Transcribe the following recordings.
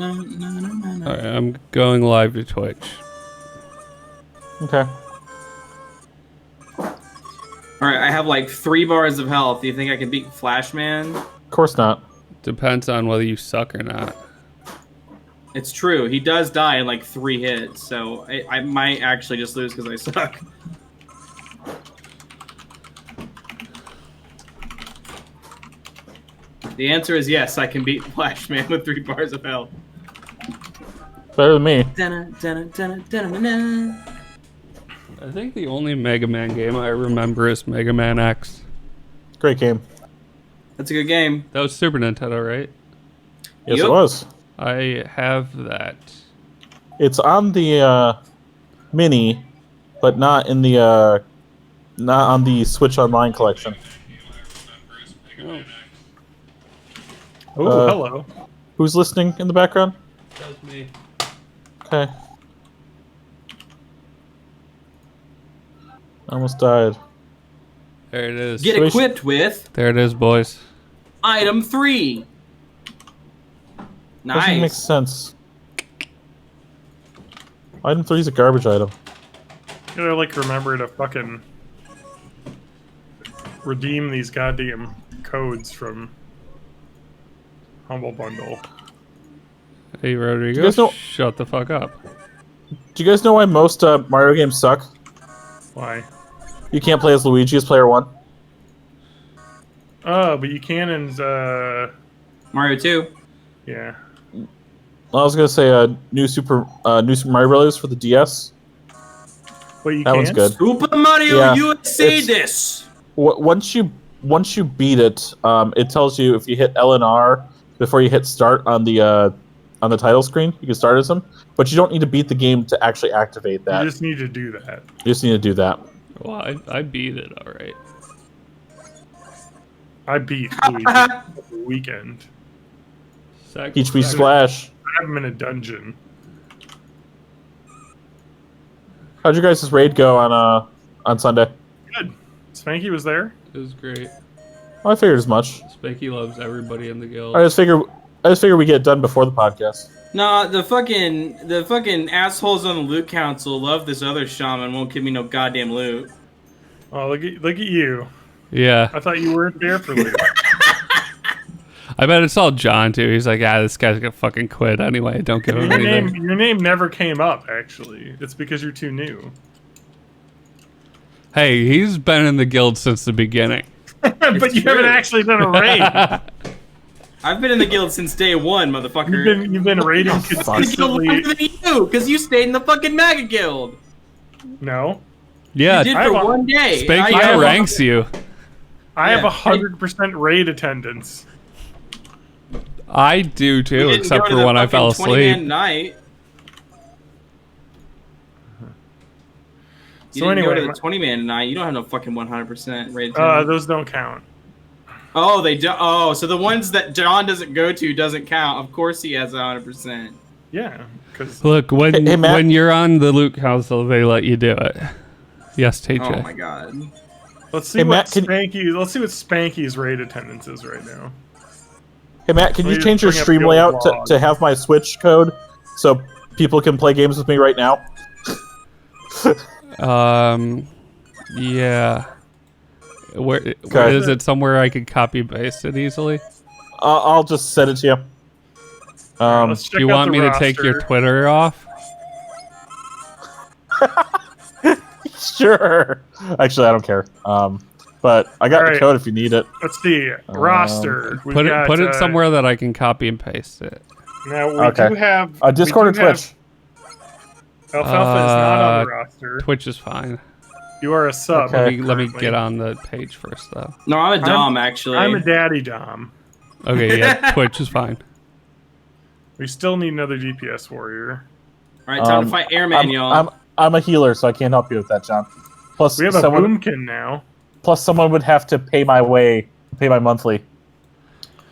Alright, I'm going live to Twitch. Okay. Alright, I have like 3 bars of health. Do you think I can beat Flashman? Of course not. Depends on whether you suck or not. It's true. He does die in like 3 hits, so I might actually just lose because I suck. The answer is yes, I can beat Flashman with 3 bars of health. Better than me. I think the only Mega Man game I remember is Mega Man X. Great game. That's a good game. That was Super Nintendo, right? Yes, Yep. it was. I have that. It's on the Mini, but not in the not on the Switch Online collection. Oh, Oh, hello. Who's listening in the background? that was me. Okay. I almost died. There it is. Get equipped with There it is, boys. item 3. Doesn't make Nice. sense. Item 3 is a garbage item. You gotta like remember to fucking redeem these goddamn codes from Humble Bundle. Hey, Rodrigo, You guys know- shut the fuck up. Do you guys know why most Mario games suck? Why? You can't play as Luigi as player 1. Oh, but you can in Mario 2. yeah. I was gonna say New Super Mario Bros. For the DS. But you That one's can't? good. Super Mario Yeah, USA it's- this. Once you beat it, it tells you if you hit L and R before you hit start on the title screen, you can start as him. But you don't need to beat the game to actually activate that. You just need to do that. You just need to do that. Well, I beat it, alright. I beat Luigi over the weekend. Peach Peach Splash. I have him in a dungeon. How'd you guys' raid go on Sunday? Good. Spanky was there. It was great. Well, I figured as much. Spanky loves everybody in the guild. I just figured we get it done before the podcast. Nah, the fucking assholes on the loot council love this other shaman. Won't give me no goddamn loot. Oh, look at you. Yeah. I thought you weren't there for loot. I bet it's all John, too. He's like, this guy's gonna fucking quit anyway. Don't give him anything. Your name never came up, actually. It's because you're too new. Hey, he's been in the guild since the beginning. But you true. haven't actually done a raid. I've been in the guild since day 1, motherfucker. You've been raiding in the guild consistently. longer than you, because you stayed in the fucking MAGA guild. No, Yeah, You did for one day. Spanky I- outranks you. I have Yeah. 100% raid attendance. I do, You too, didn't except go to for the when I fucking fell 20-man asleep. night. You So didn't go anyway, to the 20-man night. You don't have no fucking 100% raid. Those don't count. Oh, they do. Oh, so the ones that John doesn't go to doesn't count. Of course, he has 100%. Yeah, because Look, when Hey, Matt. when you're on the loot council, they let you do it. Yes, TJ. Oh my god. let's see Hey, what Matt, can- Spanky's raid attendance is right now. Hey Matt, can Let you me change your bring up stream the old layout log. to have my Switch code so people can play games with me right now? Yeah. Where Okay. is it? Somewhere I could copy paste it easily? I'll just send it to you. Let's check Do you out want the me to take your roster. Twitter off? Sure. Actually, I don't care. But I got the Alright. code if you need it. Let's see roster. We've Put it got, somewhere that I can copy and paste it. Now we Okay. do have Discord or we do have- Twitch? Alfalfa is not on the roster. Twitch is fine. You are a sub. Okay. Let me currently. get on the page first, though. No, I'm a Dom, actually. I'm a daddy dom. Okay, yeah, Twitch is fine. We still need another DPS warrior. Alright, time to fight Airman, y'all. I'm a healer, so I can't help you with that, John. Plus, We have a someone boomkin now. would have to pay my monthly.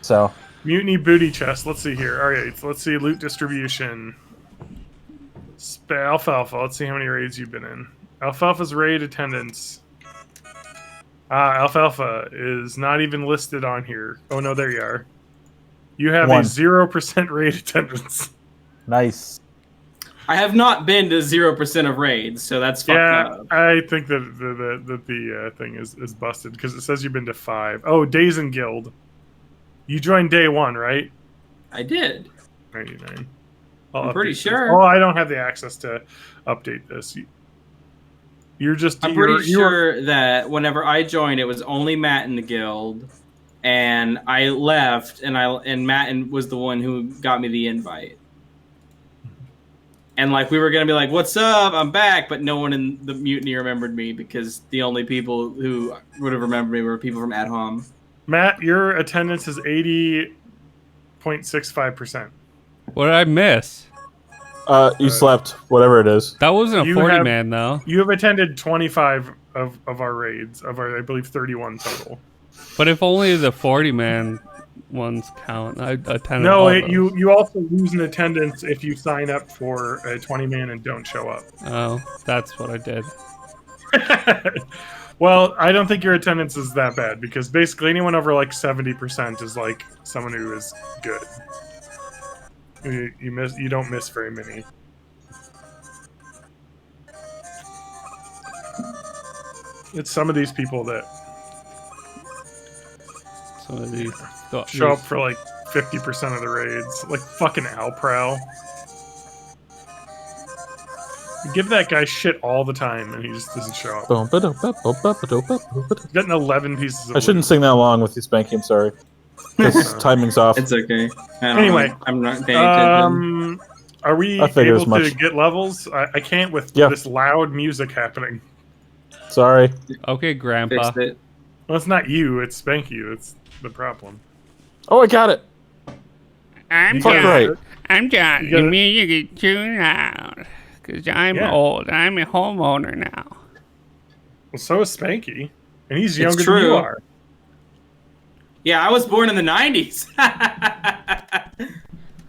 So Mutiny booty chest. Let's see here. All right, so let's see loot distribution. Alfalfa. Let's see how many raids you've been in. Alfalfa's raid attendance. Alfalfa is not even listed on here. Oh no, there you are. You have One. a 0% raid attendance. Nice. I have not been to 0% of raids, so that's fucked Yeah, up. I think that the thing is busted because it says you've been to 5. Oh, Days in Guild. You joined day 1, right? I did. 99. I'm pretty this. sure. Oh, I don't have the access to update this. You're just. I'm pretty sure that whenever I joined, it was only Matt in the guild, and I left, and Matt was the one who got me the invite. And like we were gonna be like, "What's up? I'm back," but no one in the mutiny remembered me because the only people who would have remembered me were people from Ad Hom. Matt, your attendance is 80.65%. What did I miss? You slept, whatever it is. That wasn't a You 40 have- man though. You have attended 25 of our raids, of our, I believe, 31 total. But if only the 40 man ones count, I attended. No, all those. you also lose an attendance if you sign up for a 20 man and don't show up. Oh, that's what I did. Well, I don't think your attendance is that bad because basically anyone over like 70% is like someone who is good. You don't miss very many. It's some of these people that Some of these show up for like 50% of the raids, like fucking Alprow. You give that guy shit all the time and he just doesn't show up. He's getting 11 pieces of I shouldn't loot. sing that along with you, Spanky. I'm sorry. Because timing's off. It's okay. I don't Anyway, know. I'm not paying attention. Are we I figured able as much. to get levels? I can't with Yeah. this loud music happening. Sorry. Okay, Grandpa. Fixed it. Well, it's not you, it's Spanky that's the problem. Oh, I got it. I'm Fuck John. right. I'm John. You got The it? music is too loud. Because I'm Yeah. old. I'm a homeowner now. Well, so is Spanky. And he's It's younger than you true. are. Yeah, I was born in the 90s.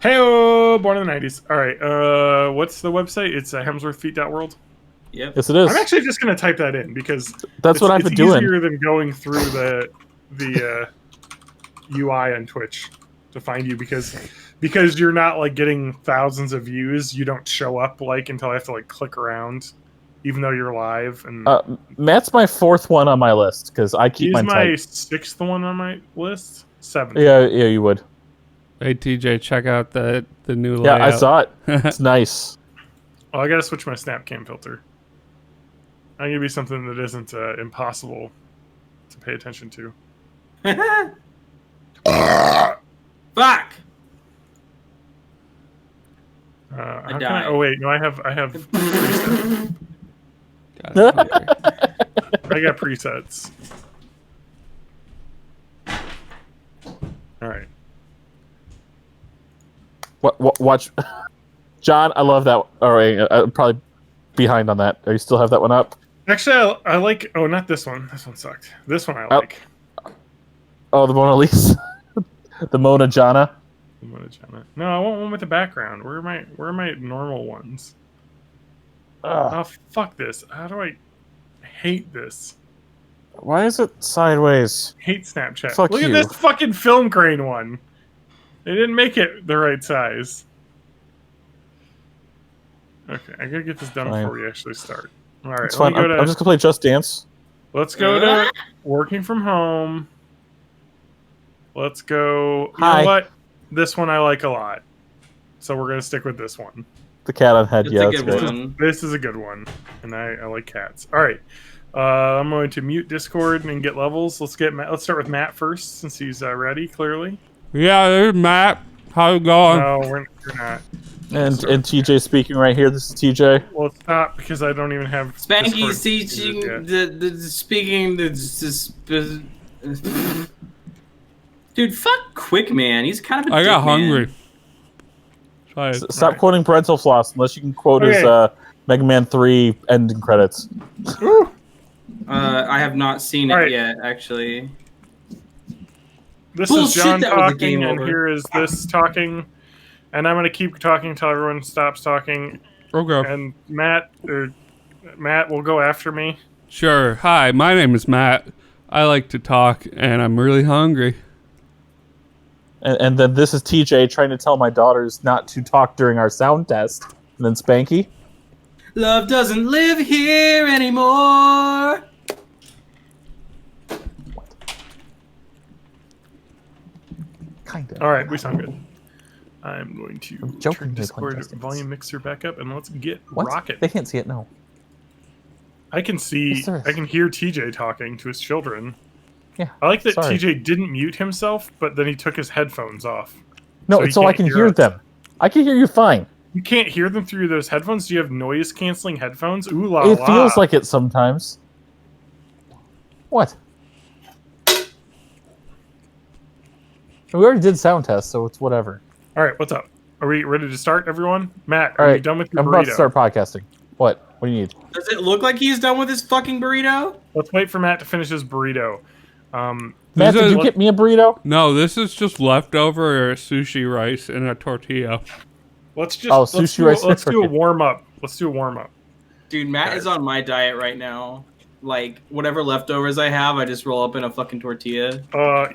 Hey, born in the 90s. All right, what's the website? It's hemsworthfeet.world. Yep. Yes, it is. I'm actually just going to type that in because That's what I've it's been doing. easier than going through the UI on Twitch to find you because you're not like getting thousands of views. You don't show up like until I have to like click around, even though you're live. And Matt's my 4th one on my list because I keep he's mine my tight. 6th one on my list. 7th. Yeah, you would. Hey, TJ, check out the new Yeah, layout. I saw it. It's nice. Oh, I gotta switch my Snapcam filter. I'm gonna be something that isn't impossible to pay attention to. Fuck. How can died. oh wait, no, I have presets. Got it. I got presets. All right. Watch. John, I love that. All right, I'm probably behind on that. Do you still have that one up? Actually, I like. Oh, not this one. This one sucked. This one I like. Oh, the Mona Lisa. The Mona Jana. No, I want one with the background. Where are my normal ones? Ugh, Oh, fuck this. How do I hate this? why is it sideways? Hate Snapchat. Fuck Look you. at this fucking film crane one. They didn't make it the right size. Okay, I gotta get this done Fine. before we actually start. All right, It's let me fine. go I'm to, just gonna play Just Dance. let's go to working from home. Let's go. You Hi. know what? This one I like a lot, so we're gonna stick with this one. The cat on head. It's Yeah, a that's good great. one. This is a good one, and I like cats. All right, I'm going to mute Discord and get levels. Let's start with Matt first, since he's ready. Clearly, Yeah, there's Matt. How's it going? no, we're not. And TJ speaking right here. This is TJ. Well, it's not because I don't even have Spanky's Discord teaching yet. the speaking the dude. Fuck Quick Man. He's kind of. A I got dick, man. hungry. Sorry. Stop Alright. quoting parental floss unless you can quote his Okay. Mega Man 3 ending credits. Woo! I have not seen it Alright. yet, actually. This Bullshit, is John that was a talking, game and over. here is this talking, and I'm gonna keep talking until everyone stops talking. Okay. And Matt will go after me. Sure. Hi, my name is Matt. I like to talk, and I'm really hungry. And then this is TJ trying to tell my daughters not to talk during our sound test. And then Spanky. Love doesn't live here anymore. Kinda. All right, we sound good. I'm going to joking, turn they're playing Discord Destiny. volume mixer back up and let's get What? rocking. They can't see it. No. I can see, Yes, there is. I can hear TJ talking to his children. Yeah. I like that Sorry. TJ didn't mute himself, but then he took his headphones off. No, So it's you so I can't can hear hear us. them. I can hear you fine. You can't hear them through those headphones? Do you have noise canceling headphones? Ooh la It la. feels like it sometimes. What? We already did sound test, so it's whatever. All right, what's up? Are we ready to start, everyone? Matt, All are you right, done with your I'm burrito? about to start podcasting. What? What do you need? Does it look like he's done with his fucking burrito? Let's wait for Matt to finish his burrito. Matt, These did are- you get me a burrito? No, this is just leftover sushi rice in a tortilla. Let's just Oh, let's sushi do, rice let's do a and warm up. Let's do a warm up. Dude, Matt is on my diet right now. Like, whatever leftovers I have, I just roll up in a fucking tortilla.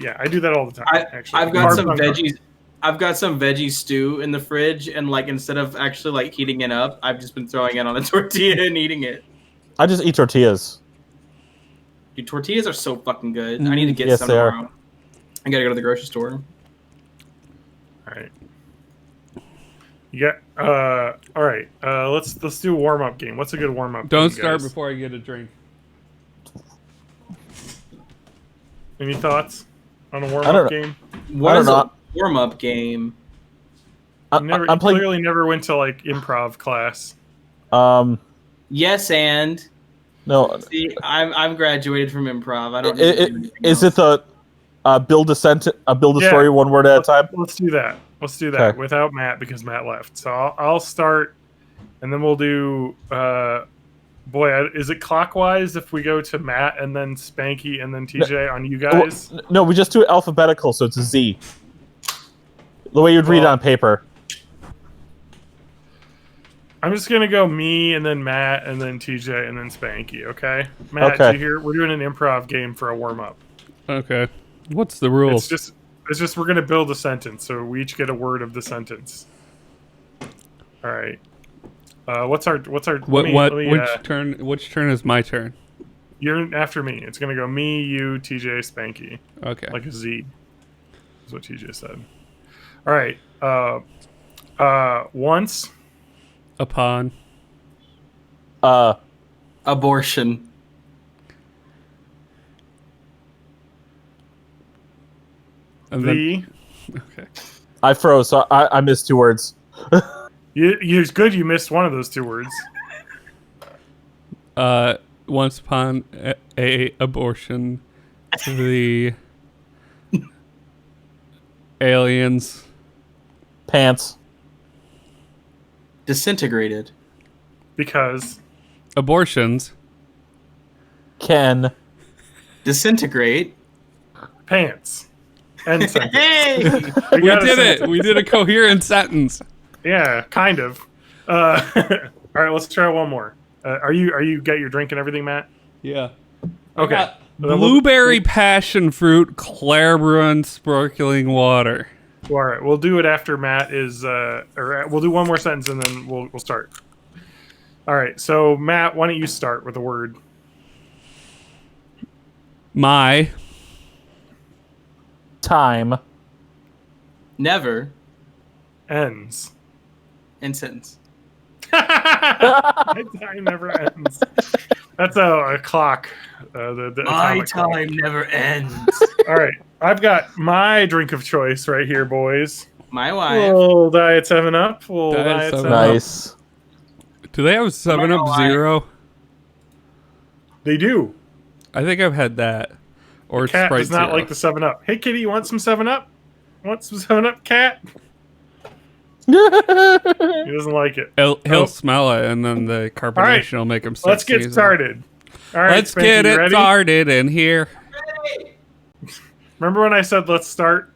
Yeah, I do that all the time. actually, I've got Carbs some on carbs. veggies. I've got some veggie stew in the fridge, and like instead of actually like heating it up, I've just been throwing it on a tortilla and eating it. I just eat tortillas. Dude, tortillas are so fucking good. I need to get Yes, some they are. tomorrow. I gotta go to the grocery store. All right. You got all right. Let's do a warm up game. What's a good warm up? Don't game, start guys? before I get a drink. Any thoughts on a warm I don't up know. game? What I is don't a know. warm up game? You never, I'm you playing. clearly never went to like improv class. Yes, and No. see, I'm graduated from improv. I don't. Need to do anything Is else. it the build a sentence, build a Yeah. story one word at a time? Let's do that. Let's do that Okay. without Matt because Matt left. So I'll start, and then we'll do. Is it clockwise if we go to Matt and then Spanky and then TJ on you guys? No, we just do it alphabetical, so it's a Z. The way you'd read it Well- on paper. I'm just gonna go me and then Matt and then TJ and then Spanky. Okay, Matt. Okay. Do you hear? We're doing an improv game for a warm up. Okay. What's the rules? It's just we're gonna build a sentence, so we each get a word of the sentence. All right. What's our What? Which turn is my turn? You're after me. It's gonna go me, you, TJ, Spanky, Okay. like a Z. Is what TJ said. All right. Once. Upon. Abortion. And then, The. okay. I froze, so I missed 2 words. It's good you missed one of those 2 words. Once upon a abortion, the aliens Pants. Disintegrated. Because abortions Can. Disintegrate. pants. End sentence. Hey! we got a did sentence. it. We did a coherent sentence. Yeah, kind of. All right, let's try one more. Are you got your drink and everything, Matt? Yeah. Okay. Got Then we'll- blueberry passion fruit Claire Brun sparkling water. All right, we'll do it after Matt is, or we'll do one more sentence and then we'll start. All right, so Matt, why don't you start with a word? My Time. Never. Ends. End sentence. My time never ends. That's a clock. The My atomic clock. time never ends. All right, I've got my drink of choice right here, boys. My wife. Little Diet 7-Up. Little Diet Diet 7-Up. 7-Up. Nice. do they have 7-Up lie. Zero? They do. I think I've had that. Or Cat Sprite does not Zero. like the 7-Up. Hey, kitty, you want some 7-Up? Want some 7-Up, cat? He doesn't like it. He'll Oh. smell it, and then the carbonation will make him start Let's get sneezing. started. All right, Let's Spanky, get you it ready? started in here. Remember when I said let's start?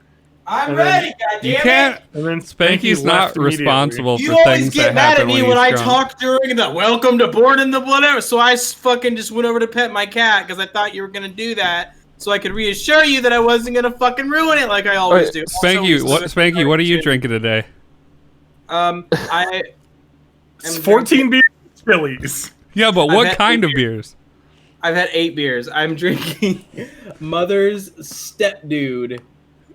I'm And then- ready, You goddammit! can't. And then Spanky's not left immediately. responsible You for always things get that mad at happen me when when I he's drunk. talk during the welcome to Born in the Whatever. So I fucking just went over to pet my cat because I thought you were gonna do that. so I could reassure you that I wasn't gonna fucking ruin it like I always do. Spanky, what are you drinking today? I It's am 14 beers, Phillies. Yeah, but I've what had kind of 8 beers? I've had 8 beers. I'm drinking Mother's Step Dude.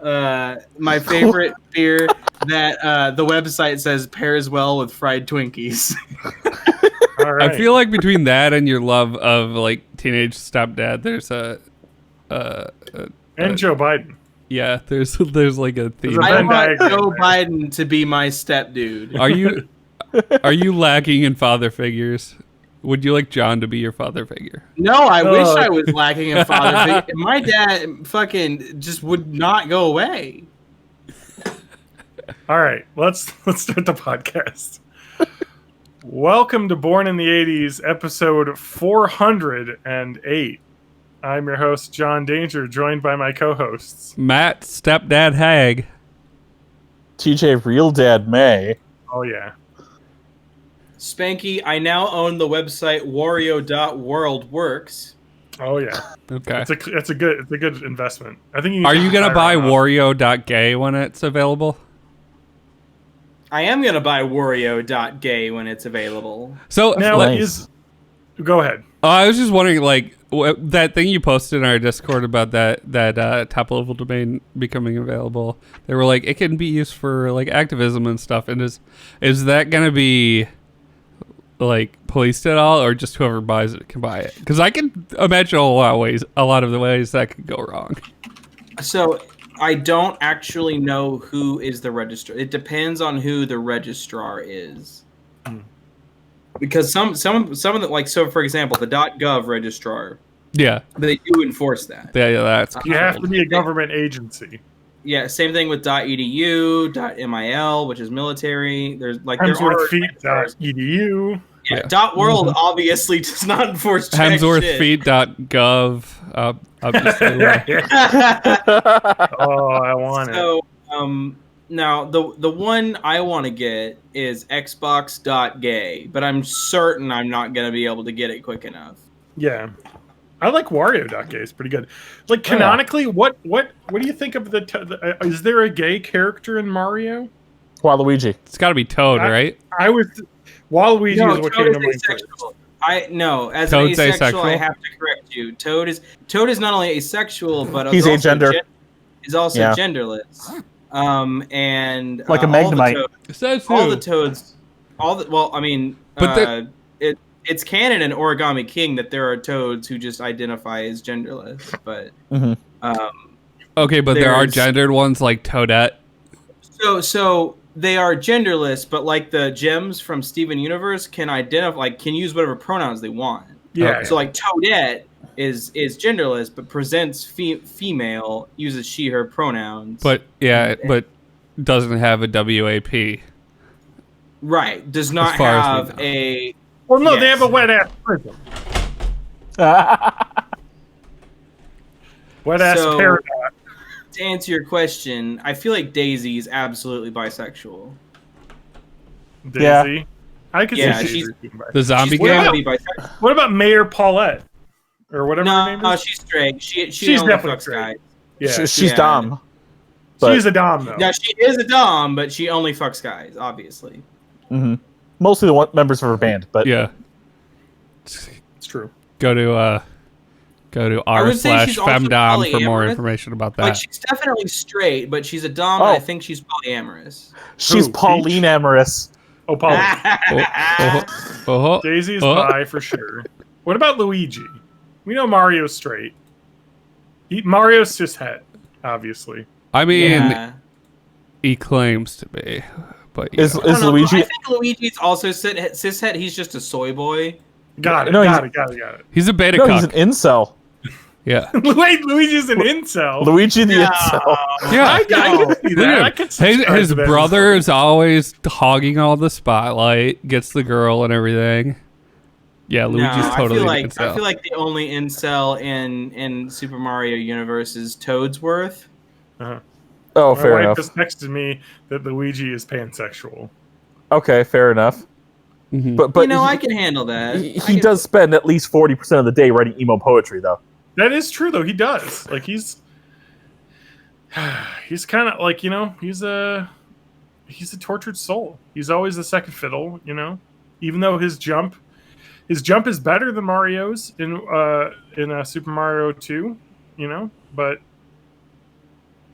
My favorite beer that the website says pairs well with fried Twinkies. All right. I feel like between that and your love of like teenage stepdad, there's and Joe Biden. yeah, there's like a theme. There's a I Venn want diagram Joe there. Biden to be my step dude. Are you lacking in father figures? Would you like John to be your father figure? No, I wish Oh. I was lacking in father figure. My dad fucking just would not go away. All right, let's start the podcast. Welcome to Born in the 80s, episode 408. I'm your host, John Danger, joined by my co-hosts. Matt, stepdad Hag. TJ Real Dad May. Oh yeah. Spanky, I now own the website Wario.worldworks. Oh yeah. Okay. It's a good investment. I think you Are you gonna hire buy him up. Wario.gay when it's available? I am gonna buy Wario.gay when it's available. So Now Nice. go ahead. I was just wondering, like that thing you posted in our Discord about that top level domain becoming available. They were like, it can be used for like activism and stuff. And is that gonna be like policed at all, or just whoever buys it can buy it? Because I can imagine a lot of the ways that could go wrong. So I don't actually know who is the registrar. It depends on who the registrar is. Because some of the, like, so for example, the .gov registrar, Yeah, they do enforce that. yeah, that's You have to be a government agency. Yeah, same thing with .edu, .mil, which is military. There's like there are registrars. HemsworthFeet.edu. Yeah, .world obviously does not enforce jack shit. HemsworthFeet.gov. Obviously, Oh, I want it. So now the one I want to get is Xbox.gay, but I'm certain I'm not gonna be able to get it quick enough. Yeah. I like Wario.gay. It's pretty good. Like canonically, what do you think of is there a gay character in Mario? Waluigi. it's got to be Toad, right? I was Waluigi No, is what Toad came is to mind first. asexual. As Toad's an asexual, I asexual? have to correct you. Toad is not only asexual, but He's also agender. Is also Yeah. genderless. And Like a Magnemite. all the toads, well, I mean, But it's canon in Origami King that there are toads who just identify as genderless, but Mhm. Okay, but there are there's- gendered ones like Toadette. so they are genderless, but like the gems from Steven Universe can can use whatever pronouns they want. Yeah. Okay. So like Toadette is genderless, but presents female, uses she her pronouns. But but doesn't have a WAP. right, does not As far as we have know. a. Well, no, they Yes. have a wet ass prism. Wet ass So- paradox. To answer your question, I feel like Daisy is absolutely bisexual. Daisy. Yeah. I could Yeah, see she's- Daisy being bi- The zombie She's game. gotta be bisexual. What about Mayor Paulette? Or whatever her name No, is? she's straight. She She's only definitely fucks straight. guys. Yeah. She's Yeah. Dom. But She's a dom, though. Yeah, she is a dom, but she only fucks guys, obviously. mostly the members of her band. But Yeah. It's true. Go to I would say she's also r/femdom for more polyamorous. information about that. Like, she's definitely straight, but she's a dom, and I think she's polyamorous. she's Who, Pauline Amorous. Oh, Paul. Oh, Daisy is Oh. bi for sure. What about Luigi? We know Mario's straight. Mario's just het, obviously. I mean, Yeah. he claims to be, but Is I don't know, Luigi? I think Luigi's also cishet. He's just a soy boy. Got it. No, got it. he's a beta No, cuck. he's an incel. Yeah, Wait, Luigi's an incel. Luigi the No. incel. yeah. I can see Look that. at I him. could subscribe His to that. brother is always hogging all the spotlight, gets the girl and everything. Yeah, Luigi's totally an I incel. feel like the only incel in Super Mario Universe is Toadsworth. Oh, My fair wife enough. just texted me that Luigi is pansexual. Okay, fair enough. Mhm. But I can handle that. he does spend at least 40% of the day writing emo poetry, though. That is true, though. He does. Like he's kind of like he's a tortured soul. He's always the second fiddle. Even though his jump is better than Mario's in Super Mario 2. But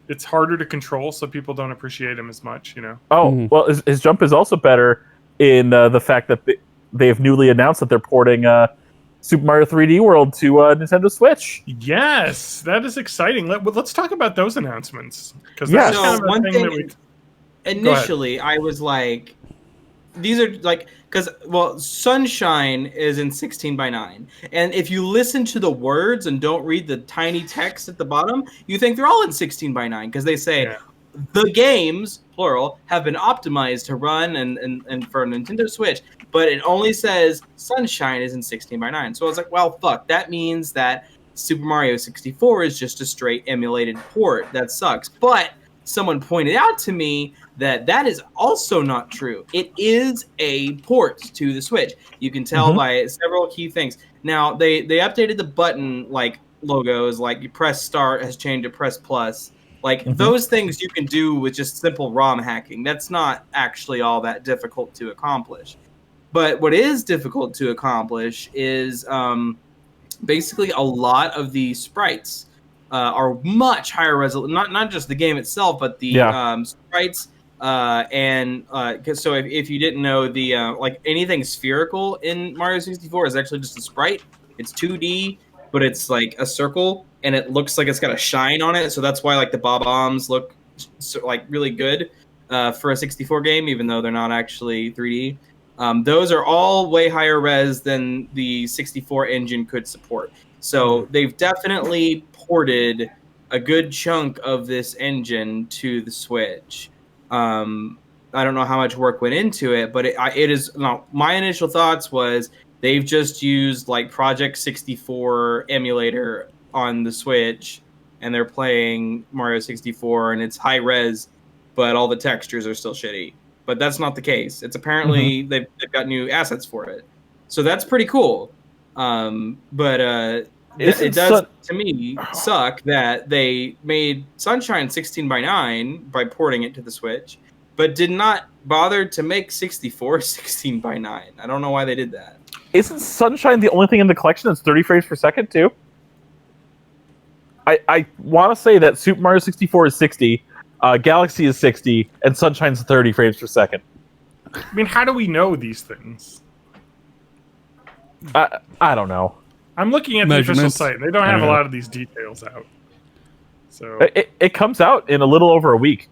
it's harder to control, so people don't appreciate him as much. Oh, well, his jump is also better in the fact that they have newly announced that they're porting Super Mario 3D World to Nintendo Switch. Yes, that is exciting. Let's talk about those announcements, because Yeah. that's So kind of a one thing thing, that we. initially, I was like, these are like, because Sunshine is in 16:9, and if you listen to the words and don't read the tiny text at the bottom, you think they're all in 16:9 because they say Yeah. the games plural have been optimized to run and for Nintendo Switch, but it only says Sunshine is in 16:9. So I was like, well, fuck, that means that Super Mario 64 is just a straight emulated port. That sucks. But someone pointed out to me that is also not true. It is a port to the Switch. You can tell by several key things. Now they updated the button like logos, like you press start has changed to press plus. Like those things you can do with just simple ROM hacking. That's not actually all that difficult to accomplish. But what is difficult to accomplish is basically a lot of the sprites are much higher resolution. Not just the game itself, but the sprites. So if you didn't know, the like anything spherical in Mario 64 is actually just a sprite. It's 2D, but it's like a circle, and it looks like it's got a shine on it. So that's why like the bob-ombs look like really good for a 64 game, even though they're not actually 3D. Those are all way higher res than the 64 engine could support. So they've definitely ported a good chunk of this engine to the Switch. I don't know how much work went into it, but it is. No, my initial thoughts was they've just used like Project 64 emulator on the Switch, and they're playing Mario 64, and it's high res, but all the textures are still shitty. But that's not the case. It's apparently they've got new assets for it, so that's pretty cool. It does to me suck that they made Sunshine 16:9 by porting it to the Switch, but did not bother to make 64 16:9. I don't know why they did that. Isn't Sunshine the only thing in the collection that's 30 frames per second too? I want to say that Super Mario 64 is 60, Galaxy is 60, and Sunshine's 30 frames per second. I mean, how do we know these things? I don't know. I'm looking at the official site, and they don't have a lot of these details out. So it comes out in a little over a week.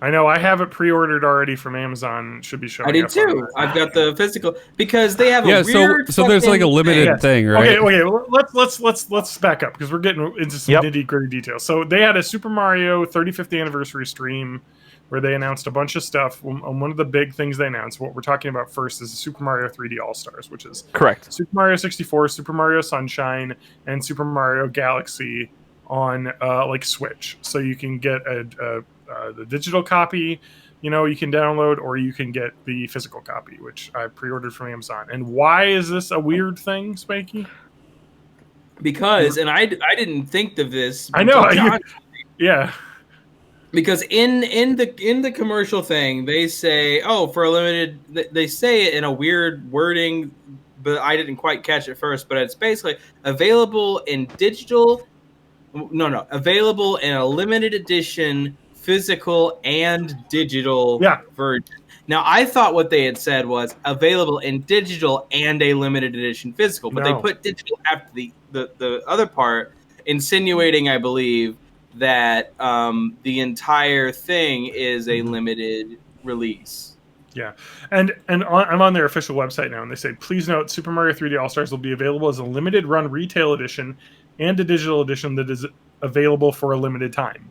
I know I have it pre-ordered already from Amazon. It should be showing. I did too. I've got the physical because they have a weird. So there's like a limited thing, right? Okay. Well, let's back up because we're getting into some nitty-gritty details. So they had a Super Mario 35th anniversary stream where they announced a bunch of stuff. One of the big things they announced, what we're talking about first, is Super Mario 3D All-Stars, which is correct. Super Mario 64, Super Mario Sunshine, and Super Mario Galaxy on like Switch. So you can get the digital copy, you can download, or you can get the physical copy, which I pre-ordered from Amazon. And why is this a weird thing, Spanky? Because, and I didn't think of this. I know. Yeah. Because in the commercial thing, they say, for a limited, they say it in a weird wording, but I didn't quite catch it first. But it's basically available in digital. No, available in a limited edition physical and digital version. Now, I thought what they had said was available in digital and a limited edition physical, but they put digital after the other part, insinuating, I believe, that the entire thing is a limited release. Yeah, and I'm on their official website now, and they say, please note, Super Mario 3D All-Stars will be available as a limited run retail edition and a digital edition that is available for a limited time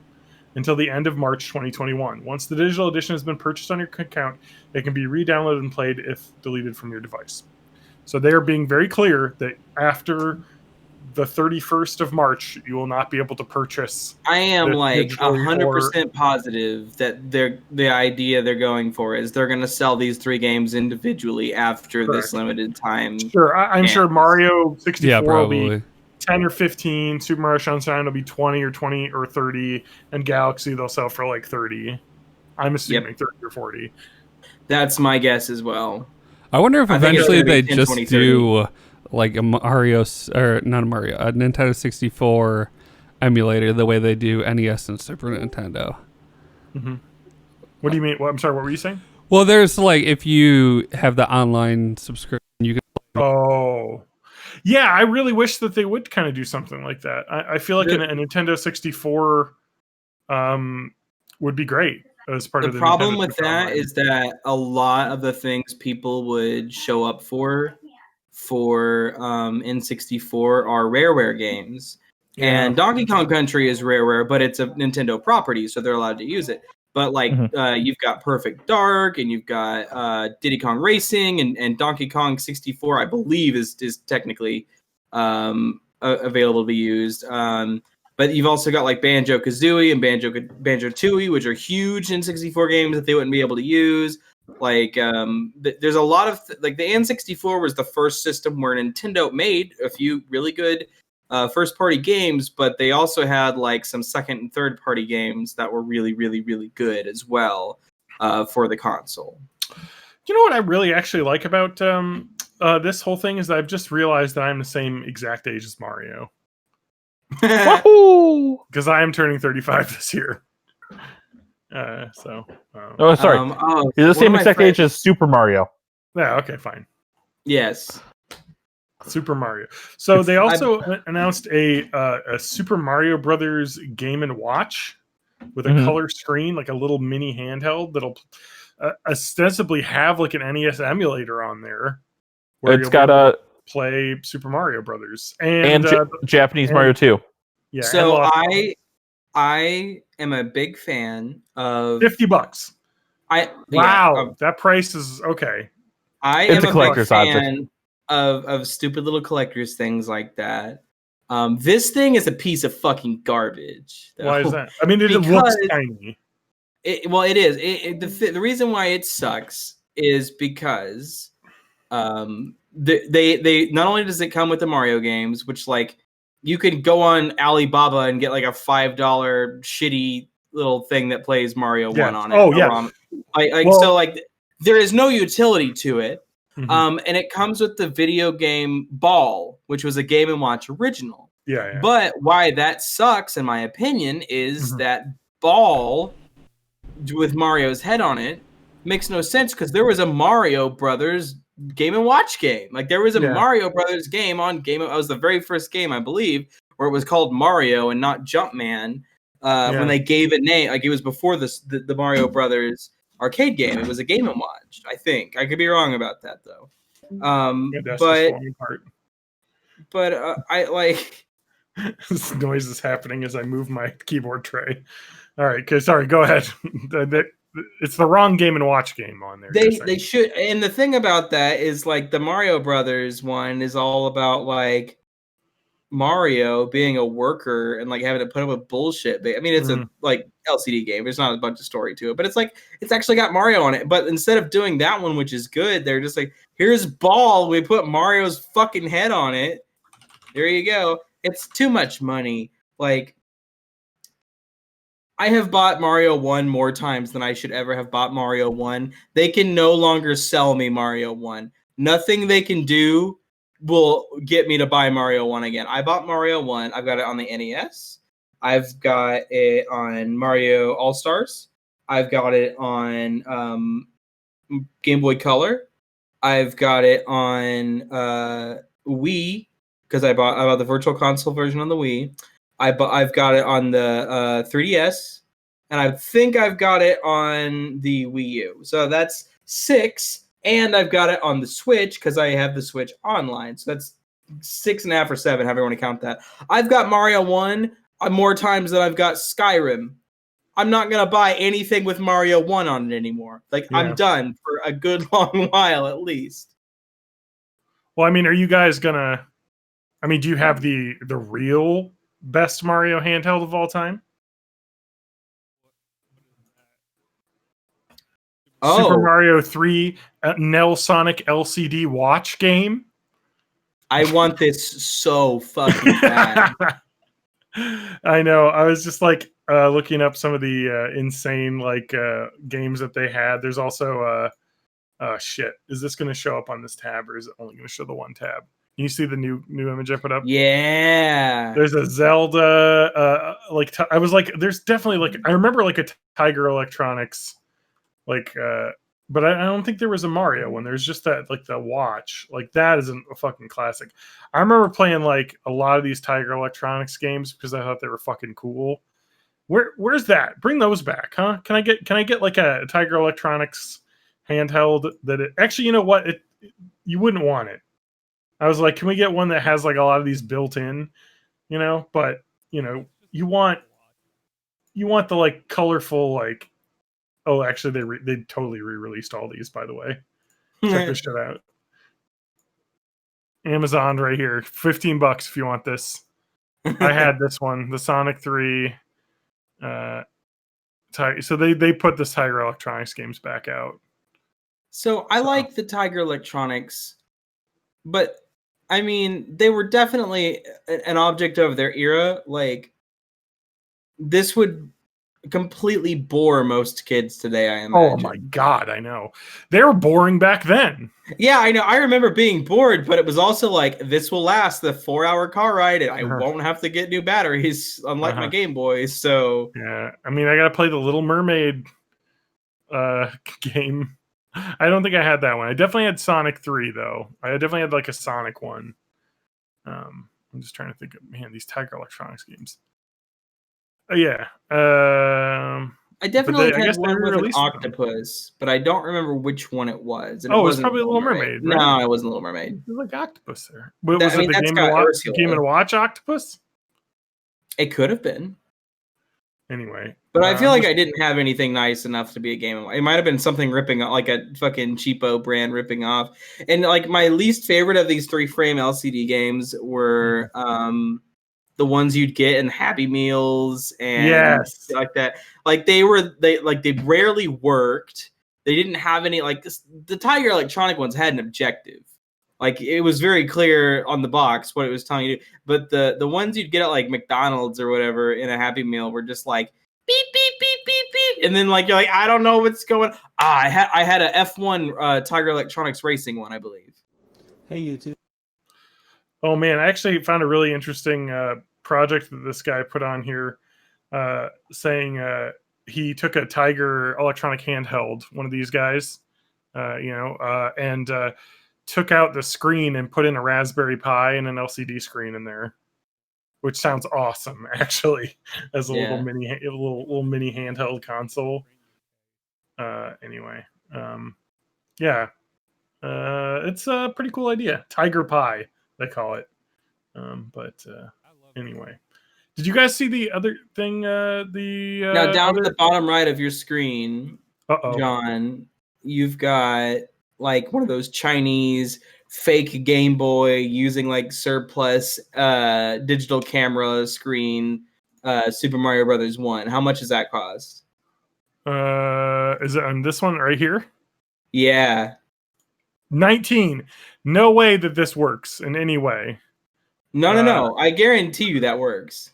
until the end of March 2021. Once the digital edition has been purchased on your account, it can be re-downloaded and played if deleted from your device. So they are being very clear that after the 31st of March, you will not be able to purchase. I am like 100% positive that the idea they're going for is they're going to sell these 3 games individually after this limited time. Sure, I'm sure Mario 64 will be 10 or 15. Super Mario Sunshine will be 20 or 30, and Galaxy they'll sell for like 30. I'm assuming 30 or 40. That's my guess as well. I wonder if I think it's eventually gonna be they 10, just 20, 30. do like a Mario or not a Mario, a Nintendo 64 emulator the way they do NES and Super Nintendo. What do you mean? I'm sorry, what were you saying? Well, there's like if you have the online subscription, you can. Oh, yeah. I really wish that they would kind of do something like that. I feel like a Nintendo 64 would be great as part of The the problem Nintendo with Super that Online. is that a lot of the things people would show up for N64 are Rareware games. Yeah. And Donkey Kong Country is Rareware, but it's a Nintendo property, so they're allowed to use it. But like you've got Perfect Dark, and you've got Diddy Kong Racing, and Donkey Kong 64, I believe, is technically available to be used. But you've also got like Banjo Kazooie and Banjo Tooie, which are huge in 64 games that they wouldn't be able to use. Like there's a lot of like the N64 was the first system where Nintendo made a few really good first party games, but they also had like some second and third party games that were really, really, really good as well for the console. You know what I really actually like about this whole thing is that I've just realized that I'm the same exact age as Mario. Wahoo! Because I am turning 35 this year. Oh, sorry. You're the one same of my exact friends- age as Super Mario. Yeah, okay, fine. Yes. Super Mario. So they also announced a Super Mario Brothers Game & Watch with a color screen, like a little mini handheld that'll ostensibly have like an NES emulator on there. Where It's got a play Super Mario Brothers and Japanese Mario 2. Yeah. So I am a big fan of $50. Wow, yeah, that price is okay. I It's am a a collector's big object. fan of stupid little collectors things like that. This thing is a piece of fucking garbage. Though. Why is that? I mean, it looks Because- tiny. It is. The reason why it sucks is because they not only does it come with the Mario games, which like you could go on Alibaba and get like a $5 shitty little thing that plays Mario 1 on it. Oh, yeah. So like there is no utility to it. And it comes with the video game Ball, which was a Game & Watch original. Yeah. But why that sucks, in my opinion, is that Ball with Mario's head on it makes no sense because there was a Mario Brothers Game & Watch game. Like there was a Mario Brothers game on Game. It was the very first game, I believe, where it was called Mario and not Jumpman. When they gave it name, like it was before the Mario Brothers arcade game. It was a Game & Watch, I think. I could be wrong about that though. But I like this noise is happening as I move my keyboard tray. All right, okay, sorry, go ahead. It's the wrong Game & Watch game on there. They should, and the thing about that is like the Mario Brothers one is all about like Mario being a worker and like having to put up with bullshit. I mean, it's a like LCD game. There's not a bunch of story to it, but it's like it's actually got Mario on it. But instead of doing that one, which is good, they're just like, here's Ball. We put Mario's fucking head on it. There you go. It's too much money. Like, I have bought Mario 1 more times than I should ever have bought Mario 1. They can no longer sell me Mario 1. Nothing they can do will get me to buy Mario 1 again. I bought Mario 1. I've got it on the NES. I've got it on Mario All-Stars. I've got it on Game Boy Color. I've got it on Wii because I bought the Virtual Console version on the Wii. I've got it on the 3DS, and I think I've got it on the Wii U. So that's 6, and I've got it on the Switch because I have the Switch online. So that's 6.5 or 7, however you want to count that. I've got Mario 1 more times than I've got Skyrim. I'm not going to buy anything with Mario 1 on it anymore. Like, I'm done for a good long while at least. Well, I mean, are you guys going to... I mean, do you have the real best Mario handheld of all time? Super Mario 3 Nel Sonic LCD watch game. I want this so fucking bad. I know. I was just like looking up some of the insane like games that they had. There's also shit. Is this going to show up on this tab, or is it only going to show the one tab? Can you see the new image I put up? Yeah. There's a Zelda. I was like, there's definitely like I remember like a Tiger Electronics, like, but I don't think there was a Mario one. There's just that like the watch, like that is a fucking classic. I remember playing like a lot of these Tiger Electronics games because I thought they were fucking cool. Where's that? Bring those back, huh? Can I get like a Tiger Electronics handheld that it actually, you know what? You wouldn't want it. I was like, can we get one that has like a lot of these built in, you know? But you know, you want the like colorful like. Oh, actually, they totally re-released all these. By the way, check this shit out. Amazon right here, $15 if you want this. I had this one, the Sonic 3. So they put the Tiger Electronics games back out. So I like the Tiger Electronics, but I mean, they were definitely an object of their era. Like, this would completely bore most kids today, I imagine. Oh my god, I know. They were boring back then. Yeah, I know. I remember being bored, but it was also like, this will last the 4-hour car ride, and I won't have to get new batteries, unlike my Game Boy. So yeah, I mean, I gotta play the Little Mermaid game. I don't think I had that one. I definitely had Sonic 3 though. I definitely had like a Sonic one. I'm just trying to think of these Tiger Electronics games. Yeah. I definitely had one with an them. octopus, but I don't remember which one it was. And it was probably Little Mermaid. Right? No, it wasn't Little Mermaid. It was like octopus there. Was it the Game & Watch octopus? It could have been. Anyway. But I feel like I didn't have anything nice enough to be a Game & Watch. It might have been something ripping off, like a fucking cheapo brand ripping off. And like my least favorite of these 3-frame LCD games were the ones you'd get in Happy Meals and like that. Like they rarely worked. They didn't have any like this, the Tiger Electronic ones had an objective. Like it was very clear on the box what it was telling you to do. But the ones you'd get at like McDonald's or whatever in a Happy Meal were just like beep beep beep beep beep, and then like you're like, I don't know what's going. I had a F1 Tiger Electronics racing one, I believe. Hey YouTube. Oh man, I actually found a really interesting project that this guy put on here, saying he took a Tiger Electronic handheld, one of these guys, and took out the screen and put in a Raspberry Pi and an LCD screen in there, which sounds awesome actually, as a little mini handheld console. It's a pretty cool idea. Tiger Pi, they call it. Anyway, did you guys see the other thing? Now down to the bottom right of your screen, John, you've got like one of those Chinese fake Game Boy using like surplus digital camera screen, Super Mario Brothers 1. How much does that cost? Is it on this one right here? Yeah. 19. No way that this works in any way. No. I guarantee you that works.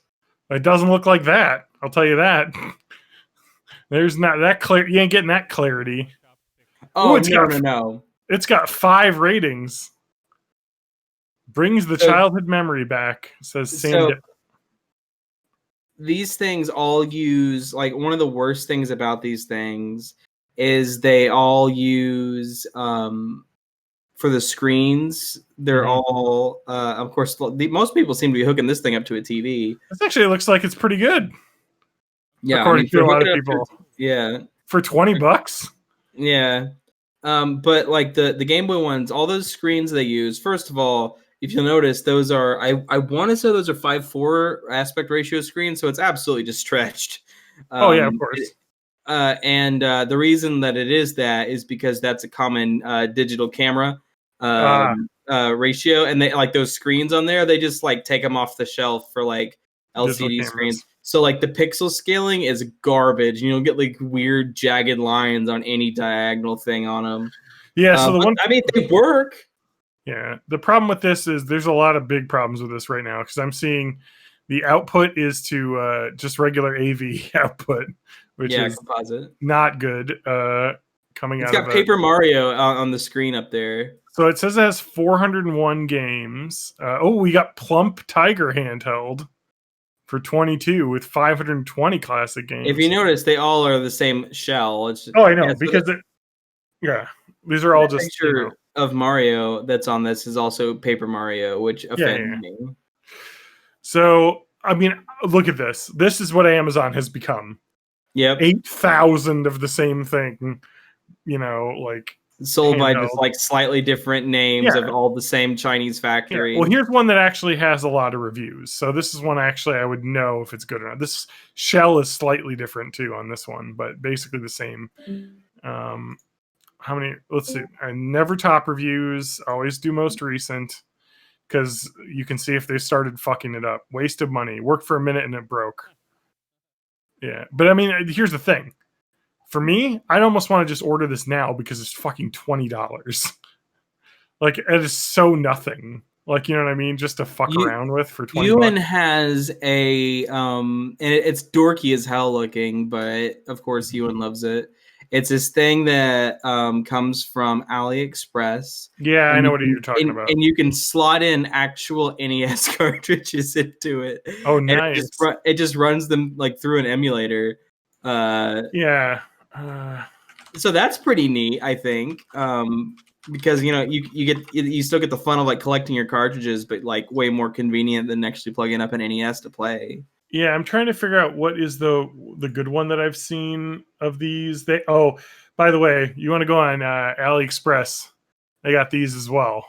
It doesn't look like that. I'll tell you that. There's not that clear. You ain't getting that clarity. Oh, no. It's got 5 ratings. Brings the childhood memory back. Says Sam. These things all use, like, one of the worst things about these things is they all use for the screens. They're all, of course, most people seem to be hooking this thing up to a TV. This actually looks like it's pretty good. Yeah, according to a lot of people. For $20. Yeah. But like the Game Boy ones, all those screens they use, first of all, if you'll notice, those are, I want to say those are 5:4 aspect ratio screens, so it's absolutely just stretched. Of course. And the reason that it is that is because that's a common digital camera ratio, and they like those screens on there, they just like take them off the shelf for like LCD screens. So like the pixel scaling is garbage. You'll get like weird jagged lines on any diagonal thing on them. Yeah, so they work. Yeah. The problem with this is there's a lot of big problems with this right now because I'm seeing the output is to just regular AV output, which is composite. not good. Coming It's out got of Paper Mario on the screen up there. So it says it has 401 games. We got Plump Tiger handheld for 22 with 520 classic games. If you notice, they all are the same shell. It's I know because these are all just picture of Mario that's on this is also Paper Mario, which offends me. So I mean, look at this. This is what Amazon has become. Yep, 8,000 of the same thing. Like sold by just like slightly different names of all the same Chinese factory. Yeah. Well, here's one that actually has a lot of reviews. So this is one actually I would know if it's good or not. This shell is slightly different too on this one, but basically the same. How many? Let's see. I never top reviews. Always do most recent because you can see if they started fucking it up. Waste of money. Worked for a minute and it broke. Yeah, but I mean, here's the thing. For me, I'd almost want to just order this now because it's fucking $20. Like, it is so nothing. Like, you know what I mean? Just to fuck around with for $20. Ewan has a and it's dorky as hell looking, but of course Ewan loves it. It's this thing that comes from AliExpress. Yeah, I know what you're talking about. And you can slot in actual NES cartridges into it. Oh, nice. And it just runs them like through an emulator. Yeah. So that's pretty neat, I think. Because you still get the fun of like collecting your cartridges, but like way more convenient than actually plugging up an NES to play. Yeah, I'm trying to figure out what is the good one that I've seen of these. By the way, you want to go on AliExpress? They got these as well.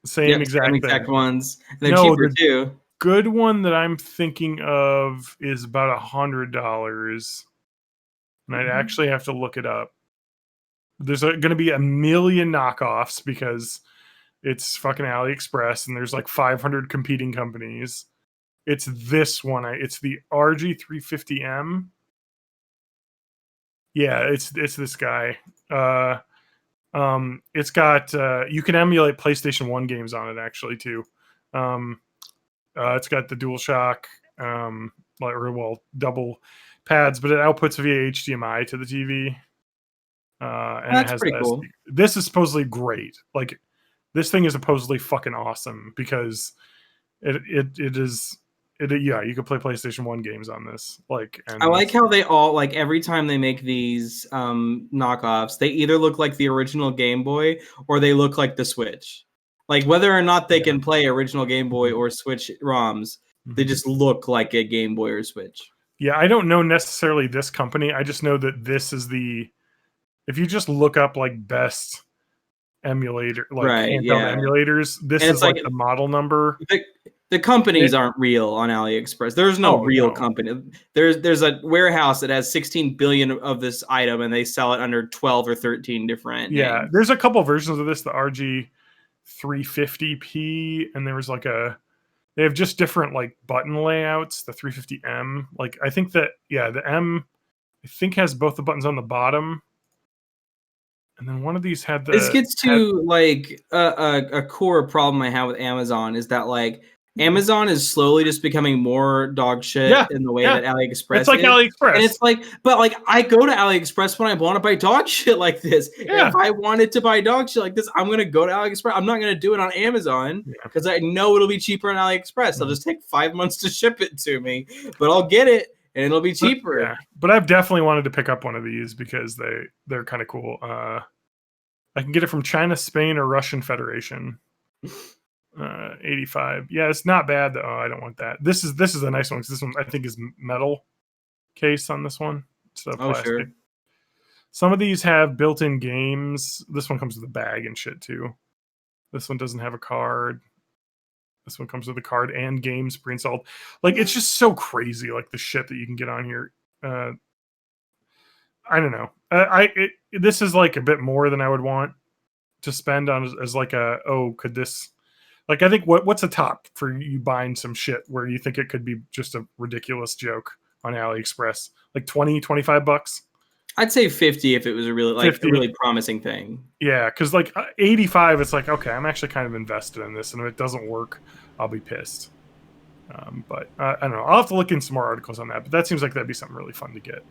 Same exact ones. And they're cheaper too. Good one that I'm thinking of is about $100, and I'd actually have to look it up. There's going to be a million knockoffs because it's fucking AliExpress, and there's like 500 competing companies. It's this one. It's the RG350M. Yeah, it's this guy. It's got you can emulate PlayStation 1 games on it actually too. It's got the DualShock, double pads, but it outputs via HDMI to the TV. And that's it has pretty cool. This is supposedly great. Like, this thing is supposedly fucking awesome because it is. Yeah, you can play PlayStation 1 games on this. I like how they all, like, every time they make these knockoffs, they either look like the original Game Boy or they look like the Switch. Like, whether or not they can play original Game Boy or Switch ROMs, they just look like a Game Boy or Switch. Yeah, I don't know necessarily this company. I just know that this is if you just look up like best emulator, emulators, this is like the model number. The companies aren't real on AliExpress. There's no real company. There's a warehouse that has 16 billion of this item, and they sell it under 12 or 13 different names. There's a couple versions of this, the RG350P, and there was they have just different like button layouts, the 350M. Like, I think that, the M, I think, has both the buttons on the bottom. And then one of these had This gets to like a core problem I have with Amazon is that like Amazon is slowly just becoming more dog shit in the way that AliExpress It's like AliExpress. And it's like, but like I go to AliExpress when I want to buy dog shit like this. Yeah. If I wanted to buy dog shit like this, I'm going to go to AliExpress. I'm not going to do it on Amazon because I know it'll be cheaper on AliExpress. It'll just take 5 months to ship it to me, but I'll get it and it'll be cheaper. But I've definitely wanted to pick up one of these because they're kind of cool. I can get it from China, Spain, or Russian Federation. 85. Yeah, it's not bad though. I don't want that. This is a nice one because this one I think is metal case on this one. So plastic. Sure. Some of these have built-in games. This one comes with a bag and shit too. This one doesn't have a card. This one comes with a card and games pre-installed. Like, it's just so crazy, like the shit that you can get on here. I don't know. This is like a bit more than I would want to spend on as like could this, like, I think what's the top for you buying some shit where you think it could be just a ridiculous joke on AliExpress? Like $20, $25? I'd say 50 if it was a really like 50. a really promising thing. Yeah, because like 85, it's like, okay, I'm actually kind of invested in this, and if it doesn't work, I'll be pissed. But I don't know. I'll have to look in some more articles on that. But that seems like that'd be something really fun to get.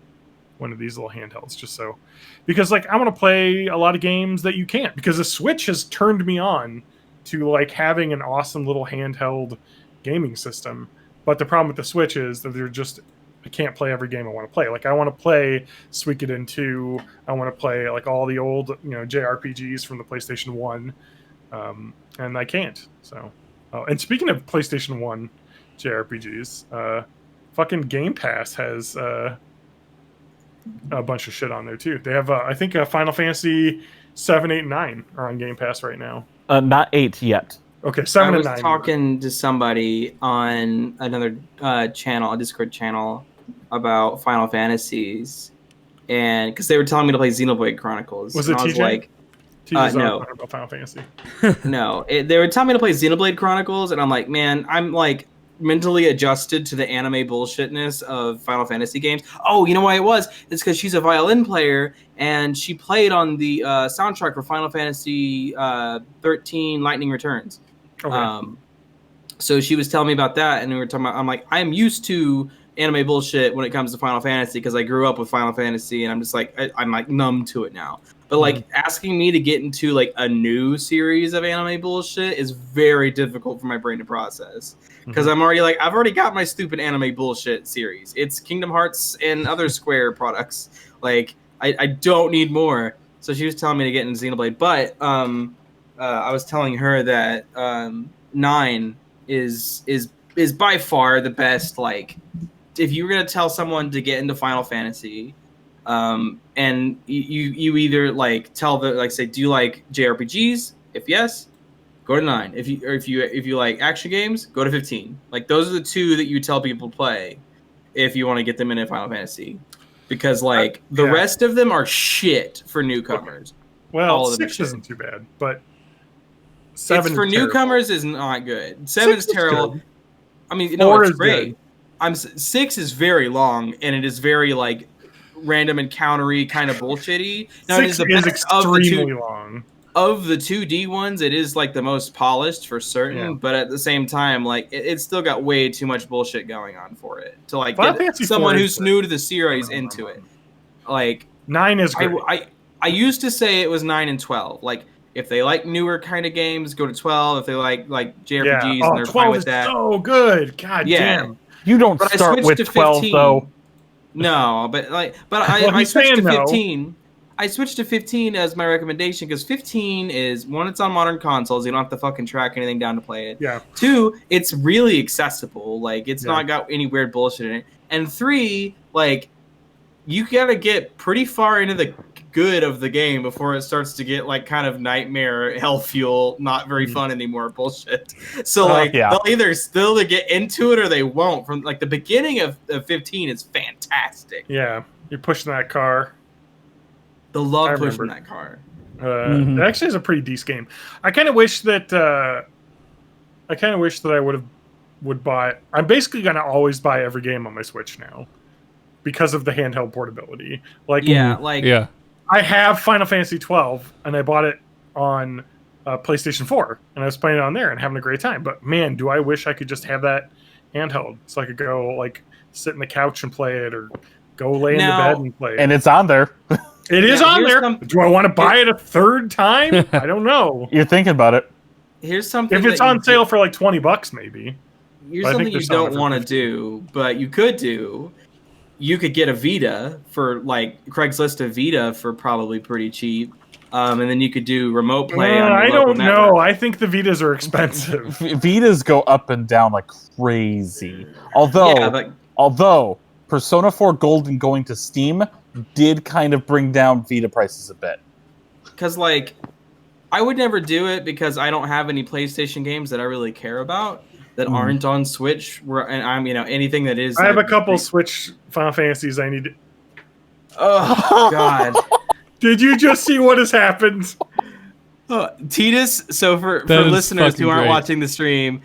One of these little handhelds, just so, because like I want to play a lot of games that you can't, because the Switch has turned me on to like having an awesome little handheld gaming system. But the problem with the Switch is that I can't play every game I want to play. Like I want to play Suikoden 2. I want to play like all the old, JRPGs from the PlayStation 1. And I can't. So, and speaking of PlayStation 1 JRPGs, fucking Game Pass has a bunch of shit on there too. They have, I think, Final Fantasy 7, 8, and 9 are on Game Pass right now. Not 8 yet. Okay, 7 I and was 9. talking to somebody on another channel, a Discord channel, about Final Fantasies, and because they were telling me to play Xenoblade Chronicles. Was it and I was TJ? like, TJ's no. talking about Final Fantasy. no. They were telling me to play Xenoblade Chronicles, and I'm like, man, I'm like mentally adjusted to the anime bullshitness of Final Fantasy games. Oh, you know why it was? It's because she's a violin player, and she played on the soundtrack for Final Fantasy 13 Lightning Returns. Okay. So she was telling me about that, and we were talking about, I'm like, I'm used to anime bullshit when it comes to Final Fantasy because I grew up with Final Fantasy, and I'm just like, I'm like numb to it now. But like asking me to get into like a new series of anime bullshit is very difficult for my brain to process because I'm already like, I've already got my stupid anime bullshit series. It's Kingdom Hearts and other Square products. Like I don't need more. So she was telling me to get into Xenoblade, but I was telling her that 9 is by far the best. Like, if you were gonna tell someone to get into Final Fantasy, and you either like tell the like say, do you like JRPGs? If yes, go to 9. If you like action games, go to 15. Like those are the two that you tell people to play if you want to get them into Final Fantasy, because like the rest of them are shit for newcomers. Well, 6 isn't too bad, but 7 it's for is newcomers is not good. 7 is terrible. Good. I mean, no, 4 it's is great. good. 6 is very long, and it is very like random encountery kind of bullshitty. Now, 6 it is the is best extremely long. Of the 2D ones, it is like the most polished for certain, but at the same time, like it's still got way too much bullshit going on for it to like get someone who's new to the series into it. Like 9 is great. I used to say it was 9 and 12. Like if they like newer kind of games, go to 12. If they like JRPGs, and they're fine with that. So good. God damn. You don't start with 12 though. No, but I switched to 15. I switched to 15 as my recommendation because 15 is, one, it's on modern consoles. You don't have to fucking track anything down to play it. Yeah. 2, it's really accessible. Like, it's not got any weird bullshit in it. And 3, like, you gotta get pretty far into the good of the game before it starts to get, like, kind of nightmare, hell fuel, not very fun anymore bullshit. So, like, they'll either still get into it or they won't. From, like, the beginning of 15 is fantastic. Yeah. You're pushing that car. The love push from that car. It actually is a pretty decent game. I kind of wish that I would buy. I'm basically gonna always buy every game on my Switch now because of the handheld portability. Like I have Final Fantasy 12 and I bought it on PlayStation 4 and I was playing it on there and having a great time. But man, do I wish I could just have that handheld so I could go like sit in the couch and play it or go lay in the bed and play it. And it's on there. It is on there. Do I want to buy it a third time? I don't know. You're thinking about it. Here's something. If it's on sale for like $20, maybe. Here's something you don't want to do, but you could do. You could get a Vita for like Craigslist a Vita for probably pretty cheap, and then you could do remote play. On your I local don't network. know. I think the Vitas are expensive. Vitas go up and down like crazy. Although Persona 4 Golden going to Steam did kind of bring down Vita prices a bit. Because, like, I would never do it because I don't have any PlayStation games that I really care about that aren't on Switch. And I'm, anything that is. I have a couple Switch Final Fantasies I need. Oh, God. Did you just see what has happened? Titus, so for listeners who aren't watching the stream,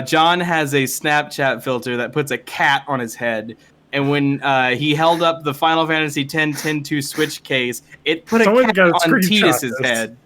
John has a Snapchat filter that puts a cat on his head. And when he held up the Final Fantasy X-10-2 Switch case, it put Someone a cap gotta on screenshot Tidus's this. head.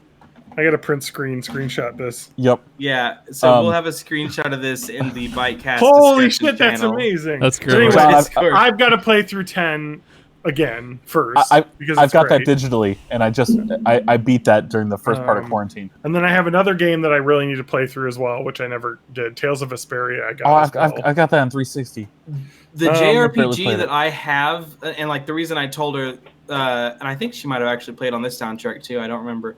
I got a print screenshot this. Yep. Yeah, so Um, we'll have a screenshot of this in the Bytecast. Holy discussion shit, that's channel. amazing. That's So great. anyway, John, Discord. I've got to play through 10 again first. Because I've it's got great. that digitally, and I beat that during the first part of Um, quarantine. And then I have another game that I really need to play through as well, which I never did. Tales of Vesperia. I got. Oh, as well. I've got that on 360. The barely JRPG played that it. I have, and like the reason I told her, and I think she might have actually played on this soundtrack too. I don't remember.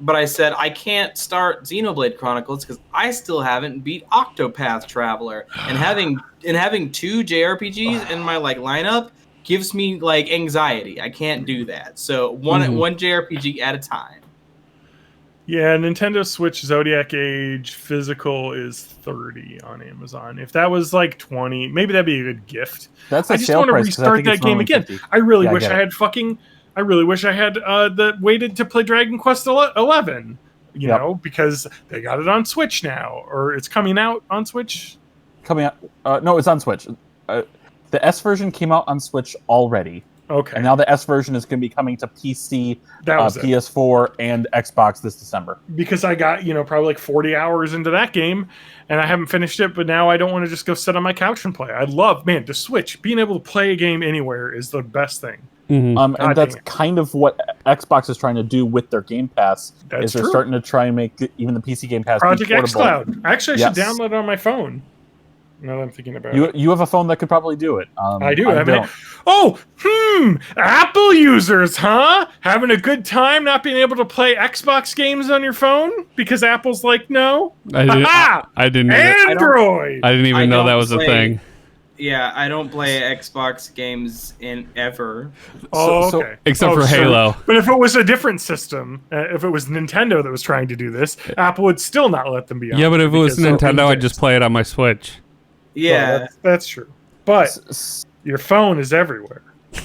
But I said I can't start Xenoblade Chronicles because I still haven't beat Octopath Traveler, and having two JRPGs in my like lineup gives me like anxiety. I can't do that. So one JRPG at a time. Yeah, Nintendo Switch Zodiac Age physical is $30 on Amazon. If that was like 20, maybe that'd be a good gift. That's a I just sale want to price 'cause I restart think that it's game normally again. 50. I really Yeah, I wish get I it. had waited to play Dragon Quest 11. You Yep. know, because they got it on Switch now, or it's coming out on Switch. Coming out. No, it's on Switch. The S version came out on Switch already, Okay, and now the S version is going to be coming to PC, that was it. PS4, and Xbox this December. Because I got, probably like 40 hours into that game and I haven't finished it, but now I don't want to just go sit on my couch and play. I love, man, the Switch, being able to play a game anywhere is the best thing. Mhm. And God that's dang it. kind of what Xbox is trying to do with their Game Pass. That's is they're true. starting to try and make even the PC Game Pass Project be portable. xCloud. Actually, I should Yes. download it on my phone. Now that I'm thinking about it. You have a phone that could probably do it. I do. I I mean, don't. Apple users, huh? Having a good time not being able to play Xbox games on your phone? Because Apple's like, no? Ha-ha! I didn't even, Android! I didn't even I know don't that was a play- thing. Yeah, I don't play Xbox games in ever. Oh, So- okay. Except Oh, for sure. Halo. But if it was a different system, if it was Nintendo that was trying to do this, Apple would still not let them be on. Yeah, but if it was because- Nintendo, I'd just play it on my Switch. Yeah, Well, that's true. But your phone is everywhere.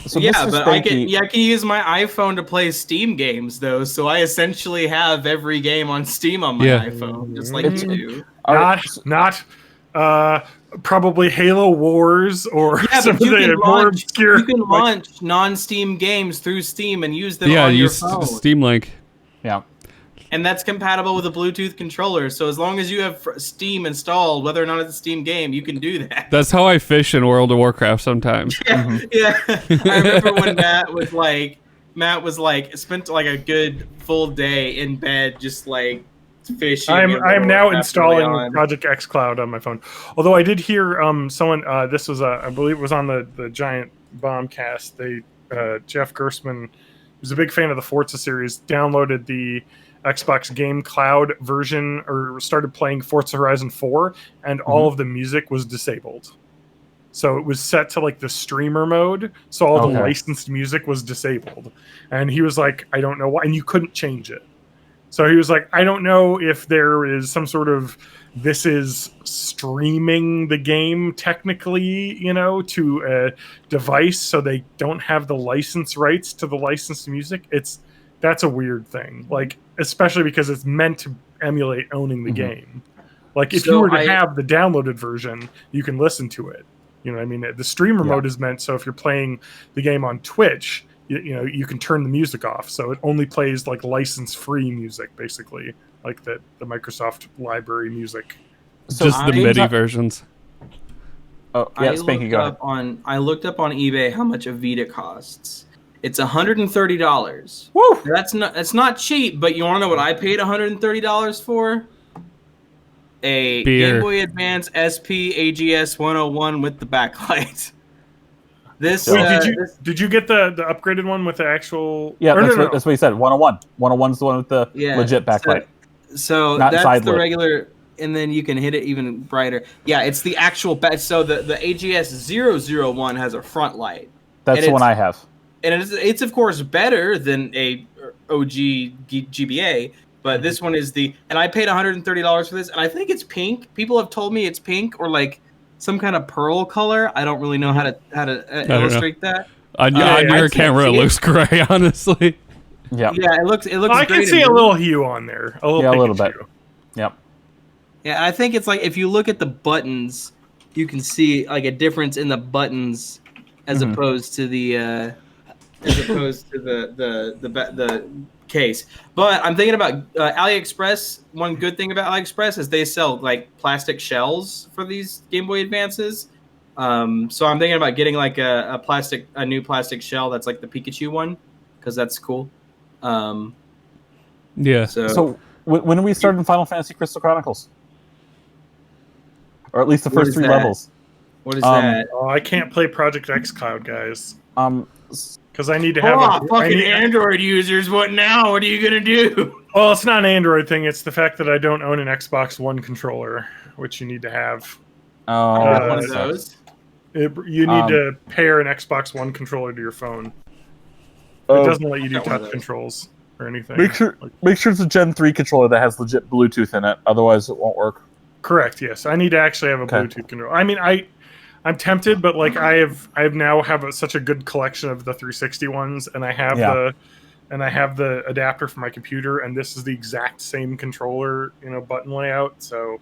So yeah, Mr. but I Spanky- can use my iPhone to play Steam games though, so I essentially have every game on Steam on my Yeah. iPhone, just like It's- you do. All right, Not probably Halo Wars or Yeah, some of but you the can more launch, obscure. you can like- launch non-Steam games through Steam and use them Yeah, on your use phone. Steam Link. yeah. And that's compatible with a Bluetooth controller. So as long as you have Steam installed, whether or not it's a Steam game, you can do that. That's how I fish in World of Warcraft sometimes. Yeah. I remember when Matt was like spent like a good full day in bed just like fishing. I am and now Warcraft installing early on. Project xCloud on my phone. Although I did hear someone this was I believe it was on the Giant Bombcast. They Jeff Gerstmann, who's a big fan of the Forza series, downloaded the Xbox Game Cloud version or started playing Forza Horizon 4, and all of the music was disabled. So it was set to like the streamer mode, so all the Okay. licensed music was disabled. And he was like, I don't know why, and you couldn't change it. So he was like, I don't know if there is some sort of this is streaming the game technically, to a device, so they don't have the license rights to the licensed music. That's a weird thing, like especially because it's meant to emulate owning the game. Like if So you were to I- have the downloaded version, you can listen to it. You know what I mean? The streamer Yeah. mode is meant so if you're playing the game on Twitch, you can turn the music off, so it only plays like license-free music, basically, like the Microsoft library music. So Just the I- MIDI versions. Oh, yeah, Spanky, go ahead. I looked up on eBay how much a Vita costs. It's $130. Woo! That's not cheap, but you want to know what I paid $130 for? A Beer. Game Boy Advance SP AGS 101 with the backlight. This, Wait, this- did you get the upgraded one with the actual? Yeah, or that's, no, what, that's what he said. 101. 101's the one with the yeah, legit backlight. So Not that's side the lit. regular, and then you can hit it even brighter. Yeah, it's the actual back. So the AGS 001 has a front light. That's and the one it's- I have. And it's of course better than a OG GBA, but this one is and I paid $130 for this, and I think it's pink. People have told me it's pink or like some kind of pearl color. I don't really know how to don't know. illustrate that. On, Yeah, on I your can't camera, it see it. looks gray, honestly. Yeah. Yeah, it looks. I can great see in a blue. little hue on there. A little Yeah, a little Pikachu. bit. Yep. Yeah, I think it's like if you look at the buttons, you can see like a difference in the buttons as Mhm. opposed to the the case. But I'm thinking about AliExpress. One good thing about AliExpress is they sell like plastic shells for these Game Boy Advances. So I'm thinking about getting like a new plastic shell that's like the Pikachu one, because that's cool. Yeah. So when do we start in Final Fantasy Crystal Chronicles? Or at least the What first is 3 that? levels. What is Um, that? Oh, I can't play Project X Cloud, guys, S- because I need to have. Oh, I fucking need- Android users! What now? What are you gonna do? Well, it's not an Android thing. It's the fact that I don't own an Xbox One controller, which you need to have. oh, I got one that of sucks. those. You need to pair an Xbox One controller to your phone. It Oh, doesn't let you do got one of touch those. controls or anything. Make sure it's a Gen 3 controller that has legit Bluetooth in it. Otherwise, it won't work. Correct. Yes, I need to actually have a Okay. Bluetooth controller. I mean, I'm tempted, but like I now have such a good collection of the 360 ones, and I have the adapter for my computer, and this is the exact same controller, button layout. So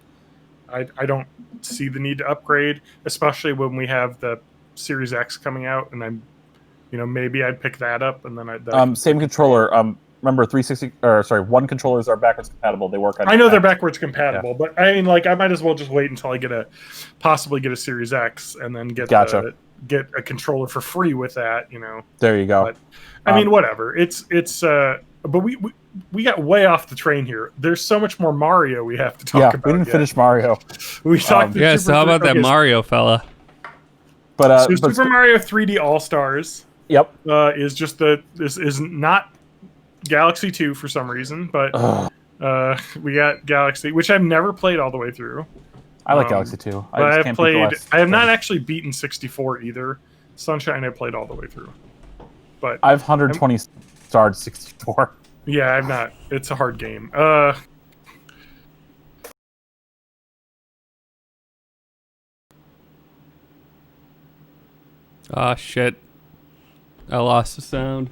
I don't see the need to upgrade, especially when we have the Series X coming out, and I'm, maybe I'd pick that up, and then Same controller. Remember, 1 controllers are backwards compatible. They work on. I know they're backwards compatible, but I mean, like, I might as well just wait until I possibly get a Series X, and then get a controller for free with that. There you go. But, I mean, whatever. But we got way off the train here. There's so much more Mario we have to talk about. We didn't finish Mario. We talked. Yeah, so how about that Mario fella? But Super Mario 3D All Stars. Yep. Is just this is not Galaxy 2 for some reason, but we got Galaxy, which I've never played all the way through. I like Galaxy 2. But I have not actually beaten 64 either. Sunshine I played all the way through. But I've 120 starred 64. Yeah, I've not. It's a hard game. Ah, shit. I lost the sound.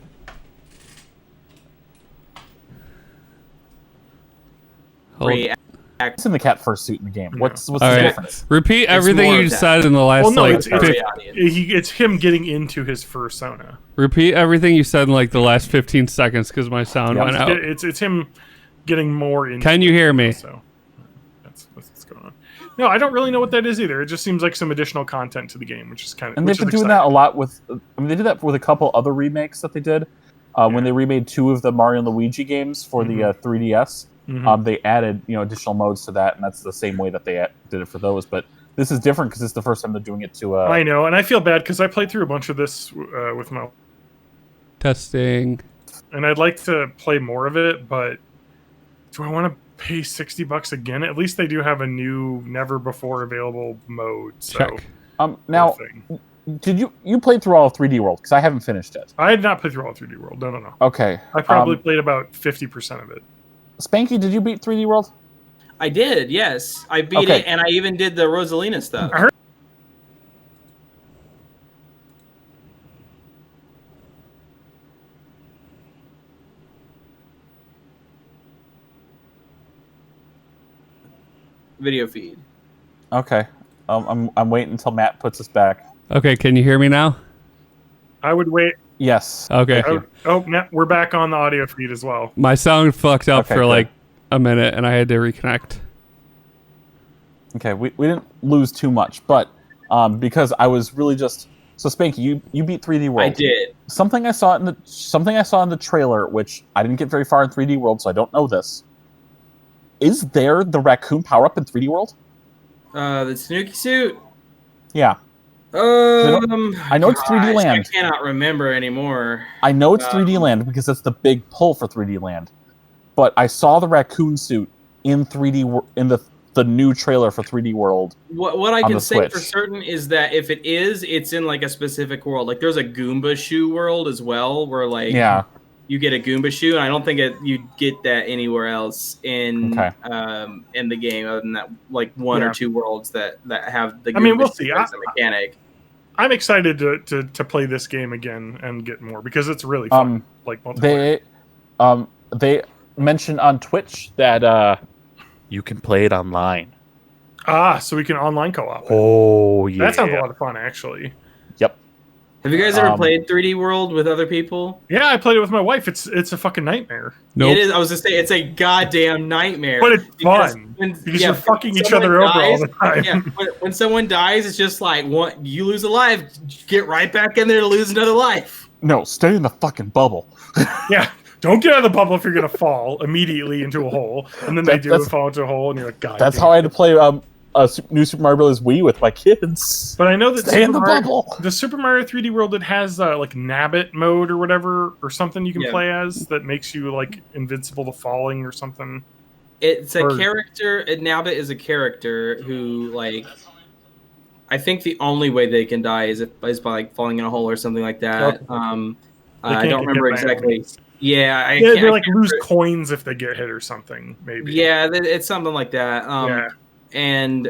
Free It's in the cat fursuit in the game. What's All the right. difference? Repeat everything more you of that. said in the last Well, no, like. it's for the 15 audience. it's him getting into his fursona. Repeat everything you said in like the last 15 seconds because my sound went out. It's him getting more into. Can you hear me? So that's what's going on. No, I don't really know what that is either. It just seems like some additional content to the game, which is kind of. And they've been doing that a lot with. I mean, they did that with a couple other remakes that they did. When they remade 2 of the Mario and Luigi games for the 3DS. They added additional modes to that, and that's the same way that they did it for those. But this is different because it's the first time they're doing it to. I know, and I feel bad because I played through a bunch of this with my. Testing. And I'd like to play more of it, but do I want to pay $60 again? At least they do have a new, never before available mode. So, Check. Now, thing. did you played through all of 3D World? Because I haven't finished it. I had not played through all 3D World. No. Okay. I probably played about 50% of it. Spanky, did you beat 3D World? I did, yes. I beat it, and I even did the Rosalina stuff. I heard- Video feed. Okay. I'm waiting until Matt puts us back. Okay, can you hear me now? I would wait. Yes. Okay. Thank you. No, we're back on the audio feed as well. My sound fucked up Okay, for good. like a minute and I had to reconnect. Okay, we didn't lose too much, but because I was really just so Spanky, you beat 3D World. I did. Something I saw in the trailer, which I didn't get very far in 3D World, so I don't know this. Is there the raccoon power up in 3D World? The Tanuki suit. Yeah, I know it's 3D Land. I cannot remember anymore. I know it's 3D Land because that's the big pull for 3D Land. But I saw the raccoon suit in 3D in the new trailer for 3D World. What I on can the say for Switch. certain is that if it is, it's in like a specific world. Like there's a Goomba shoe world as well, where like you get a Goomba shoe, and I don't think you get that anywhere else in the game other than that like one or two worlds that have the Goomba we'll shoe see. as a mechanic. I'm excited to play this game again and get more because it's really fun. Like multiplayer. They mentioned on Twitch that you can play it online. So we can online co-op. Oh yeah, That sounds a lot of fun, actually. Yep. Have you guys ever played 3D World with other people? Yeah, I played it with my wife. It's a fucking nightmare. Nope. It is. I was just saying, it's a goddamn nightmare. But it's fun because you're fucking when each other someone over all dies- the time. Yeah, when someone dies, it's just like, you lose a life, get right back in there to lose another life. No, stay in the fucking bubble. Yeah. Don't get out of the bubble if you're gonna fall immediately into a hole, and then they do That's- fall into a hole, and you're like, God. That's damn how I it." had to play New Super Mario Bros. Wii with my kids. But I know that Stay in the bubble. The Super Mario 3D World, it has like Nabbit mode or whatever, or something you can Yeah. play as that makes you like invincible to falling or something. It's a Or- character. Nabbit is a character who, like, I think the only way they can die is by like falling in a hole or something like that. Okay. I can't don't get remember hit by exactly. enemies. Yeah, Yeah, they I like can't lose remember- coins if they get hit or something. Maybe. Yeah, it's something like that. Yeah. And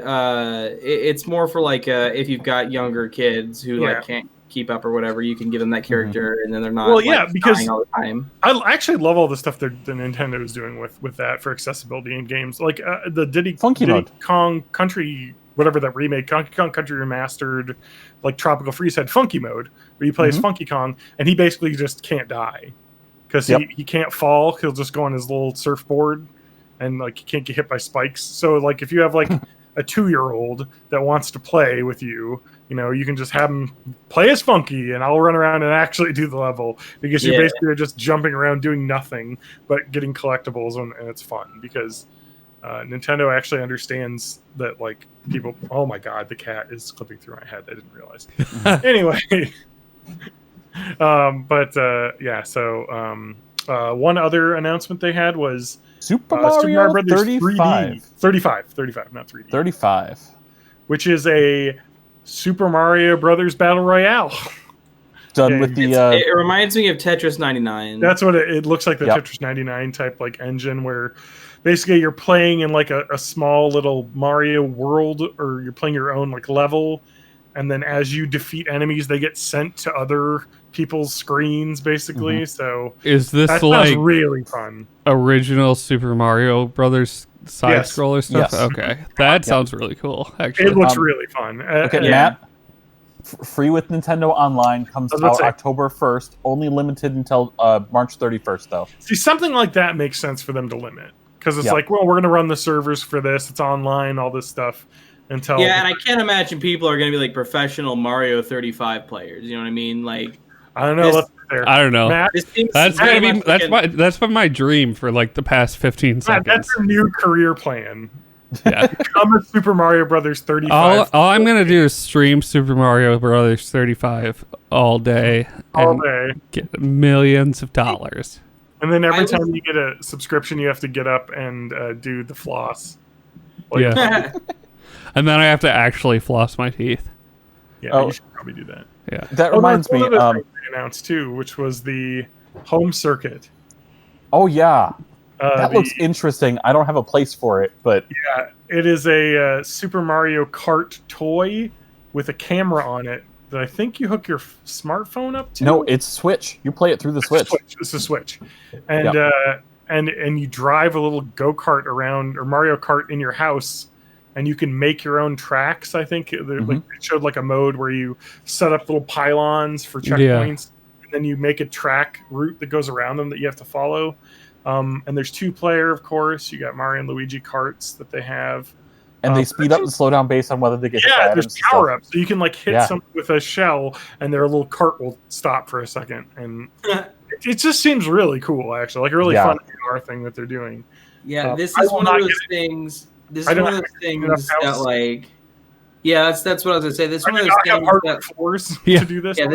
it's more for like if you've got younger kids who Yeah. like can't keep up or whatever, you can give them that character, and then they're not. Well, yeah, like, because- dying all the time. I actually love all the stuff that the Nintendo is doing with that for accessibility in games, like the Diddy Mode. Kong Country, whatever that remake, Donkey Kong Country Remastered, like Tropical Freeze had Funky Mode, where you play as Funky Kong, and he basically just can't die because Yep. he can't fall. He'll just go on his little surfboard, and like he can't get hit by spikes. So like if you have like a 2-year-old that wants to play with you, you know, you can just have him play as Funky, and I'll run around and actually do the level because you Yeah. basically are just jumping around doing nothing but getting collectibles, and it's fun because Nintendo actually understands that like people. Oh my God, the cat is clipping through my head. I didn't realize. Anyway, yeah. So one other announcement they had was Super Super Mario, Mario Brothers 35. 35, not 3D. 35. Which is a Super Mario Brothers Battle Royale. Done Yeah, with the It reminds me of Tetris 99. That's what it looks like, the Yep. Tetris 99 type like engine where basically you're playing in like a small little Mario world, or you're playing your own like level, and then as you defeat enemies they get sent to other people's screens basically. So Is this that like sounds really fun. original Super Mario Brothers side Yes. scroller stuff? Yes. Okay, that sounds really cool. Actually, It looks Um, really fun. Okay, Yeah. Matt. Free with Nintendo Online, comes I was about out to say. October 1st. Only limited until March 31st, though. See, something like that makes sense for them to limit, because it's Yep. like, well, we're going to run the servers for this. It's online, all this stuff until Yeah, and I can't imagine people are going to be like professional Mario 35 players. You know what I mean? Like, I don't know. this- Let's get there. I don't know. Matt, this seems That's very gonna be much like that's been my dream for like the past 15 Matt, seconds. that's your new career plan. Yeah. Become a Super Mario Brothers 35 all I'm gonna do is stream Super Mario Brothers 35 all day all and day. get millions of dollars. And then every I time was- you get a subscription, you have to get up and do the floss. Like, Yeah. And then I have to actually floss my teeth. yeah, Oh. you should probably do that. Yeah. That Oh, reminds there's me. one other thing they announced too, which was the home circuit. Oh yeah, that The- looks interesting. I don't have a place for it, but Yeah, it is a Super Mario Kart toy with a camera on it that I think you hook your smartphone up to. no, it's Switch. You play it through the Switch. It's a Switch, and and you drive a little go kart around or Mario Kart in your house, and you can make your own tracks. I think like, it showed like a mode where you set up little pylons for checkpoints, and then you make a track route that goes around them that you have to follow. And there's 2-player, of course. You got Mario and Luigi karts that they have. And they speed up and slow down based on whether they get hit by Yeah, items there's and stuff. power ups, so you can like hit Yeah. something with a shell, and their little cart will stop for a second, and it just seems really cool, actually, like a really Yeah. fun VR thing that they're doing. Yeah, this I is will one of not those get things. This I is don't one of have those things enough that, house. like, yeah, that's what I was gonna say. This is I one do of those not have things hardware that, floors Yeah. to do this. yeah,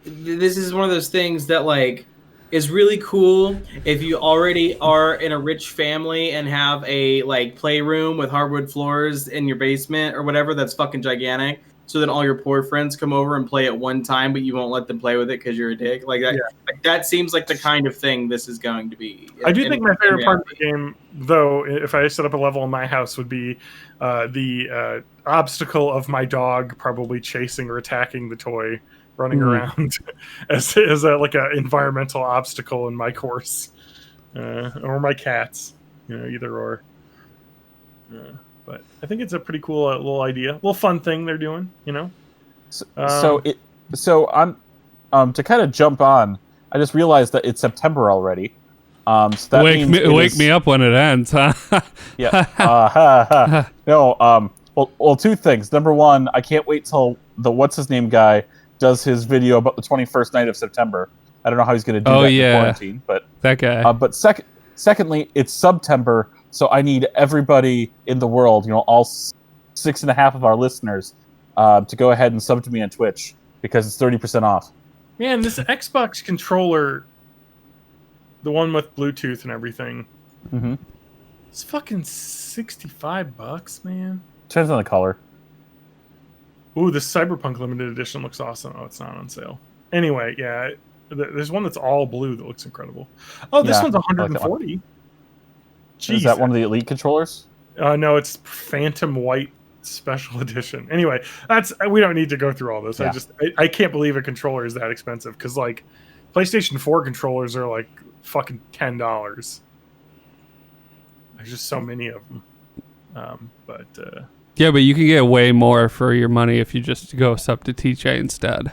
this is one of those things that like is really cool if you already are in a rich family and have a like playroom with hardwood floors in your basement or whatever that's fucking gigantic. So then all your poor friends come over and play at one time, but you won't let them play with it because you're a dick. Like that. Yeah. Like that seems like the kind of thing this is going to be. I do in- think my in favorite part of reality. the game, though, if I set up a level in my house, would be the obstacle of my dog probably chasing or attacking the toy, running around as a like a environmental obstacle in my course, or my cats, either or. But I think it's a pretty cool little idea, little fun thing they're doing. You know. So I'm to kind of jump on. I just realized that it's September already. So that means wake me up when it ends, huh? Yeah. No. Well, two things. Number one, I can't wait till the what's his name guy does his video about the 21st night of September. I don't know how he's going to do that in quarantine, but that guy. But secondly, it's September, so I need everybody in the world, all 6.5 of our listeners, to go ahead and sub to me on Twitch because it's 30% off. Man, this Xbox controller, the one with Bluetooth and everything, it's fucking $65, man. Depends on the color. Ooh, the Cyberpunk limited edition looks awesome. Oh, it's not on sale. Anyway, yeah, there's one that's all blue that looks incredible. Oh, this one's 140. Is that one of the Elite controllers? No, it's Phantom White Special Edition. Anyway, we don't need to go through all this. Yeah. I can't believe a controller is that expensive because like PlayStation 4 controllers are like fucking $10. There's just so many of them. Yeah, but you can get way more for your money if you just go sub to TJ instead.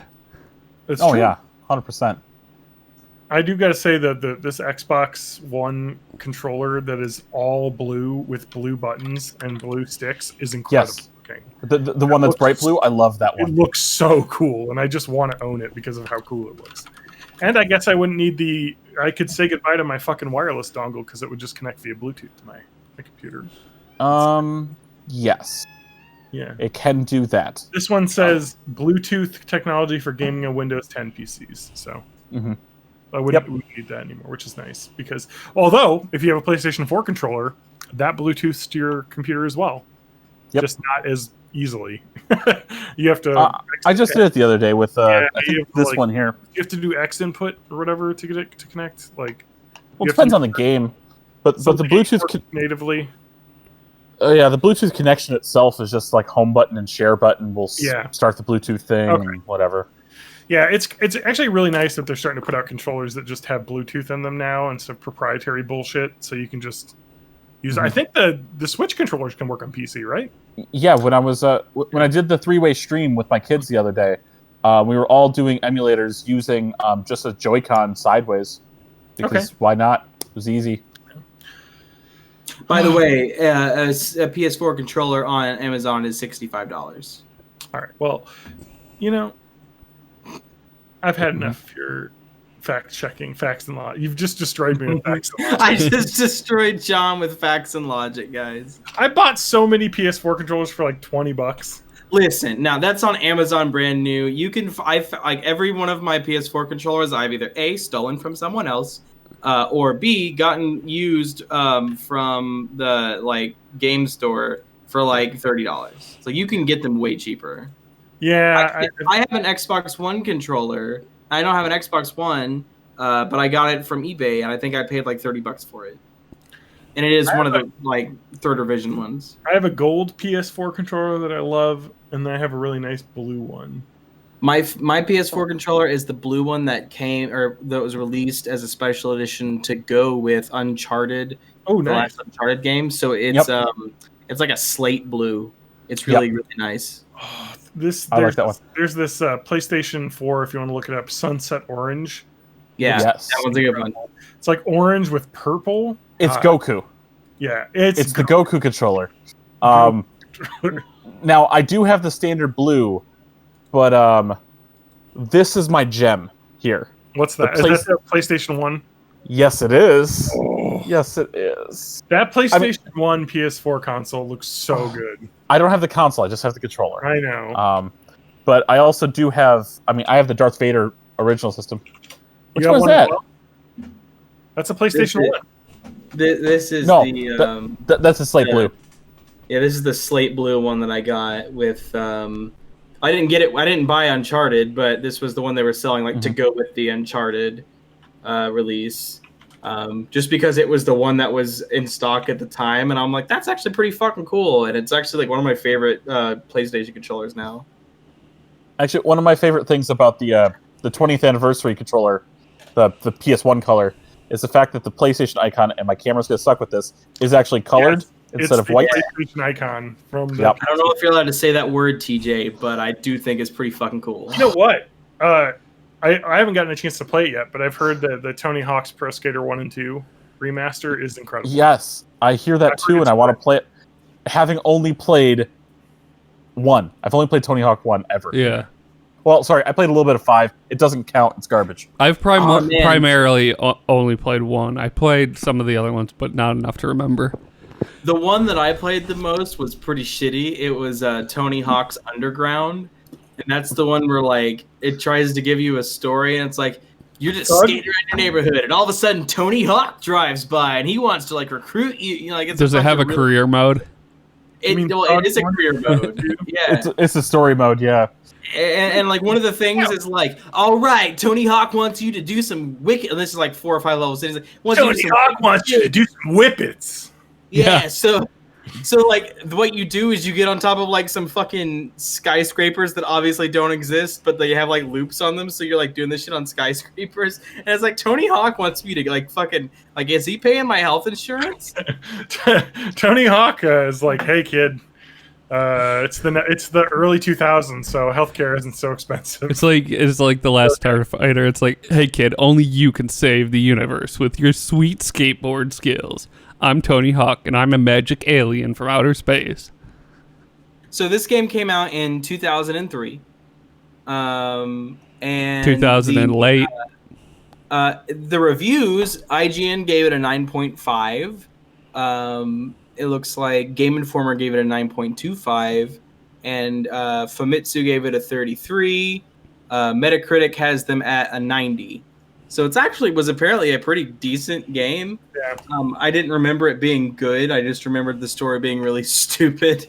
It's oh true. Yeah, 100%. I do got to say that this Xbox One controller that is all blue with blue buttons and blue sticks is incredible looking. The one that's bright blue, I love that one. It looks so cool, and I just want to own it because of how cool it looks. And I guess I wouldn't need I could say goodbye to my fucking wireless dongle because it would just connect via Bluetooth to my computer. Yes. Yeah. It can do that. This one says Bluetooth technology for gaming on Windows 10 PCs, so I wouldn't need that anymore, which is nice because although if you have a PlayStation 4 controller, that Bluetooths to your computer as well. Just not as easily. You have to. I just did it the other day with I think this one here. You have to do X input or whatever to get it to connect. Like, well, it depends on the game, but the Bluetooth natively. The Bluetooth connection itself is just like home button and share button will start the Bluetooth thing and whatever. Yeah, it's actually really nice that they're starting to put out controllers that just have Bluetooth in them now instead of proprietary bullshit. So you can just use. I think the Switch controllers can work on PC, right? Yeah, when I was when I did the 3-way stream with my kids the other day, we were all doing emulators using just a Joy-Con sideways because why not? It was easy. By the way, a PS4 controller on Amazon is $65. All right. Well, I've had enough of your fact-checking, facts and logic. You've just destroyed me with facts and logic. I just destroyed John with facts and logic, guys. I bought so many PS4 controllers for like $20. Listen, now that's on Amazon brand new. You can, like every one of my PS4 controllers, I've either A, stolen from someone else, or B, gotten used from the game store for like $30. So you can get them way cheaper. Yeah, I have an Xbox One controller. I don't have an Xbox One, but I got it from eBay, and I think I paid like $30 for it. And it is one of the third revision ones. I have a gold PS4 controller that I love, and then I have a really nice blue one. My PS4 controller is the blue one that was released as a special edition to go with Uncharted. Oh, nice! The last Uncharted game. So it's like a slate blue. It's really really nice. Oh, I like that one. There's this PlayStation 4, if you want to look it up, Sunset Orange. Yeah, that one's a good one. It's like orange with purple. It's Goku. Yeah, it's the Goku controller. Now I do have the standard blue, but this is my gem here. What's that? Is that the PlayStation 1? Yes, it is. Oh. Yes, it is. That PlayStation 1 PS4 console looks so good. I don't have the console. I just have the controller. I know. But I also do have... I have the Darth Vader original system. Which one is that? That's a PlayStation 1. This is that's a slate blue. Yeah, this is the slate blue one that I got with... I didn't get it. I didn't buy Uncharted, but this was the one they were selling to go with the Uncharted release. Just because it was the one that was in stock at the time, and I'm like, that's actually pretty fucking cool, and it's actually one of my favorite PlayStation controllers now. Actually, one of my favorite things about the 20th anniversary controller, the PS1 color, is the fact that the PlayStation icon, and my camera's gonna suck with this, is actually colored. Yes. instead of the white. PlayStation icon from the. Yep. I don't know if you're allowed to say that word, TJ, but I do think it's pretty fucking cool. You know what? I haven't gotten a chance to play it yet, but I've heard that the Tony Hawk's Pro Skater 1 and 2 remaster is incredible. Yes, I hear that I've heard too, and it's I want to great. play it. Having only played 1, I've only played Tony Hawk 1 ever. Yeah. Well, sorry, I played a little bit of 5. It doesn't count. It's garbage. I've Oh, man. primarily only played 1. I played some of the other ones, but not enough to remember. The one that I played the most was pretty shitty. It was Tony Hawk's Underground, and that's the one where like it tries to give you a story, and it's like you're just skating around your neighborhood, and all of a sudden Tony Hawk drives by, and he wants to like recruit you. You know, like it's Does it have a really- career mode? It, mean well, it is a Dog career mode. Yeah, It's a story mode, yeah. and like one of the things is like, all right, Tony Hawk wants you to do some wicked. And this is like 4 or 5 levels. And he's like, wants you to Tony do some Hawk wants you to do some whippets. Yeah, Yeah. so like what you do is you get on top of like some fucking skyscrapers that obviously don't exist, but they have like loops on them, so you're like doing this shit on skyscrapers. And it's like Tony Hawk wants me to like fucking like, is he paying my health insurance? Tony Hawk is like, hey kid, it's the early 2000s, so healthcare isn't so expensive. It's like the last Starfighter. It's like, hey kid, only you can save the universe with your sweet skateboard skills. I'm Tony Hawk, and I'm a magic alien from outer space. So this game came out in 2003. And 2000 and late. the reviews, IGN gave it a 9.5. It looks like Game Informer gave it a 9.25, and Famitsu gave it a 33. Metacritic has them at a 90. So it's actually was apparently a pretty decent game. Yeah. I didn't remember it being good. I just remembered the story being really stupid.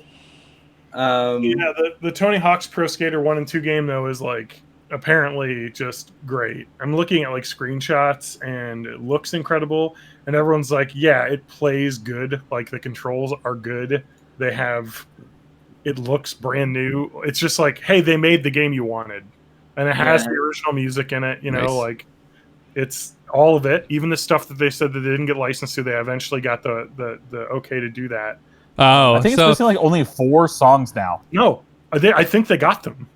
Yeah, the Tony Hawk's Pro Skater 1 and 2 game though is like apparently just great. I'm looking at like screenshots and it looks incredible, and everyone's like, yeah, it plays good, like the controls are good, it looks brand new. It's just like, hey, they made the game you wanted, and it has Yeah. the original music in it, you know. Nice. Like it's all of it, even the stuff that they said that they didn't get licensed to. They eventually got the okay to do that. Oh, I think so it's missing like only 4 songs now. No, I think they got them.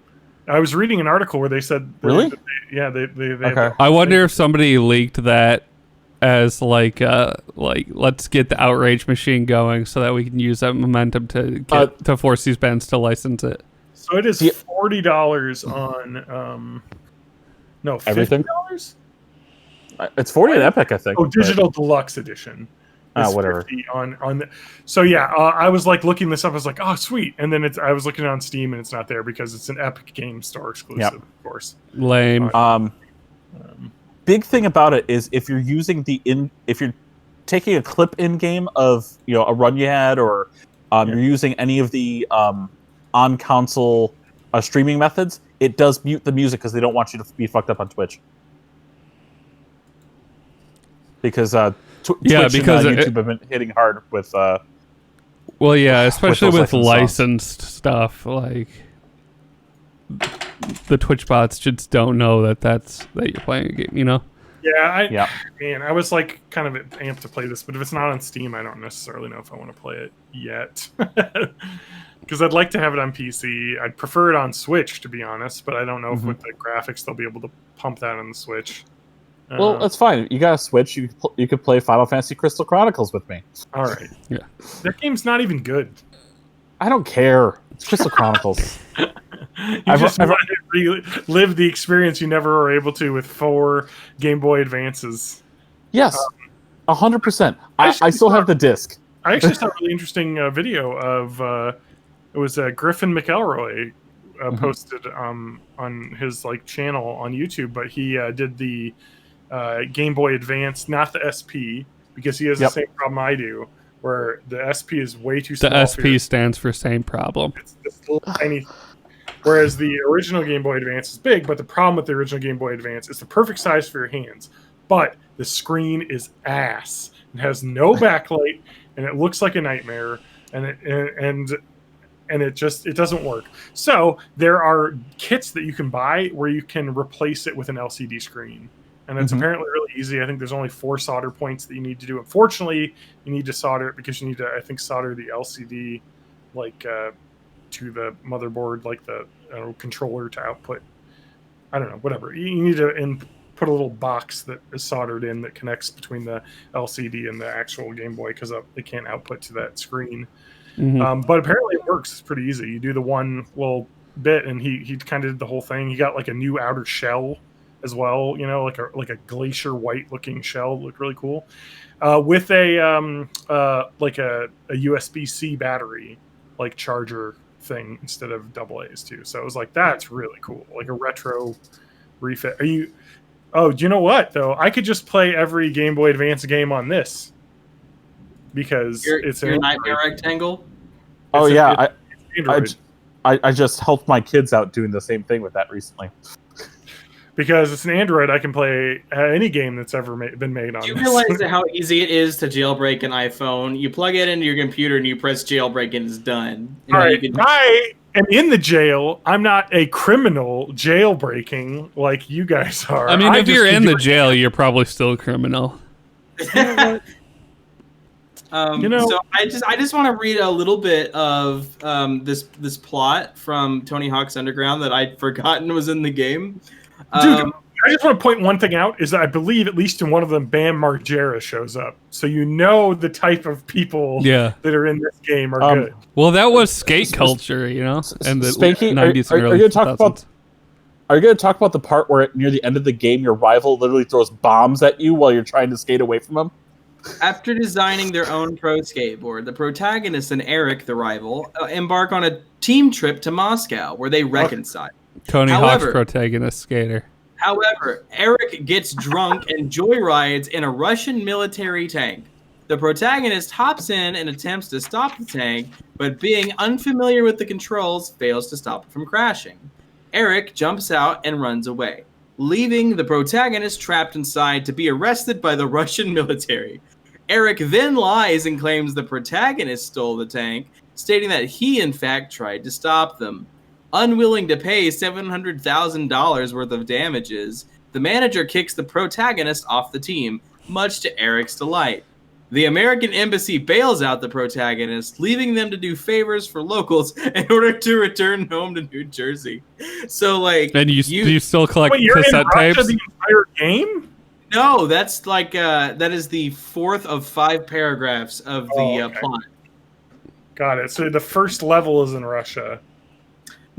I was reading an article where they said Really? they Okay. I wonder if somebody leaked that as like let's get the outrage machine going so that we can use that momentum to get to force these bands to license it. So it is Yeah. $40 on no, Everything? $50? It's 40 at Epic, I think. Oh, but- digital deluxe edition. is whatever. 50 on the, so yeah, I was like looking this up. I was like, oh sweet, and then I was looking on Steam and it's not there because it's an Epic Game Store exclusive, Yep. of course. Lame. Big thing about it is if you're using if you're taking a clip in game of a run you had, or you're using any of the on console streaming methods, it does mute the music because they don't want you to be fucked up on Twitch. Because Twitch because and YouTube have been hitting hard with. Well, yeah, especially those with licensed licensed stuff, like the Twitch bots just don't know that you're playing a game, you know? Yeah, man, I was like kind of amped to play this, but if it's not on Steam, I don't necessarily know if I want to play it yet. Because I'd like to have it on PC. I'd prefer it on Switch, to be honest, but I don't know if with the graphics they'll be able to pump that on the Switch. Well, that's fine. You got a Switch. You could play Final Fantasy Crystal Chronicles with me. All right. Yeah. That game's not even good. I don't care. It's Crystal Chronicles. You I've- just I've- want to relive the experience you never were able to with 4 Game Boy Advances. Yes, 100%. I actually still have the disc. I actually saw a really interesting video of it was Griffin McElroy posted on his like channel on YouTube, but he did the Game Boy Advance, not the SP, because he has the same problem I do, where the SP is way too small. The SP stands for same problem. It's this little tiny. Whereas the original Game Boy Advance is big, but the problem with the original Game Boy Advance is the perfect size for your hands, but the screen is ass. It has no backlight, and it looks like a nightmare, and it doesn't work. So there are kits that you can buy where you can replace it with an LCD screen. and it's Mhm. apparently really easy. I think there's only 4 solder points that you need to do. Unfortunately, you need to solder it because you need to, I think, solder the LCD like to the motherboard, like the controller to output. I don't know, whatever. You need to put a little box that is soldered in that connects between the LCD and the actual Game Boy because it can't output to that screen. Mhm. But apparently it works. It's pretty easy. You do the one little bit, and he kind of did the whole thing. He got like a new outer shell as well, like a glacier white looking shell. It looked really cool. With a like a USB-C battery like charger thing instead of AA's too. So it was like, that's really cool. Like a retro refit. Oh, do you know what though? I could just play every Game Boy Advance game on this because it's your an Nightmare Rectangle. Oh It's a- yeah, it's Android. I just helped my kids out doing the same thing with that recently. Because it's an Android, I can play any game that's ever been made on Do you this. realize how easy it is to jailbreak an iPhone? You plug it into your computer and you press jailbreak and it's done. And All then right, you can- I am in the jail. I'm not a criminal jailbreaking like you guys are. I mean, if just you're in the enjoy- jail, you're probably still a criminal. know- So I just want to read a little bit of this plot from Tony Hawk's Underground that I'd forgotten was in the game. Dude, I just want to point one thing out is that I believe at least in one of them, Bam Margera shows up. So you know the type of people Yeah. that are in this game are Um, good. Well, that was skate culture, and the Spanky, 90s are and you early gonna talk 2000s. about? Are you going to talk about the part where near the end of the game, your rival literally throws bombs at you while you're trying to skate away from him? After designing their own pro skateboard, the protagonist and Eric, the rival, embark on a team trip to Moscow where they reconcile. Tony However- Hawk's protagonist skater. However, Eric gets drunk and joyrides in a Russian military tank. The protagonist hops in and attempts to stop the tank, but being unfamiliar with the controls, fails to stop it from crashing. Eric jumps out and runs away, leaving the protagonist trapped inside to be arrested by the Russian military. Eric then lies and claims the protagonist stole the tank, stating that he in fact tried to stop them. Unwilling to pay $700,000 worth of damages, the manager kicks the protagonist off the team, much to Eric's delight. The American embassy bails out the protagonist, leaving them to do favors for locals in order to return home to New Jersey. So, like, And do you still collect Wait, you're in cassette Russia tapes? the entire game? no, that's like that is the 4th of 5 paragraphs of the Oh, okay. plot. Got it. So the first level is in Russia.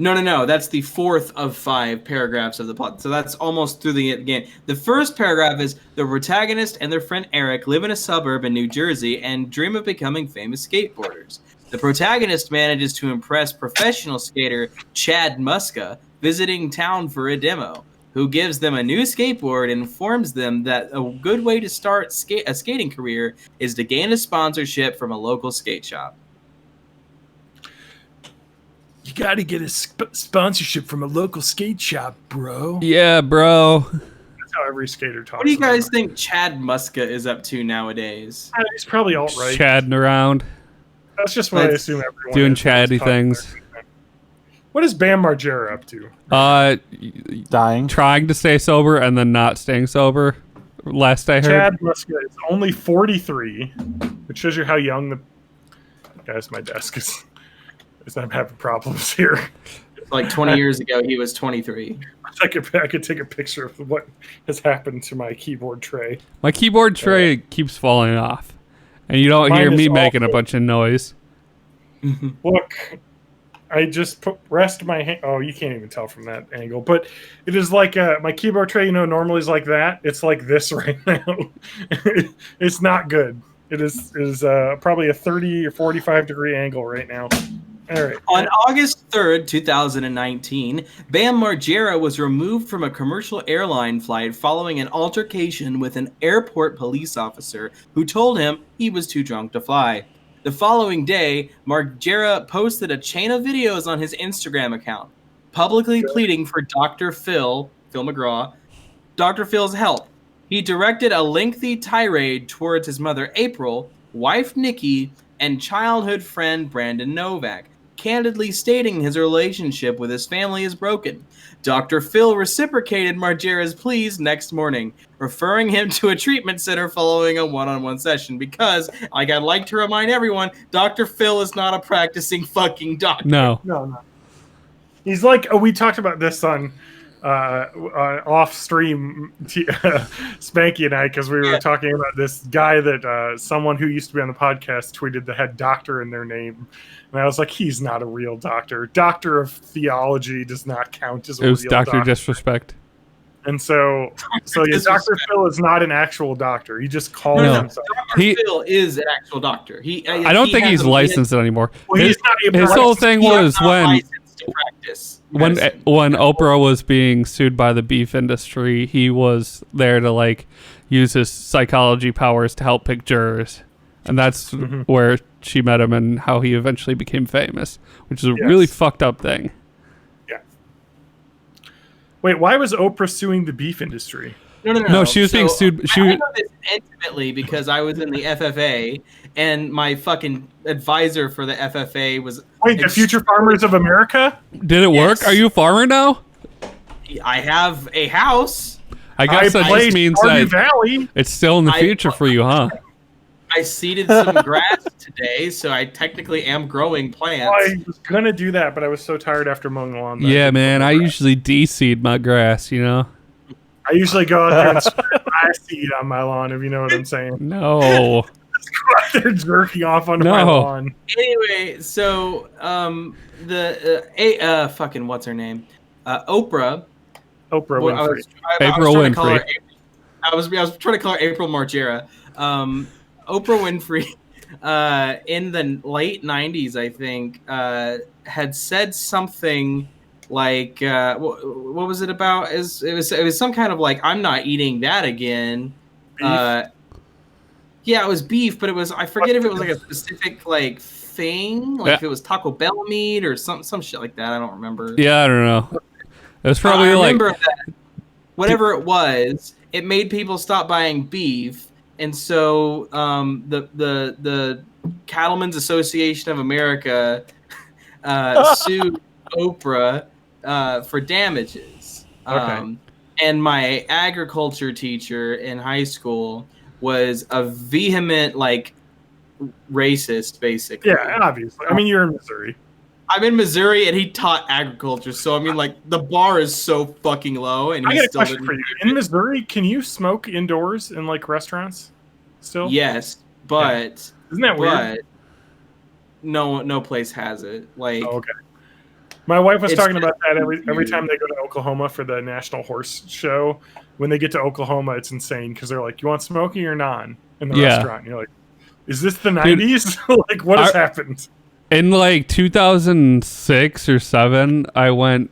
No. That's the 4th of 5 paragraphs of the plot. So that's almost through the game. The first paragraph is the protagonist and their friend Eric live in a suburb in New Jersey and dream of becoming famous skateboarders. The protagonist manages to impress professional skater Chad Muska visiting town for a demo, who gives them a new skateboard and informs them that a good way to start a skating career is to gain a sponsorship from a local skate shop. You got to get a sponsorship from a local skate shop, bro. Yeah, bro. That's how every skater talks. What do you about guys it. think Chad Muska is up to nowadays? He's probably alt-right. Chadding around, That's just what I That's- assume everyone doing is. chatty Popular. things. What is Bam Margera up to? Dying. Trying to stay sober and then not staying sober. Last I heard. Chad Muska is only 43, which shows you how young the guys. My desk is I'm having problems here. Like 20 years ago, he was 23. I could take a picture of what has happened to my keyboard tray. My keyboard tray keeps falling off, and you don't Mine hear is me making a awful. bunch of noise. Look, I just rest my hand. Oh, you can't even tell from that angle, but it is like my keyboard tray. Normally is like that. It's like this right now. It's not good. It is probably a 30 or 45 degree angle right now. All right. On August 3rd, 2019, Bam Margera was removed from a commercial airline flight following an altercation with an airport police officer who told him he was too drunk to fly. The following day, Margera posted a chain of videos on his Instagram account, publicly pleading for Dr. Phil McGraw, Dr. Phil's help. He directed a lengthy tirade towards his mother April, wife Nikki, and childhood friend Brandon Novak, candidly stating his relationship with his family is broken. Dr. Phil reciprocated Margera's pleas next morning, referring him to a treatment center following a one-on-one session because, like I'd like to remind everyone, Dr. Phil is not a practicing fucking doctor. No. No. He's like, we talked about this on off stream, Spanky and I, because we were talking about this guy that someone who used to be on the podcast tweeted that had doctor in their name. And I was like, he's not a real doctor. Doctor of theology does not count as a real doctor. It was Dr. Disrespect. And so yeah, Dr. Phil is not an actual doctor. He just calls himself. Dr. Phil is an actual doctor. I don't think he's licensed anymore. Well, his whole thing was when Oprah was being sued by the beef industry, he was there to like use his psychology powers to help pick jurors. And that's where she met him and how he eventually became famous, which is a really fucked up thing. Yeah. Wait, why was Oprah suing the beef industry? No, she was being sued. I know this intimately because I was in the FFA, and my fucking advisor for the FFA was... Wait, the Future Farmers of America? Did it work? Are you a farmer now? I have a house. I guess that just means that Valley. It's still in the future for you, huh? I seeded some grass today, so I technically am growing plants. Well, I was going to do that, but I was so tired after mowing the lawn. Yeah, man, I usually de-seed my grass, you know? I usually go out there and spread my seed on my lawn, if you know what I'm saying. No. Just go out there jerking off on my lawn. Anyway, so fucking what's her name? Oprah. Oprah Winfrey. April Winfrey. I was trying to call her April Margera. Oprah Winfrey, in the late 90s, I think, had said something like, what was it about? It was some kind of like, I'm not eating that again. Yeah, it was beef, but it was, I forget if it was like a specific like thing, like if it was Taco Bell meat or some shit like that. I don't remember. Yeah, I don't know. It was probably I remember that whatever it was, it made people stop buying beef. And so the Cattlemen's Association of America sued Oprah for damages. Okay. And my agriculture teacher in high school was a vehement, like, racist, basically. Yeah, obviously. I mean, you're in Missouri. I'm in Missouri, and he taught agriculture. So, I mean, like, the bar is so fucking low. And I got a question for you. In Missouri, can you smoke indoors in, like, restaurants still? Yes, but... Yeah. Isn't that weird? But no place has it. Like, okay. My wife was talking about that every time they go to Oklahoma for the National Horse Show. When they get to Oklahoma, it's insane because they're like, you want smoking or non in the restaurant? And you're like, is this the 90s? Like, what has happened? In like 2006 or 7, I went,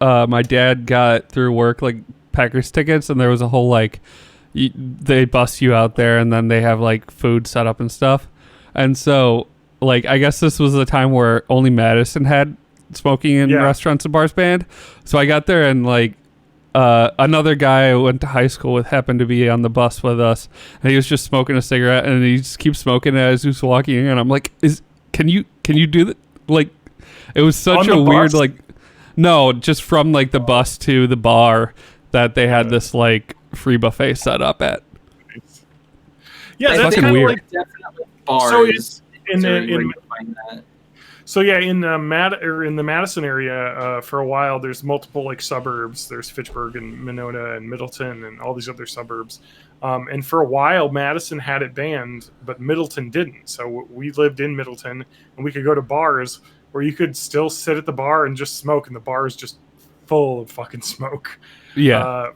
my dad got through work like Packers tickets, and there was a whole like, they bus you out there and then they have like food set up and stuff. And so like, I guess this was the time where only Madison had smoking in restaurants and bars banned. So I got there and like, another guy I went to high school with happened to be on the bus with us, and he was just smoking a cigarette, and he just keeps smoking as he was walking in. And I'm like, can you do that? Like, it was such a weird, like, no, just from like the bus to the bar that they had this like free buffet set up at. Yeah, that's fucking weird. like, definitely bars. So it's in the Madison area, for a while, there's multiple like suburbs. There's Fitchburg and Monona and Middleton and all these other suburbs. And for a while, Madison had it banned, but Middleton didn't. So we lived in Middleton, and we could go to bars where you could still sit at the bar and just smoke, and the bar is just full of fucking smoke. Yeah.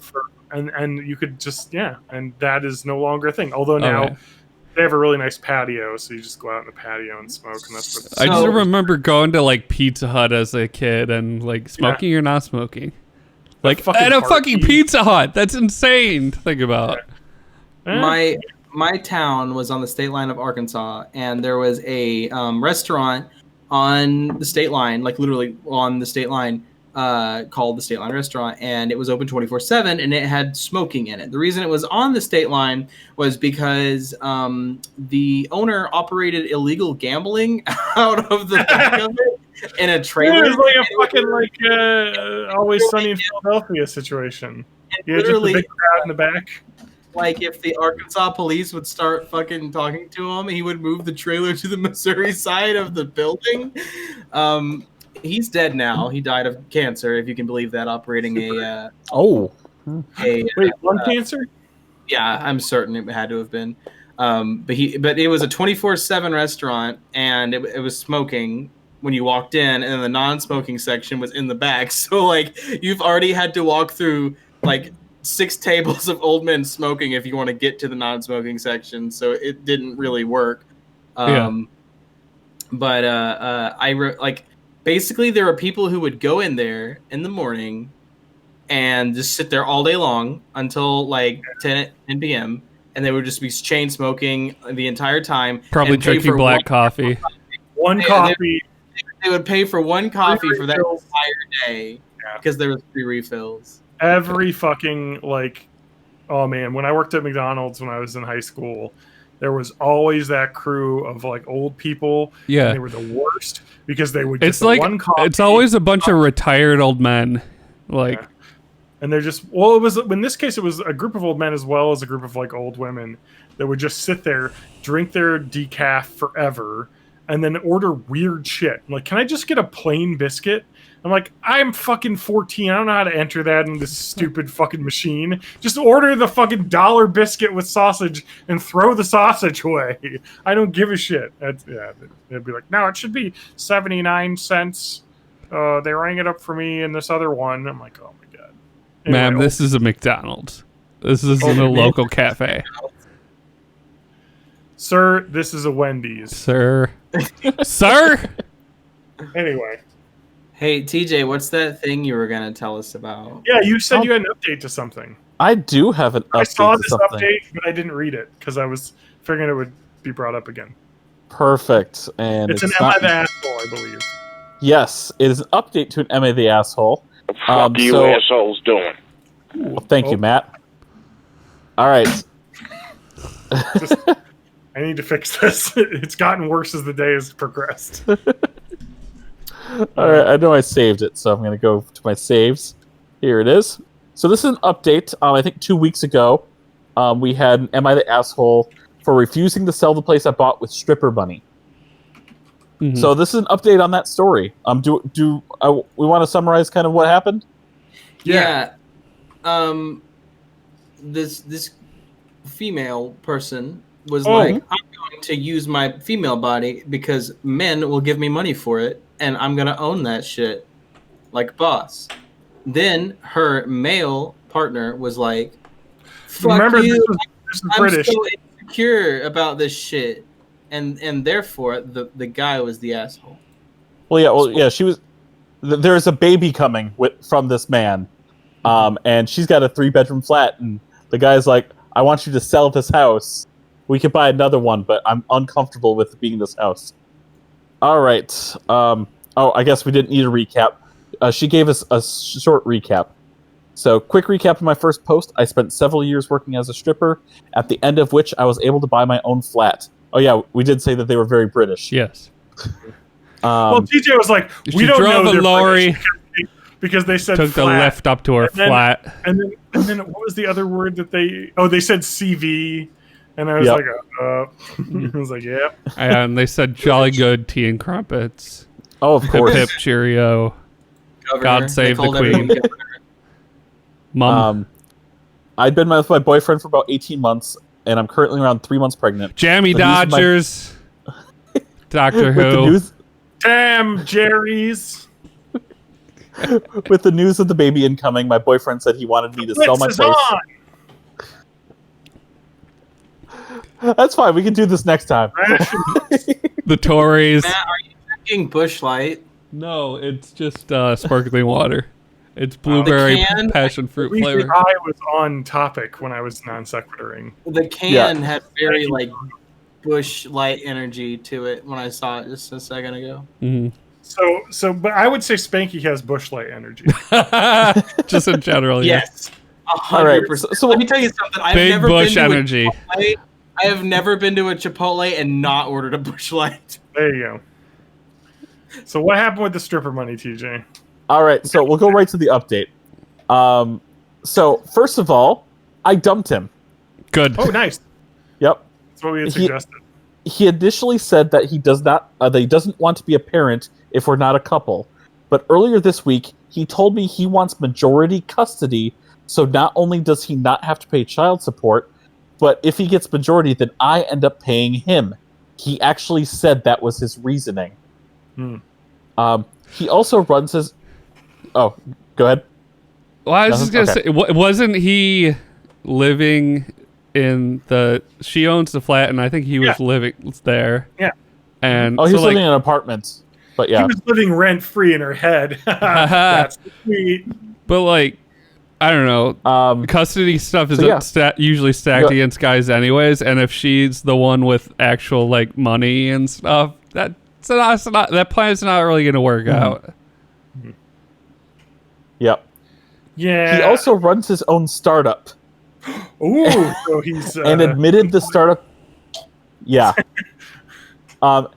And you could just and that is no longer a thing. Although now. They have a really nice patio, so you just go out in the patio and smoke, and that's what. I just remember going to like Pizza Hut as a kid and like smoking or not smoking, like at a fucking Pizza Hut. That's insane to think about. My town was on the state line of Arkansas, and there was a restaurant on the state line, like literally on the state line, called the State Line Restaurant, and it was open 24/7, and it had smoking in it. The reason it was on the state line was because the owner operated illegal gambling out of the back of it, in a It trailer. was like a fucking Always Sunny in Philadelphia situation. You had just the Literally, big crowd in the back. like if the Arkansas police would start fucking talking to him, he would move the trailer to the Missouri side of the building. He's dead now. He died of cancer, if you can believe that. Operating a Wait, lung cancer? yeah, I'm certain it had to have been. But it was a 24/7 restaurant, and it was smoking when you walked in, and the non-smoking section was in the back. So like you've already had to walk through like 6 tables of old men smoking if you want to get to the non-smoking section. So it didn't really work. But basically there were people who would go in there in the morning and just sit there all day long until like 10 p.m. and they would just be chain smoking the entire time. Probably and pay drinking for black coffee. One Yeah, coffee. They would pay for one coffee for that refills. entire day because there was 3 refills. Every fucking oh man, when I worked at McDonald's when I was in high school, there was always that crew of like old people. Yeah. And they were the worst because they would It's get the like one coffee. it's always a bunch of retired old men. Like Yeah. And they're just it was in this case it was a group of old men as well as a group of like old women that would just sit there, drink their decaf forever, and then order weird shit. Like, can I just get a plain biscuit? I'm like, I'm fucking 14. I don't know how to enter that in this stupid fucking machine. Just order the fucking $1 biscuit with sausage and throw the sausage away. I don't give a shit. They'd be like, no, it should be 79 cents. They rang it up for me in this other one. I'm like, oh my god. Anyway, ma'am, this is a McDonald's. This isn't a local cafe. Sir, this is a Wendy's. Sir. Sir? Anyway. Hey TJ, what's that thing you were gonna tell us about? Yeah, you said you had an update to something. I do have an update I saw to this something. update, but I didn't read it because I was figuring it would be brought up again. Perfect. And It's an not- Am I the Asshole, I believe. Yes, it is an update to an Am I the Asshole. The fuck you so- assholes doing? Well, thank you, Matt. All right. Just, I need to fix this. It's gotten worse as the day has progressed. All right, I know I saved it, so I'm going to go to my saves. Here it is. So this is an update. I think 2 weeks ago, we had an Am I the Asshole for refusing to sell the place I bought with stripper money. Mhm. So this is an update on that story. We want to summarize kind of what happened? Yeah. This female person was like, I'm going to use my female body because men will give me money for it, and I'm gonna own that shit like boss. Then her male partner was like, fuck Remember, you, this is I'm British. so insecure about this shit. And therefore the guy was the asshole. Well, yeah, she was. There's a baby coming from this man, and she's got a 3-bedroom flat, and the guy's like, "I want you to sell this house. We could buy another one, but I'm uncomfortable with being in this house." All right. I guess we didn't need a recap. She gave us a short recap. So, quick recap of my first post. I spent several years working as a stripper, at the end of which I was able to buy my own flat. Oh yeah, we did say that they were very British. Yes. Well, TJ was like, She we don't drove know a they're lorry, British because they said took the flat. lift up to her And then- flat. And then what was the other word that they said CV, and I was Yep. like, I was like, yeah. And they said jolly good tea and crumpets. Oh, of Hip course. hip cheerio. Governor. God They save the called everyone queen. governor. Mum. I'd been with my boyfriend for about 18 months, and I'm currently around 3 months pregnant. Jammy the news of my- Dodgers. Doctor With the Who. news, Damn, Jerry's. with the news of the baby incoming, my boyfriend said he wanted me to sell my Blitz is place. on. That's fine. We can do this next time. The Tories. Matt, are you drinking Bush Light? No, it's just sparkling water. It's blueberry can- passion fruit At least flavor. I was on topic when I was non sequituring. The can Yeah. had very like Bush Light energy to it when I saw it just a second ago. Mhm. But I would say Spanky has Bush Light energy. Just in general, yeah. Yes, All right, 100%. so- Let me tell you something. I've Big never Bush been to energy. I have never been to a Chipotle and not ordered a Bush Light. There you go. So what happened with the stripper money, TJ? All right, so we'll go right to the update. So first of all, I dumped him. Good. Oh, nice. Yep. That's what we had suggested. He initially said that he doesn't want to be a parent if we're not a couple. But earlier this week, he told me he wants majority custody, so not only does he not have to pay child support, but if he gets majority, then I end up paying him. He actually said that was his reasoning. He also runs his... Oh, go ahead. Well, I was just gonna Okay. say, wasn't he living in the? She owns the flat, and I think he was living there. Yeah. And Oh, he so, was living in an apartment. But He yeah. was living rent-free in her head. That's sweet. but like, I don't know. Custody stuff is So, yeah. usually stacked Yeah. against guys, anyways. And if she's the one with actual like money and stuff, that plan's not really gonna work out. Yep. Yeah. He also runs his own startup. Ooh, so he's And admitted the startup... Yeah. And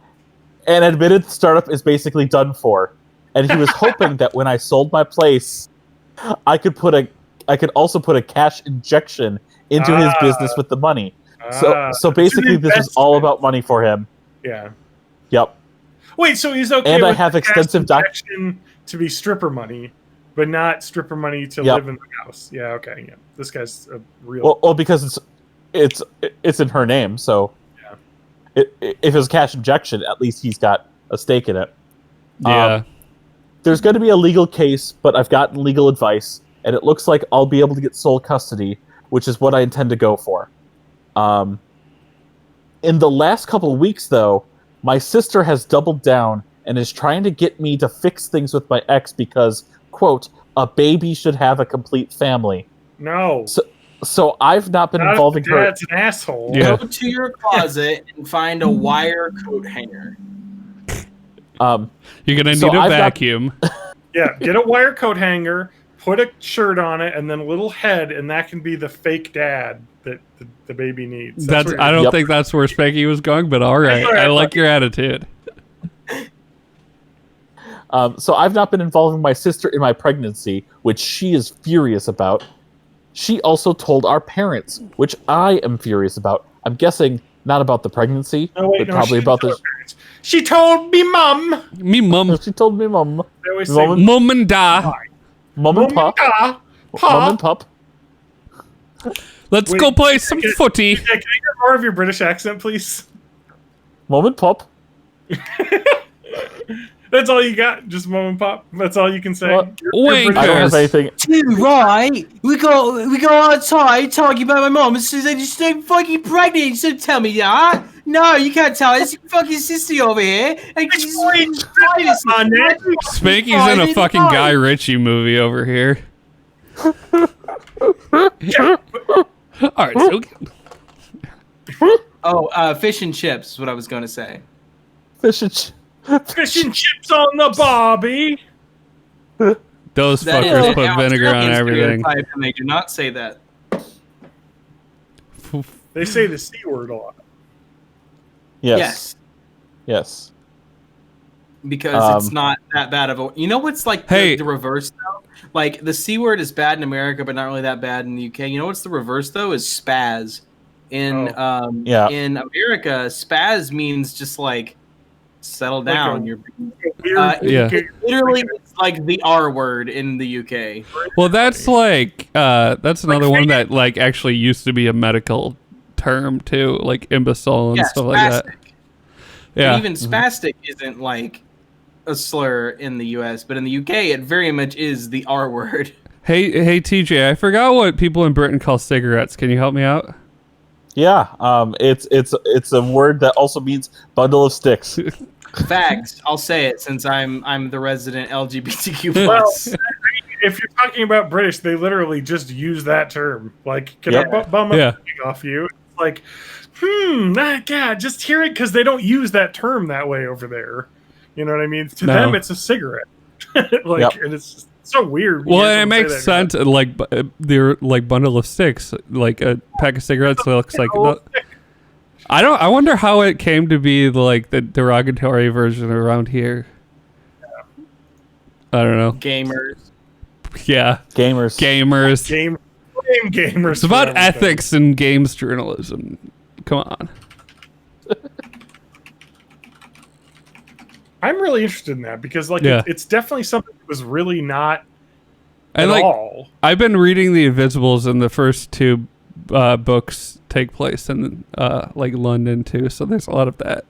admitted the startup is basically done for. And he was hoping that when I sold my place, I could also put a cash injection into his business with the money. So basically, this is all about money for him. Yeah. Yep. Wait, so he's okay And with I have the cash extensive injection to be stripper money, but not stripper money to Yep. live in the house. Yeah, okay. Yeah. This guy's a real... Well, because it's in her name, so if it was cash injection, at least he's got a stake in it. Yeah. There's going to be a legal case, but I've gotten legal advice, and it looks like I'll be able to get sole custody, which is what I intend to go for. In the last couple of weeks, though, my sister has doubled down and is trying to get me to fix things with my ex because, quote, a baby should have a complete family. No. So I've not been Not if involving the her. dad's an asshole. Yeah. Go to your closet and find a wire coat hanger. You're gonna So need a I've got- vacuum. Yeah, get a wire coat hanger, put a shirt on it, and then a little head, and that can be the fake dad that the baby needs. That's what I you're- don't Yep. think that's where Spanky was going, but all right. All right, I like your attitude. So I've not been involving my sister in my pregnancy, which she is furious about. She also told our parents, which I am furious about. I'm guessing not about the pregnancy, No, wait, but no, probably she about told the... her parents. She told me, mum. Me mum, She told me, Mom. They always Mum say, and- mum and da. Mom and Pop. "Mum, Mom and Pup. Let's Wait, go play some footy. Yeah, can you get more of your British accent, please? Mom and Pup. That's all you got? Just mom and pop? That's all you can say? What? You're Wink. I don't have Yes. anything. Too right. We got outside talking about my mom and says that she's so fucking pregnant. So tell me that. No, you can't tell. It's your fucking sister over here. And she's on that. Spanky's in a fucking Guy Ritchie movie over here. All right, so Oh, fish and chips is what I was going to say. Fish and ch- Fish and chips on the barbie. those That is fuckers an put vinegar on Australian everything. stereotype, and they do not say that. They say the C word a lot. Yes. Yes. Because it's not that bad of a. You know what's like Hey. the reverse though? Like the C word is bad in America, but not really that bad in the UK. You know what's the reverse though? Is spaz. In Yeah. in America, spaz means just like settle Like down. a- You're Weird. Yeah. literally it's like the R word in the UK. Well, that's like that's another one that like actually used to be a medical term too, like imbecile and Yeah, stuff like that. spastic. Yeah, And even spastic isn't like a slur in the US, but in the UK it very much is the R word. Hey TJ, I forgot what people in Britain call cigarettes. Can you help me out? Yeah. It's a word that also means bundle of sticks. Fags, I'll say it since I'm the resident LGBTQ Well, plus. if you're talking about British, they literally just use that term. Like, can Yep. I bum a Yeah. thing off you? It's like, God, just hear it because they don't use that term that way over there. You know what I mean? To No. them, it's a cigarette. Like, Yep. and it's just so weird. Well, You and it don't say makes that sense. Like they're like bundle of sticks, like a pack of cigarettes that looks like. I wonder how it came to be like the derogatory version around here. I don't know. Gamers. Yeah, Gamers. gamers. Blame gamers. It's about for everything. ethics in games journalism. Come on. I'm really interested in that because like Yeah. it's definitely something that was really not And at like, all. I've been reading The Invisibles, and the first two books take place in like London too. So there's a lot of that.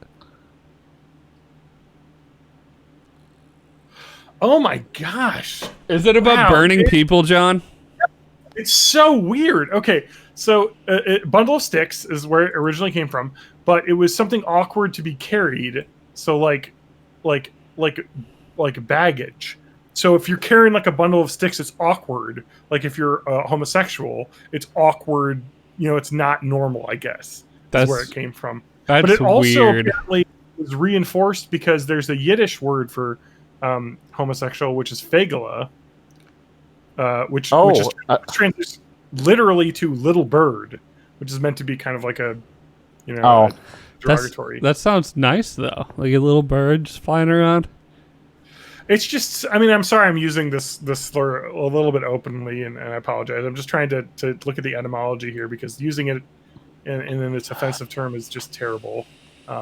Oh my gosh. Is it about Wow, burning it- people, John? It's so weird. Okay, so bundle of sticks is where it originally came from, but it was something awkward to be carried. So like baggage. So if you're carrying like a bundle of sticks, it's awkward. Like if you're homosexual, it's awkward. You know, it's not normal. I guess that's where it came from. That's But it also weird. apparently was reinforced because there's a Yiddish word for homosexual, which is fagala, which is translates literally to little bird, which is meant to be kind of like a, derogatory. That sounds nice though. Like a little bird just flying around. It's just, I mean, I'm sorry I'm using this slur a little bit openly, and I apologize. I'm just trying to look at the etymology here because using it in its offensive term is just terrible.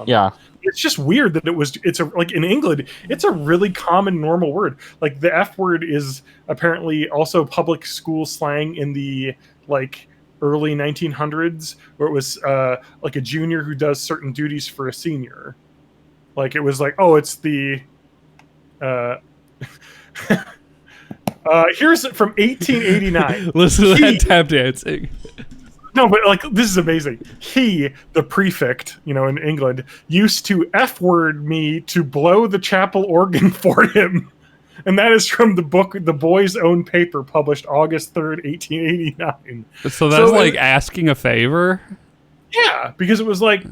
Yeah. It's just weird that it's like in England, it's a really common normal word. Like the F word is apparently also public school slang in the like early 1900s, where it was like a junior who does certain duties for a senior. Like it was like, oh, it's the here's from 1889. Listen to that tap dancing. No, but like this is amazing. He, the prefect, in England, used to F-word me to blow the chapel organ for him. And that is from the book The Boy's Own Paper, published August 3rd, 1889. So that's like asking a favor? Yeah, because it was like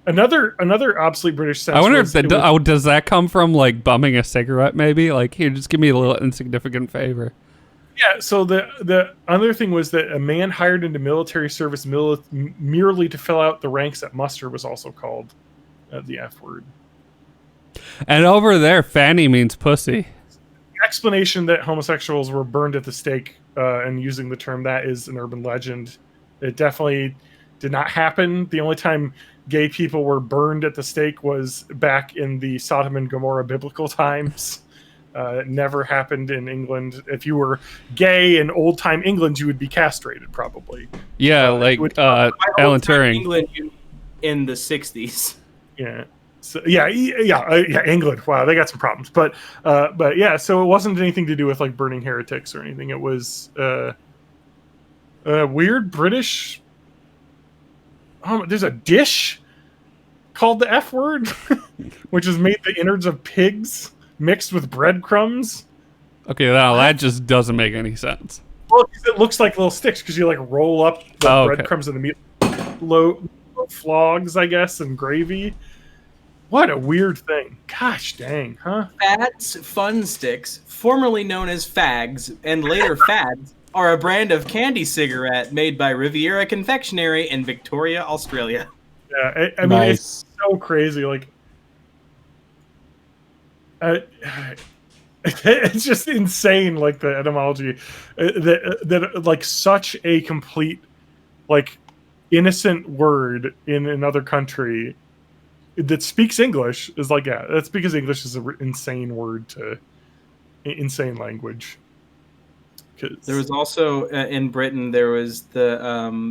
another obsolete British sense. I wonder if does that come from like bumming a cigarette maybe? Like, here, just give me a little insignificant favor. Yeah, so the other thing was that a man hired into military service merely to fill out the ranks at muster was also called the F word. And over there, fanny means pussy. The explanation that homosexuals were burned at the stake and using the term, that is an urban legend. It definitely did not happen. The only time gay people were burned at the stake was back in the Sodom and Gomorrah biblical times. It never happened in England. If you were gay in old-time England, you would be castrated, probably. Yeah, like Alan Turing. England in the 60s. Yeah. So, yeah, England. Wow, they got some problems. But yeah, so it wasn't anything to do with like burning heretics or anything. It was weird British. There's a dish called the F word, which is made the innards of pigs mixed with breadcrumbs. Okay, now that just doesn't make any sense. Well, it looks like little sticks because you like roll up the breadcrumbs in the meat, low flogs, I guess, and gravy. What a weird thing. Gosh dang, huh? Fats Fun Sticks, formerly known as Fags and later Fads, are a brand of candy cigarette made by Riviera Confectionery in Victoria, Australia. Yeah, I mean, it's so crazy. Like, it's just insane. Like the etymology, that like such a complete, like, innocent word in another country that speaks English is like, yeah, that's because English is an insane word to insane language. There was also in Britain there was the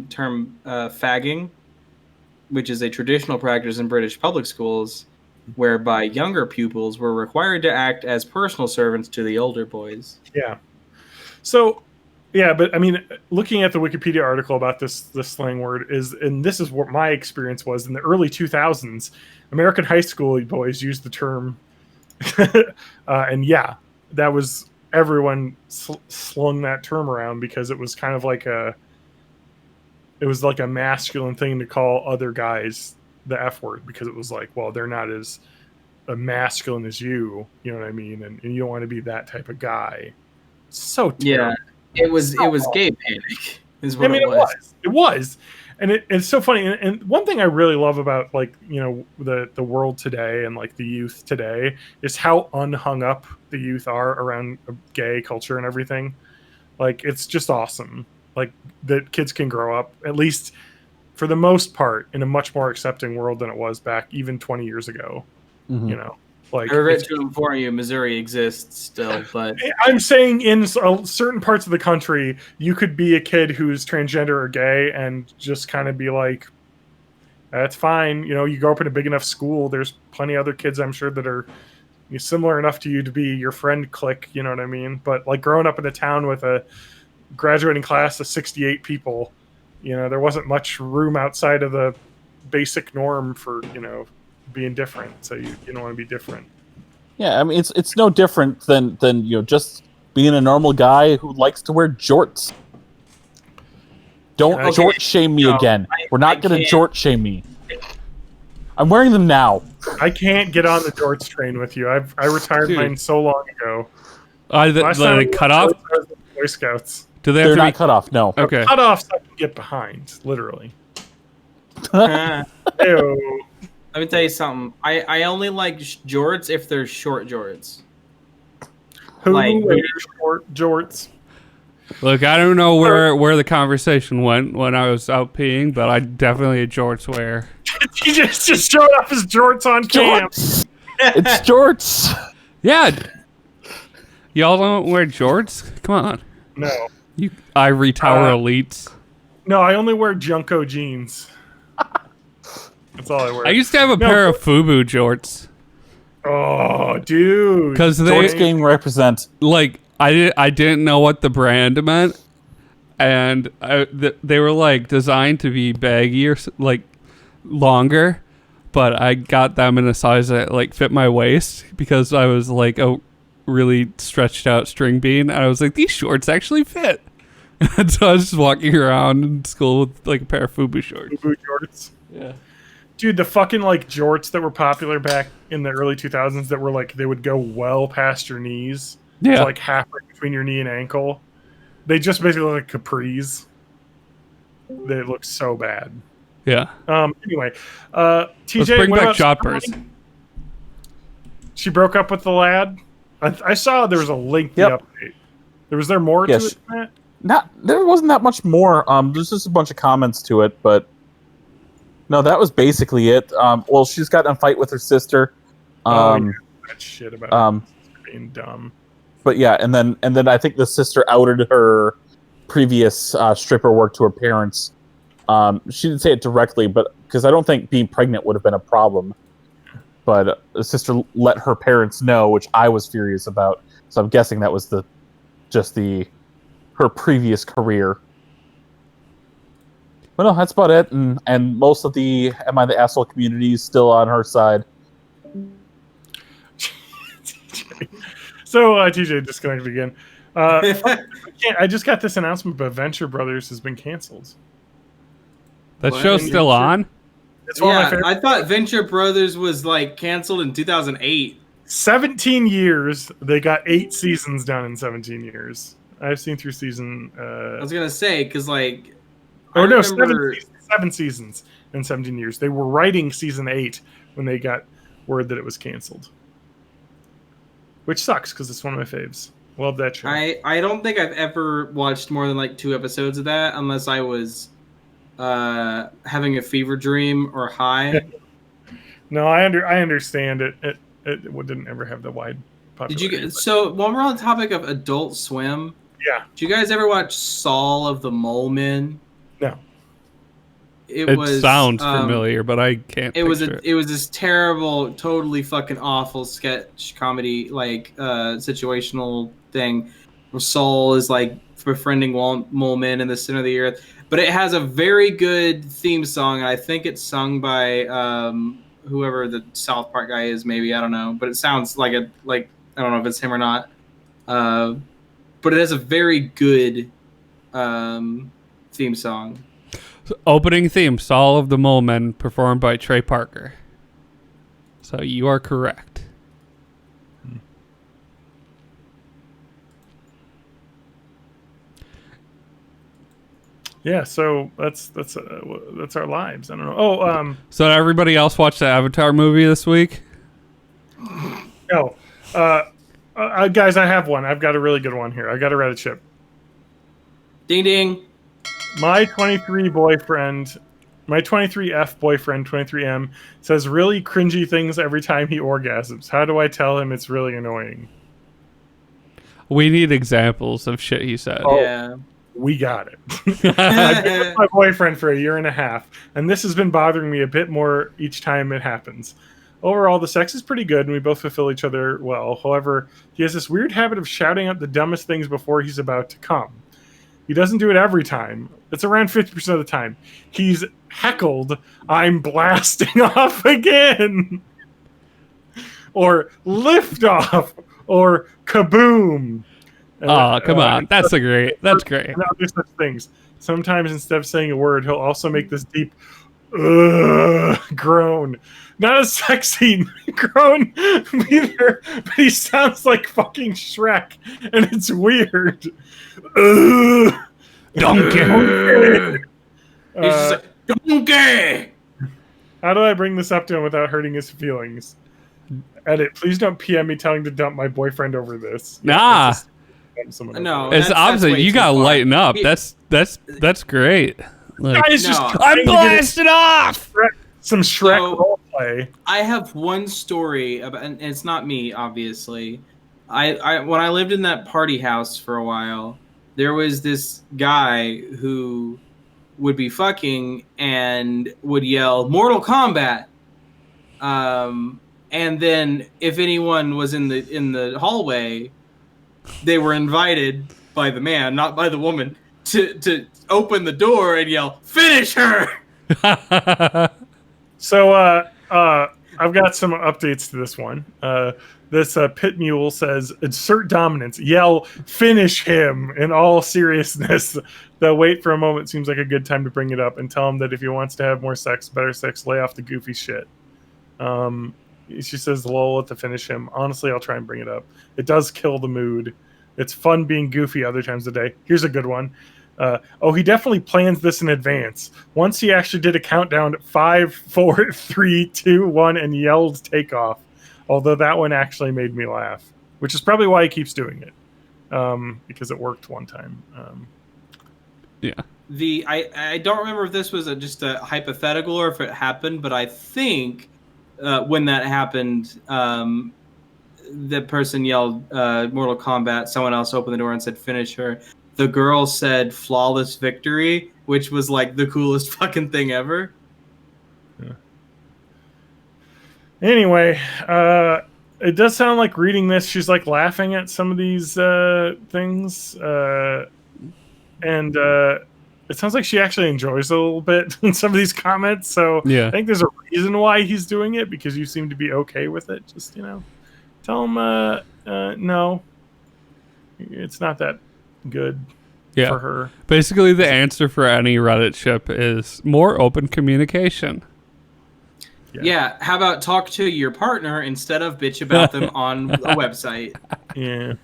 term fagging, which is a traditional practice in British public schools, whereby younger pupils were required to act as personal servants to the older boys. Yeah. So, yeah, but I mean, looking at the Wikipedia article about this slang word and this is what my experience was in the early 2000s. American high school boys used the term, and yeah, that was everyone slung that term around because it was kind of like a masculine thing to call other guys the F word because it was like, well, they're not as masculine as you know what I mean, and you don't want to be that type of guy. So terrible. Yeah, it was gay panic is what it was. It was, And it's so funny. And one thing I really love about like, you know, the world today and like the youth today is how unhung up the youth are around gay culture and everything. Like, it's just awesome. Like, that kids can grow up, at least for the most part, in a much more accepting world than it was back even 20 years ago. Mhm. You know, like, I regret to inform you, Missouri exists still, but I'm saying in certain parts of the country, you could be a kid who's transgender or gay and just kind of be like, that's fine. You know, you grow up in a big enough school. There's plenty of other kids, I'm sure, that are similar enough to you to be your friend clique. You know what I mean? But like growing up in a town with a graduating class of 68 people, you know, there wasn't much room outside of the basic norm for, you know, being different. So you don't want to be different. Yeah, I mean it's no different than you know just being a normal guy who likes to wear jorts. Don't Okay. jort shame me No, again. We're I not going to can't. jort shame me. I'm wearing them now. I can't get on the jorts train with you. I retired Dude. mine so long ago. The Last time they cut off? I was in the Boy Scouts. Do they have They're to not be cut off. No. okay? Cut off so I can get behind, literally. let Ew. me tell you something. I only like jorts if they're short jorts. Who Like- wears short jorts? Look, I don't know where the conversation went when I was out peeing, but I definitely a jorts wear. He just showed off his jorts on cam. Jorts. It's jorts. Yeah, y'all don't wear jorts? Come on, No. you ivory tower Uh, elites. No, I only wear Junko jeans. That's all I wear. I used to have a No, pair of FUBU jorts Oh, dude. because Jorts they gang represent. like I didn't know what the brand meant, and they were like designed to be baggy or like longer, but I got them in a size that like fit my waist because I was like a really stretched out string bean. I was like, these shorts actually fit. And so I was just walking around in school with like a pair of FUBU shorts. Boo jorts. Yeah. Dude, the fucking like jorts that were popular back in the early 2000s that were like they would go well past your knees. Yeah. To like halfway between your knee and ankle. They just basically look like capris. They look so bad. Yeah. Anyway, TJ, Let's bring what back about Jodhpurs. Starlight? She broke up with the lad. I saw there was a lengthy Yep. update. Was there more Yeah, to it than that? There wasn't that much more. There's just a bunch of comments to it, but no, that was basically it. Well, she's got in a fight with her sister. Oh, yeah, that shit about being dumb. But yeah, and then I think the sister outed her previous stripper work to her parents. She didn't say it directly, but because I don't think being pregnant would have been a problem. But the sister let her parents know, which I was furious about. So I'm guessing that was her previous career. But no, that's about it. And most of the Am I the Asshole community is still on her side. So TJ disconnected again. I just got this announcement, but Venture Brothers has been canceled. That What? show's still on? It's one of my Yeah, favorite. I thought Venture Brothers was like canceled in 2008. 17 years. They got 8 seasons done in 17 years. I've seen through season. I was gonna say because like, Oh I no, remember- 7 seasons in 17 years. They were writing season 8 when they got word that it was canceled, which sucks because it's one of my faves. Love that show. I don't think I've ever watched more than like 2 episodes of that unless I was having a fever dream or high. No, I understand it. It didn't ever have the wide Did popularity. you get so when we're on the topic of Adult Swim? Yeah. Did you guys ever watch Saul of the Mole Men? No. It sounds familiar, but I can't. It was picture it was this terrible, totally fucking awful sketch comedy like situational thing where Saul is like befriending mole men in the center of the earth. But it has a very good theme song, and I think it's sung by whoever the South Park guy is. Maybe I don't know, but it sounds like I don't know if it's him or not. But it has a very good theme song. Opening theme, Saul of the Mole Men, performed by Trey Parker. So you are correct. Yeah, so that's our lives. I don't know. Oh, So everybody else watched the Avatar movie this week? no, guys, I have one. I've got a really good one here. I got a Reddit chip. Ding ding. My 23 boyfriend, my 23F boyfriend, 23M, says really cringy things every time he orgasms. How do I tell him it's really annoying? We need examples of shit he said. Oh. Yeah. We got it. I've been with my boyfriend for a year and a half, and this has been bothering me a bit more each time it happens. Overall, the sex is pretty good, and we both fulfill each other well. However, he has this weird habit of shouting out the dumbest things before he's about to come. He doesn't do it every time. It's around 50% of the time. He's heckled, "I'm blasting off again!" or "lift off!" or "kaboom!" Oh, come on. That's great. That's great. And other such things. Sometimes instead of saying a word, he'll also make this deep groan. Not a sexy groan either, but he sounds like fucking Shrek, and it's weird. Donkey. He's just like, donkey! How do I bring this up to him without hurting his feelings? Edit. Please don't PM me telling to dump my boyfriend over this. Nah. No, It's that's opposite. way You too gotta far. lighten up. He- That's great. Like, Guys, just No. I'm blasted off. some Shrek So- roleplay. I have one story about, and it's not me, obviously. I when I lived in that party house for a while, there was this guy who would be fucking and would yell "Mortal Kombat," and then if anyone was in the hallway, they were invited by the man, not by the woman, to open the door and yell "Finish her!" So I've got some updates to this one. This pit mule says, "Insert dominance. Yell, finish him." In all seriousness, the wait for a moment seems like a good time to bring it up and tell him that if he wants to have more sex, better sex, lay off the goofy shit. She says, "Lol," to finish him. Honestly, I'll try and bring it up. It does kill the mood. It's fun being goofy other times of the day. Here's a good one. He definitely plans this in advance. Once he actually did a countdown 5, 4, 3, 2, 1 and yelled takeoff. Although that one actually made me laugh, which is probably why he keeps doing it. Because it worked one time. Yeah. I don't remember if this was just a hypothetical or if it happened, but I think when that happened, the person yelled Mortal Kombat. Someone else opened the door and said "Finish her." The girl said "Flawless victory," which was like the coolest fucking thing ever. Anyway, it does sound like reading this, she's like laughing at some of these things. And it sounds like she actually enjoys a little bit in some of these comments. So Yeah. I think there's a reason why he's doing it, because you seem to be okay with it. Just, tell him, no, it's not that good Yeah. for her. Basically, the answer for any Reddit ship is more open communication. Yeah. How about talk to your partner instead of bitch about them on a website? Yeah.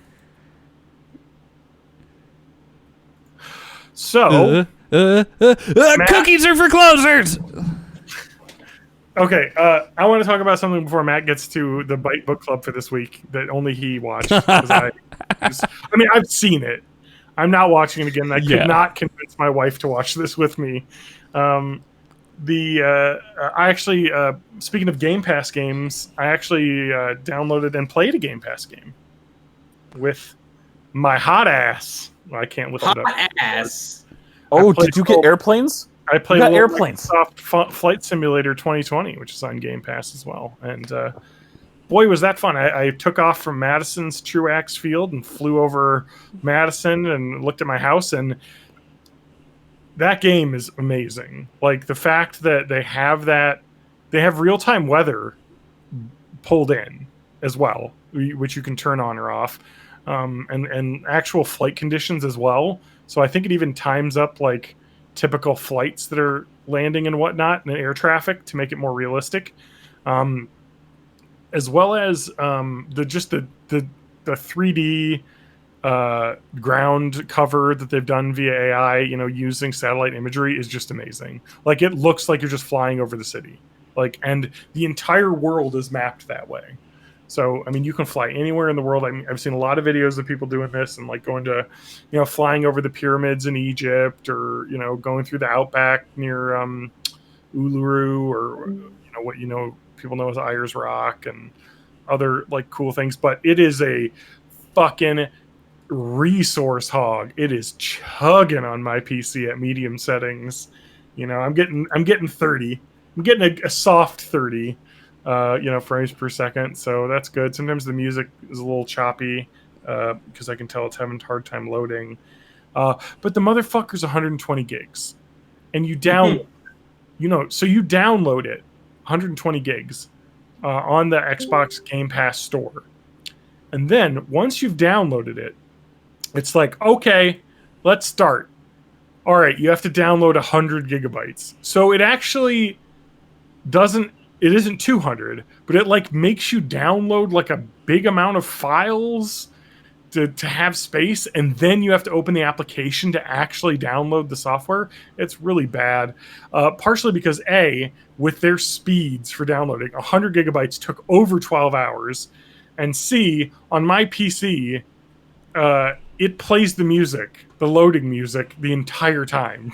So, Cookies are for closers. okay, I want to talk about something before Matt gets to the Bite Book Club for this week that only he watched. 'Cause I've seen it. I'm not watching it again. I could not convince my wife to watch this with me. I actually, speaking of Game Pass games, I actually downloaded and played a Game Pass game with my hot ass. Well, I can't lift it up. Hot ass. Oh, I played did you get airplanes? I played You got World airplanes. Microsoft Flight Simulator 2020, which is on Game Pass as well. And boy, was that fun. I took off from Madison's Truax Field and flew over Madison and looked at my house, and that game is amazing. Like the fact that they have real-time weather pulled in as well, which you can turn on or off, and actual flight conditions as well. So I think it even times up like typical flights that are landing and whatnot and air traffic to make it more realistic, as well as the 3D ground cover that they've done via AI, using satellite imagery is just amazing. Like, it looks like you're just flying over the city. Like, and the entire world is mapped that way. So, I mean, you can fly anywhere in the world. I've seen a lot of videos of people doing this and like going to, flying over the pyramids in Egypt, or, going through the outback near Uluru, or, what people know as Ayers Rock, and other like cool things. But it is a fucking resource hog. It is chugging on my PC at medium settings. I'm getting 30. I'm getting a soft 30, frames per second. So that's good. Sometimes the music is a little choppy because I can tell it's having a hard time loading. But the motherfucker's 120 gigs, and you download, so you download it 120 gigs on the Xbox Game Pass store, and then once you've downloaded it, it's like, okay, let's start. All right, you have to download 100 gigabytes. So it actually it isn't 200, but it like makes you download like a big amount of files to have space, and then you have to open the application to actually download the software. It's really bad. Partially because with their speeds for downloading, 100 gigabytes took over 12 hours, and C, on my PC, it plays the music, the loading music, the entire time,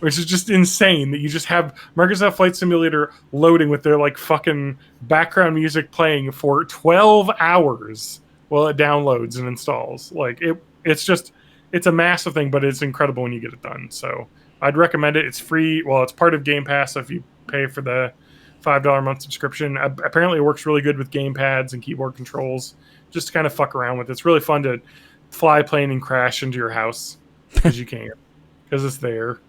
which is just insane that you just have Microsoft Flight Simulator loading with their like fucking background music playing for 12 hours while it downloads and installs. Like it's a massive thing, but it's incredible when you get it done. So I'd recommend it. It's free. Well, it's part of Game Pass if you pay for the $5 a month subscription. Apparently it works really good with game pads and keyboard controls, just to kind of fuck around with. It's really fun to fly plane and crash into your house because you can, because it's there.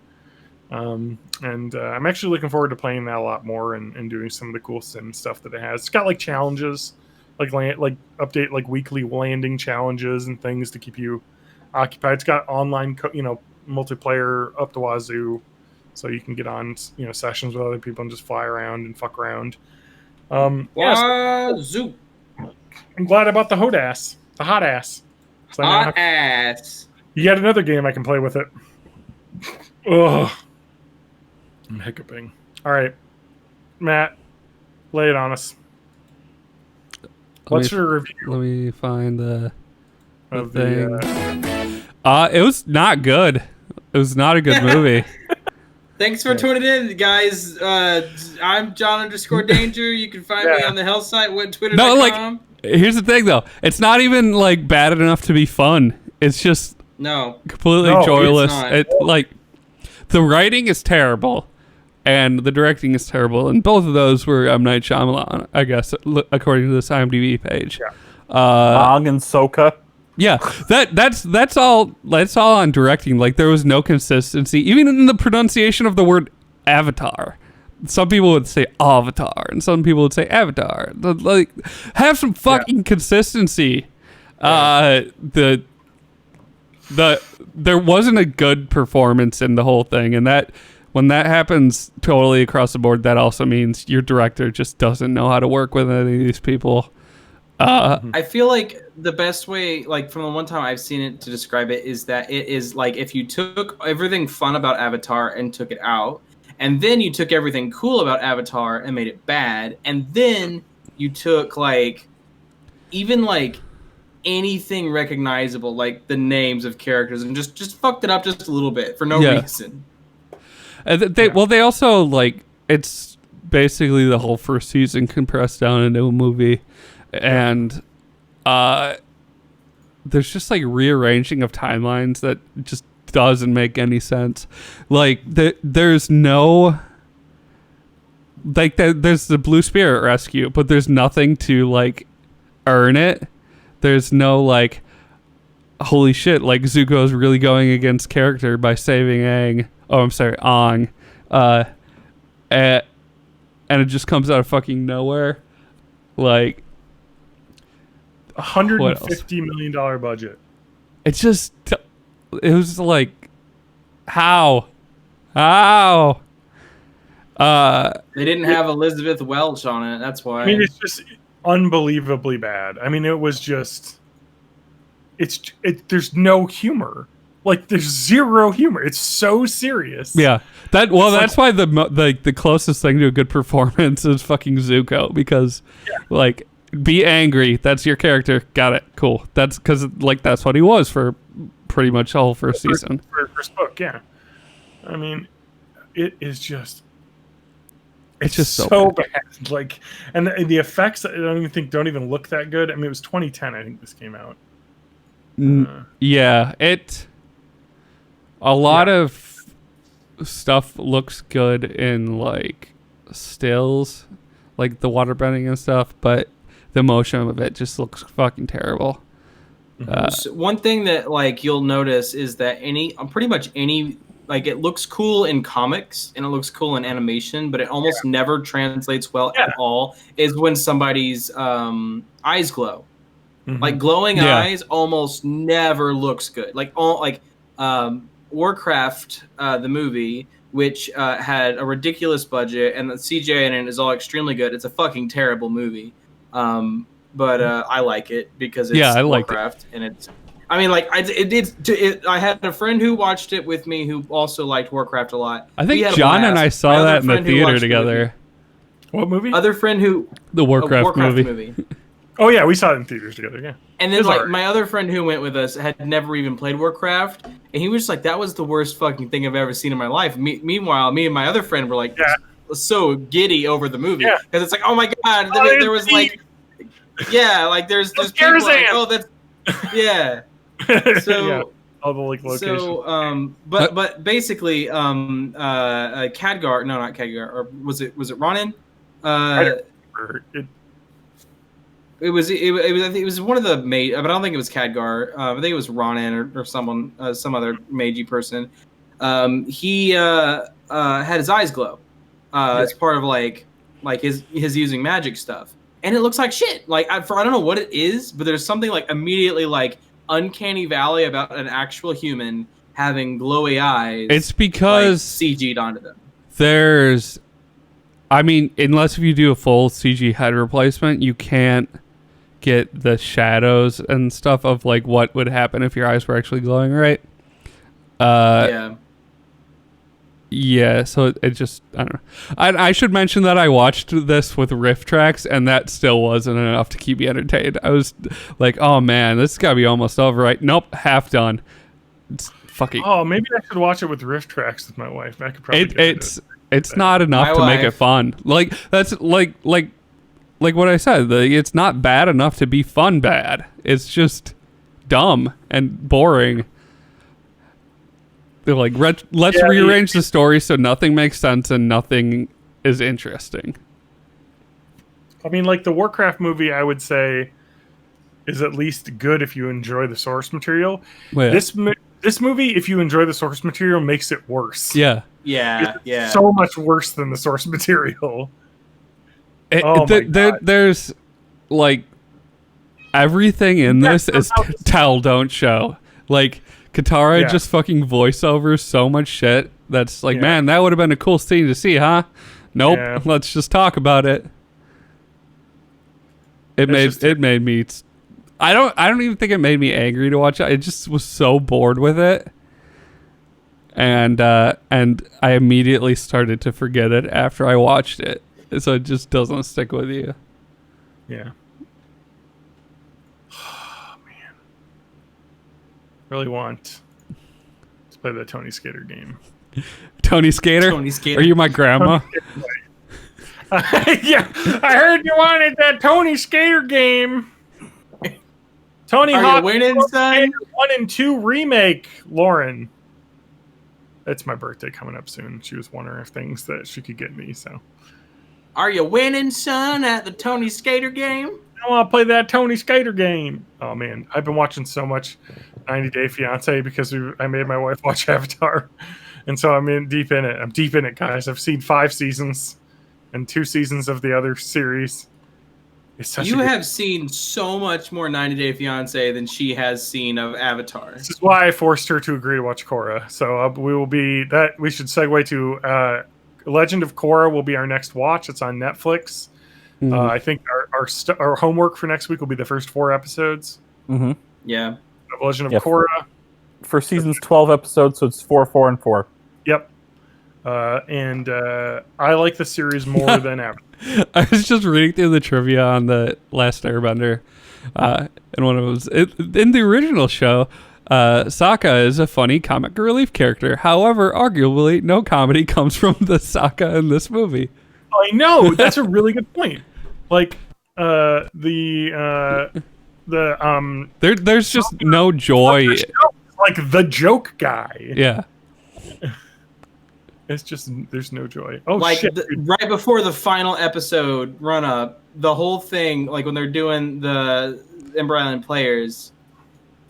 And I'm actually looking forward to playing that a lot more and doing some of the cool sim stuff that it has. It's got like challenges, like update like weekly landing challenges and things to keep you occupied. It's got online multiplayer up the wazoo, so you can get on sessions with other people and just fly around and fuck around. Wazoo. I'm glad about the hot ass. So hot ass. You got another game I can play with it. Ugh. I'm hiccuping. All right, Matt, lay it on us. What's your review? Let me find the of thing. The, it was not good. It was not a good movie. Thanks for tuning in, guys. I'm John_Danger. You can find me on the hell site, Twitter.com. No, like, here's the thing, though. It's not even, like, bad enough to be fun. It's just completely joyless. Like, the writing is terrible, and the directing is terrible, and both of those were M. Night Shyamalan, I guess, according to this IMDb page. Yeah. Bong and Soka. Yeah, that's all on directing. Like, there was no consistency, even in the pronunciation of the word Avatar. Some people would say Avatar, and some people would say Avatar. Like, have some fucking consistency. There wasn't a good performance in the whole thing, and that when that happens totally across the board, that also means your director just doesn't know how to work with any of these people. I feel like the best way, like from the one time I've seen it to describe it, is that it is like if you took everything fun about Avatar and took it out, and then you took everything cool about Avatar and made it bad, and then you took like even like anything recognizable, like the names of characters, and just fucked it up just a little bit for no reason. Well, they also, like, it's basically the whole first season compressed down into a movie. And there's just like rearranging of timelines that just doesn't make any sense. Like there's no like there's the Blue Spirit Rescue, but there's nothing to like earn it. There's no like holy shit, like Zuko's really going against character by saving Aang. Oh, I'm sorry, Aang. And it just comes out of fucking nowhere. Like $150 million budget. It was like, how? They didn't have Elizabeth Welch on it. That's why. I mean, it's just unbelievably bad. I mean, it was just there's no humor. Like there's zero humor. It's so serious. Yeah, that's like, why the closest thing to a good performance is fucking Zuko, because like be angry. That's your character. Got it. Cool. That's because like that's what he was for pretty much the whole first season. For first book, yeah. I mean, it is just. It's just so bad. Like, and the effects I don't even look that good. I mean, it was 2010. I think this came out. Yeah, a lot of stuff looks good in like stills, like the waterbending and stuff, but the motion of it just looks fucking terrible. So one thing that like you'll notice is that pretty much any like it looks cool in comics and it looks cool in animation, but it almost never translates well at all. Is when somebody's eyes glow. Like glowing eyes almost never looks good. Like Warcraft, the movie, which had a ridiculous budget and the CGI in it is all extremely good. It's a fucking terrible movie, but I like it because it's Warcraft and it's. I mean, like I had a friend who watched it with me who also liked Warcraft a lot. I think John and I saw that in the theater together. What movie? Other friend who the Warcraft movie. Oh yeah, we saw it in theaters together. Yeah. And then like my other friend who went with us had never even played Warcraft, and he was just like, "That was the worst fucking thing I've ever seen in my life." Meanwhile, me and my other friend were like so giddy over the movie because it's like, "Oh my god!" There was like, like there's people like, "Oh, that's So all the like locations. So but basically Khadgar, no, not Khadgar, or was it Ronin? It was one of the mage, but I don't think it was Khadgar. I think it was Ronin or someone, some other magey person. He had his eyes glow as part of like his using magic stuff, and it looks like shit. Like I don't know what it is, but there's something like immediately like uncanny valley about an actual human having glowy eyes. It's because CG'd onto them. I mean, unless if you do a full CG head replacement, you can't get the shadows and stuff of like what would happen if your eyes were actually glowing, right? Yeah, so it just, I don't know. I should mention that I watched this with riff tracks, and that still wasn't enough to keep me entertained. I was like, oh man, this has got to be almost over, right? Nope, half done. It's fucking... Oh, maybe I should watch it with riff tracks with my wife. I could probably It's not enough to make it fun. Like, that's like what I said. It's not bad enough to be fun bad. It's just dumb and boring. They're like, let's rearrange the story so nothing makes sense and nothing is interesting. I mean, like the Warcraft movie, I would say, is at least good if you enjoy the source material. Well, yeah. This movie, if you enjoy the source material, makes it worse. Yeah. Yeah. So much worse than the source material. There's like everything in this is tell, don't show. Like Katara just fucking voiceovers so much shit that's like, man, that would have been a cool scene to see, huh? Nope. Yeah. Let's just talk about it. It made me. I don't even think it made me angry to watch it. I just was so bored with it, and I immediately started to forget it after I watched it. So it just doesn't stick with you. Yeah. Oh man. Really want to play the Tony Skater game. Tony Skater? Tony Skater. Are you my grandma? Yeah, I heard you wanted that Tony Skater game. Tony Hawk winning, son? 1 and 2 remake, Lauren. It's my birthday coming up soon. She was wondering if things that she could get me, so. Are you winning, son, at the Tony Skater game? I want to play that Tony Skater game. Oh, man. I've been watching so much 90 Day Fiancé because I made my wife watch Avatar. And so I'm deep in it. I'm deep in it, guys. I've seen 5 seasons and 2 seasons of the other series. You have seen so much more 90 Day Fiancé than she has seen of Avatar. This is why I forced her to agree to watch Korra. So we will be that. We should segue to Legend of Korra will be our next watch. It's on Netflix. I think our homework for next week will be the first 4 episodes. Mm-hmm. Yeah. of Legend of Yeah. Korra. For season's 12 episodes, so it's 4, 4, and 4. Yep. And I like the series more than ever. I was just reading through the trivia on the Last Airbender, and one of them was in the original show. Sokka is a funny comic relief character. However, arguably, no comedy comes from the Sokka in this movie. I know, that's a really good point. Like there's just no joy. Like the joke guy. Yeah. It's just there's no joy. Oh like shit! Right before the final episode run up, the whole thing, like when they're doing the Ember Island players,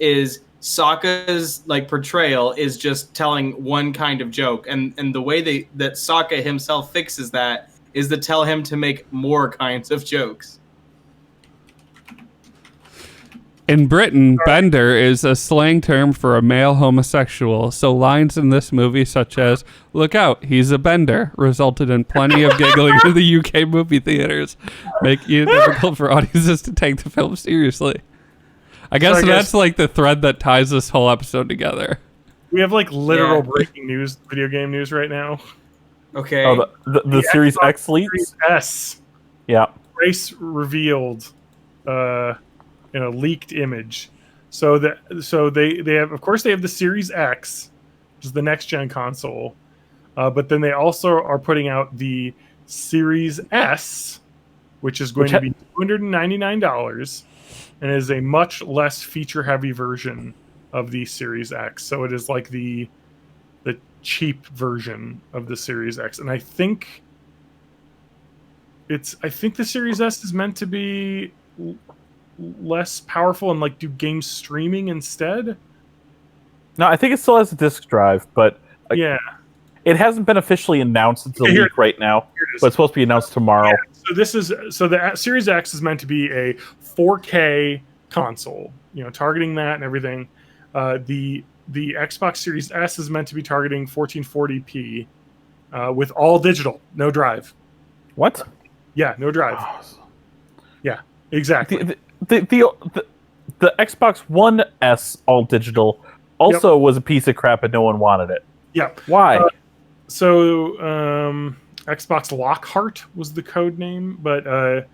is Sokka's like portrayal is just telling one kind of joke, and the way that Sokka himself fixes that is to tell him to make more kinds of jokes. In Britain, bender is a slang term for a male homosexual, so lines in this movie such as, "Look out, he's a bender," resulted in plenty of giggling in the UK movie theaters, making it difficult for audiences to take the film seriously. I guess that's like the thread that ties this whole episode together. We have like literal breaking news, video game news right now. Okay. Oh, the Series Xbox X leaks? Series S. Yeah. Race revealed in a leaked image. So they have, of course, they have the Series X, which is the next gen console, but then they also are putting out the Series S, which is going to be $299, and is a much less feature heavy version of the Series X. So it is like the cheap version of the Series X, and I think the Series S is meant to be less powerful and like do game streaming instead. No, I think it still has a disk drive, but yeah, it hasn't been officially announced. It's a leak right now, but it's supposed to be announced tomorrow. Yeah, so the Series X is meant to be a 4K console, targeting that and everything. The Xbox Series S is meant to be targeting 1440p with all digital, no drive. What? Yeah, no drive. Yeah, exactly. The Xbox One S all digital also was a piece of crap and no one wanted it. Yep. Why? Xbox Lockhart was the code name, but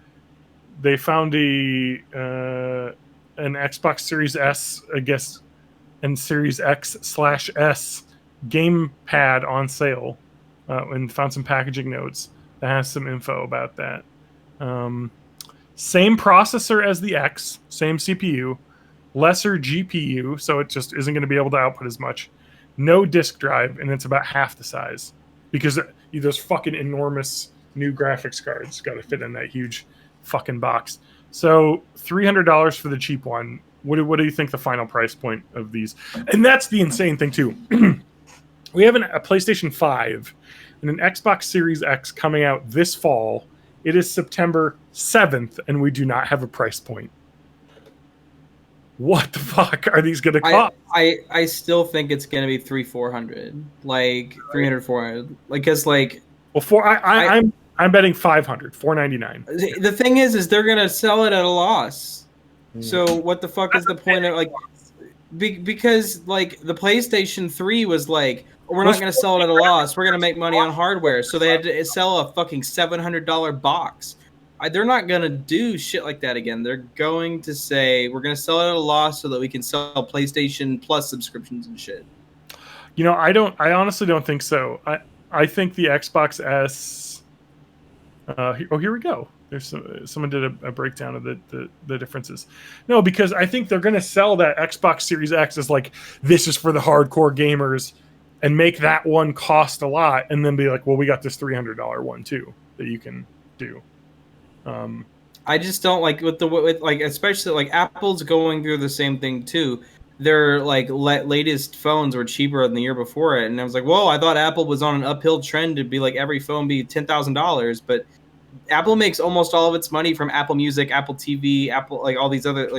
they found an Xbox Series S, I guess, and Series X/S gamepad on sale, and found some packaging notes that has some info about that. Same processor as the X, same CPU, lesser GPU, so it just isn't going to be able to output as much. No disk drive, and it's about half the size because those fucking enormous new graphics cards got to fit in that huge fucking box. So $300 for the cheap one. What do you think the final price point of these? And that's the insane thing too. We have a PlayStation 5 and an Xbox Series X coming out this fall. It is September 7th, and we do not have a price point. What the fuck are these going to cost? I still think it's going to be 300-400, like 300-400, like because like. Well, I'm betting 500, $499. The thing is they're going to sell it at a loss. So what the fuck is the point of like? Because like the PlayStation 3 was like, we're not going to sell it at a loss. We're going to make money on hardware. So they had to sell a fucking $700 box. They're not going to do shit like that again. They're going to say, we're going to sell it at a loss so that we can sell PlayStation Plus subscriptions and shit. I honestly don't think so. I think the Xbox S. Here we go. There's someone did a breakdown of the differences. No, because I think they're going to sell that Xbox Series X as like, this is for the hardcore gamers, and make that one cost a lot, and then be like, well, we got this $300 one too that you can do. I just don't like with especially like Apple's going through the same thing too. Their like latest phones were cheaper than the year before it, and I was like, whoa, I thought Apple was on an uphill trend to be like every phone be $10,000, but Apple makes almost all of its money from Apple Music, Apple TV, Apple, like all these other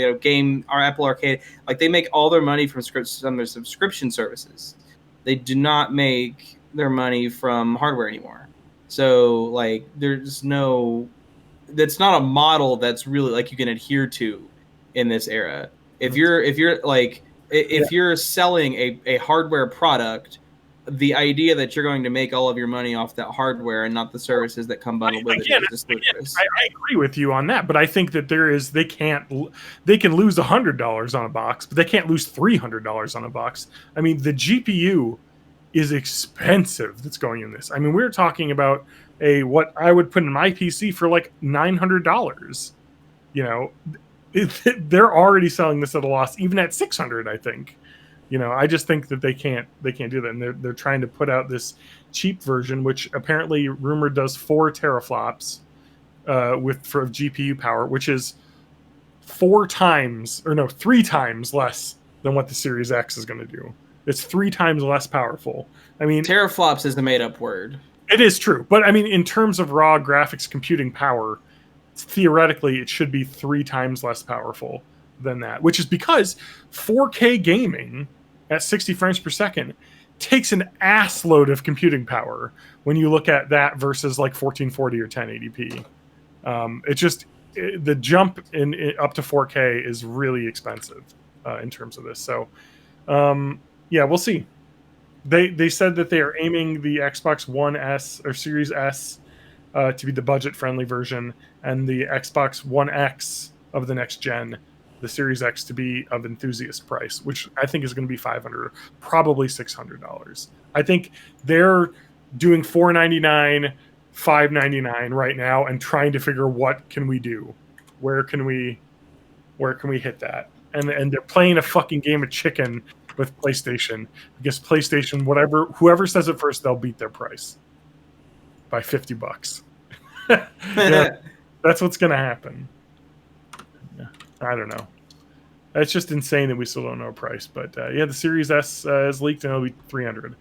Apple Arcade. Like they make all their money from their subscription services. They do not make their money from hardware anymore. So like that's not a model that's really like you can adhere to in this era. If you're like If you're selling a hardware product, the idea that you're going to make all of your money off that hardware and not the services that come bundled with it is just ludicrous. I agree with you on that, but I think that they can lose $100 on a box, but they can't lose $300 on a box. I mean, the GPU is expensive that's going in this. I mean, we're talking about what I would put in my PC for like $900. You know, they're already selling this at a loss, even at $600, I think. You know, I just think that they can't do that, and they're trying to put out this cheap version, which apparently rumored does 4 teraflops for GPU power, which is 3 times less than what the Series X is going to do. It's 3 times less powerful. I mean, teraflops is the made-up word. It is true, but I mean, in terms of raw graphics computing power, theoretically, it should be 3 times less powerful than that, which is because 4K gaming at 60 frames per second takes an ass load of computing power when you look at that versus like 1440 or 1080p. The jump up to 4K is really expensive in terms of this. So, yeah, we'll see. They said that they are aiming the Xbox One S or Series S to be the budget-friendly version, and the Xbox One X of the next gen, the Series X, to be of enthusiast price, which I think is going to be $500, probably $600. I think they're doing $499, $599 right now, and trying to figure what can we do, where can we hit that, and they're playing a fucking game of chicken with PlayStation, because PlayStation, whoever says it first, they'll beat their price by $50. Yeah, that's what's going to happen. I don't know. It's just insane that we still don't know a price. But yeah, the Series S is leaked and it'll be $300,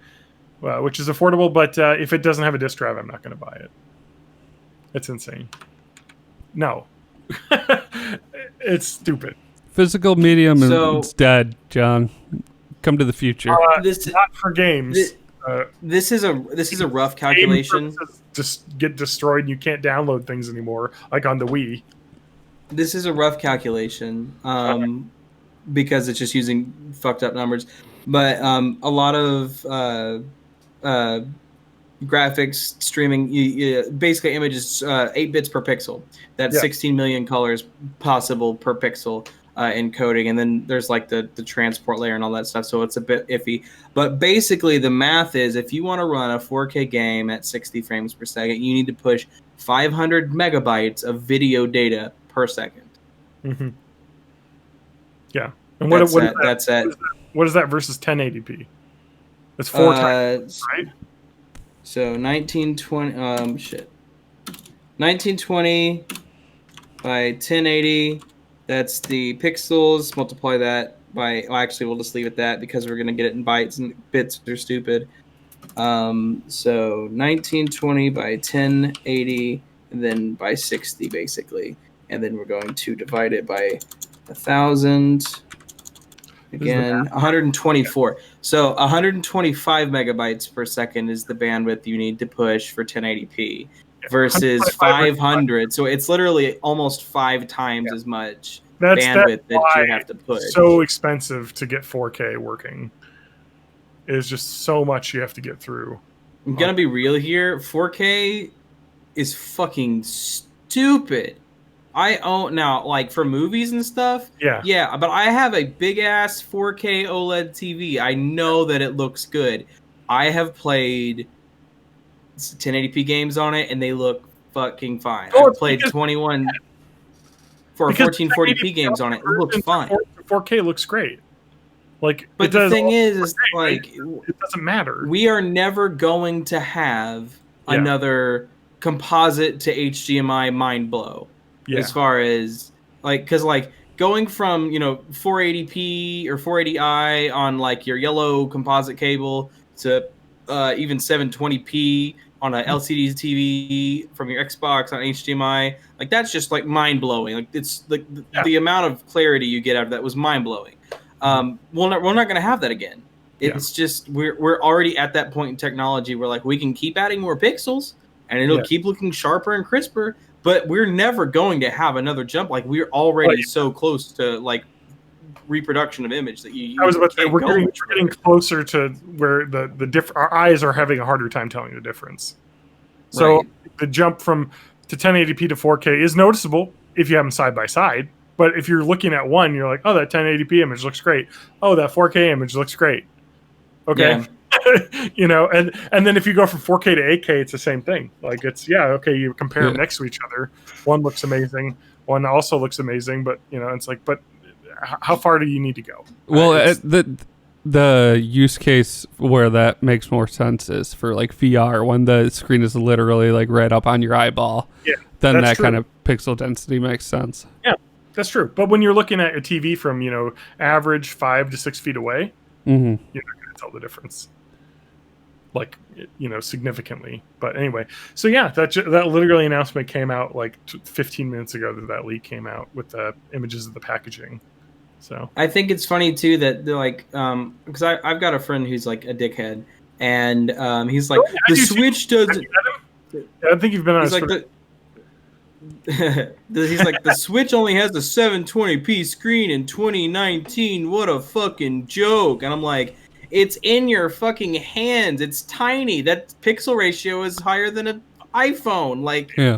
which is affordable. But if it doesn't have a disk drive, I'm not going to buy it. It's insane. No. It's stupid. Physical medium is dead, John. Come to the future. Not for games. This is a rough calculation. Just get destroyed and you can't download things anymore, like on the Wii. This is a rough calculation because it's just using fucked up numbers. But a lot of graphics streaming, basically images, 8 bits per pixel. That's 16 million colors possible per pixel encoding. And then there's like the transport layer and all that stuff. So it's a bit iffy. But basically the math is, if you want to run a 4K game at 60 frames per second, you need to push 500 megabytes of video data per second. Mm-hmm. Yeah, and what is that? That's it. What is that versus 1080p? That's 4 times, right? So 1920. 1920 by 1080. That's the pixels. Multiply that by. Well, actually, we'll just leave it that because we're gonna get it in bytes, and bits are stupid. So 1920 by 1080, and then by 60, basically. And then we're going to divide it by 1,000. Again, 124. So 125 megabytes per second is the bandwidth you need to push for 1080p versus 500. So it's literally almost 5 times as much bandwidth that you have to push. It's so expensive to get 4K working. It is just so much you have to get through. I'm going to be real here. 4K is fucking stupid. I own now, like for movies and stuff. Yeah, but I have a big ass 4K OLED TV. I know that it looks good. I have played 1080p games on it, and they look fucking fine. I've played 21 for 1440p games on it. It looks fine. 4K looks great. Like, but the thing is, like, it doesn't matter. We are never going to have another composite to HDMI mind blow. As far as like, because like going from 480p or 480i on like your yellow composite cable to even 720p on a LCD TV from your Xbox on HDMI, like that's just like mind blowing. Like it's like the amount of clarity you get out of that was mind blowing. We're not going to have that again. It's just we're already at that point in technology where like we can keep adding more pixels and it'll keep looking sharper and crisper. But we're never going to have another jump. Like we're already so close to like reproduction of image that you. I was about to say can't we're go getting closer to where our eyes are having a harder time telling the difference. So Right. the jump to 1080p to 4K is noticeable if you have them side by side. But if you're looking at one, you're like, oh, that 1080p image looks great. Oh, that 4K image looks great. Okay. Yeah. And then if you go from 4K to 8K, it's the same thing. Like okay, you compare them next to each other. One looks amazing. One also looks amazing, but it's like, but how far do you need to go? Well, the use case where that makes more sense is for like VR when the screen is literally like right up on your eyeball. Yeah, then that's that true. kind of pixel density makes sense. Yeah, that's true. But when you're looking at a TV from average 5 to 6 feet away, Mm-hmm. you're not going to tell the difference, like significantly. But anyway, so yeah, that literally announcement came out like 15 minutes ago that leak came out with the images of the packaging. So I think it's funny too that they're like, because I've got a friend who's like a dickhead, and he's like, the Switch doesn't. I think you've been on. He's like he's like, the Switch only has a 720p screen in 2019. What a fucking joke! And I'm like, it's in your fucking hands. It's tiny. That pixel ratio is higher than an iPhone. Like, Yeah.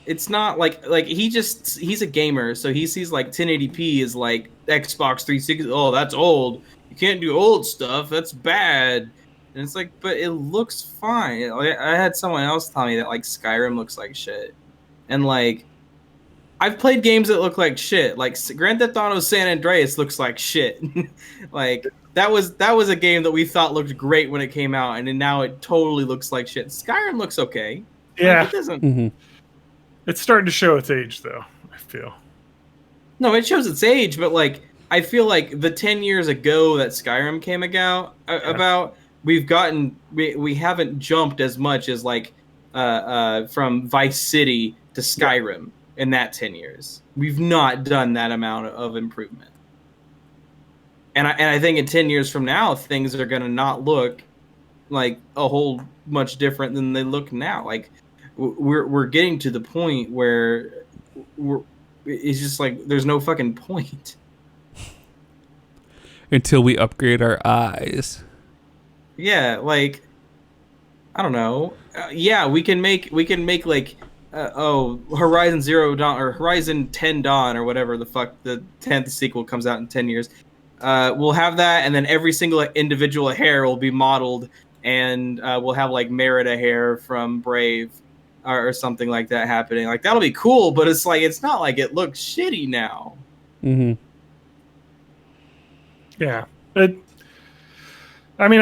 it's not like he's a gamer, so he sees like 1080p is like Xbox 360. Oh, that's old. You can't do old stuff. That's bad. And it's like, but it looks fine. I had someone else tell me that like Skyrim looks like shit, and like I've played games that look like shit. Like Grand Theft Auto San Andreas looks like shit. Like that was a game that we thought looked great when it came out, and then now it totally looks like shit. Skyrim looks okay. Yeah, Like, it doesn't. Mm-hmm. It's starting to show its age, though, I feel. No, it shows its age, but like I feel like the 10 years ago that Skyrim came about, we haven't jumped as much as like from Vice City to Skyrim in that 10 years. We've not done that amount of improvement. And I think in 10 years from now, things are going to not look like a whole much different than they look now. Like we're getting to the point where it's just like there's no fucking point Until we upgrade our eyes. Yeah, like I don't know. Yeah, we can make like Horizon Zero Dawn or Horizon 10 Dawn or whatever the fuck the 10th sequel comes out in 10 years. We'll have that, and then every single individual hair will be modeled, and we'll have like Merida hair from Brave or something like that happening. Like that'll be cool, but it's like it's not like it looks shitty now. Mm-hmm. Yeah. When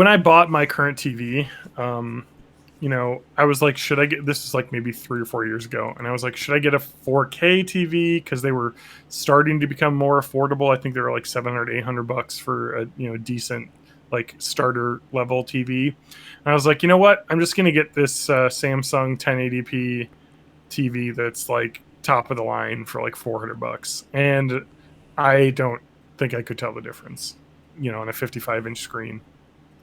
I bought my current TV, I was like, should I get, this is like maybe 3 or 4 years ago, and I was like, should I get a 4K TV? Because they were starting to become more affordable. I think they were like $700-800 for a decent like starter level TV. And I was like, you know what? I'm just gonna get this Samsung 1080p TV that's like top of the line for like $400, and I don't think I could tell the difference, on a 55-inch screen.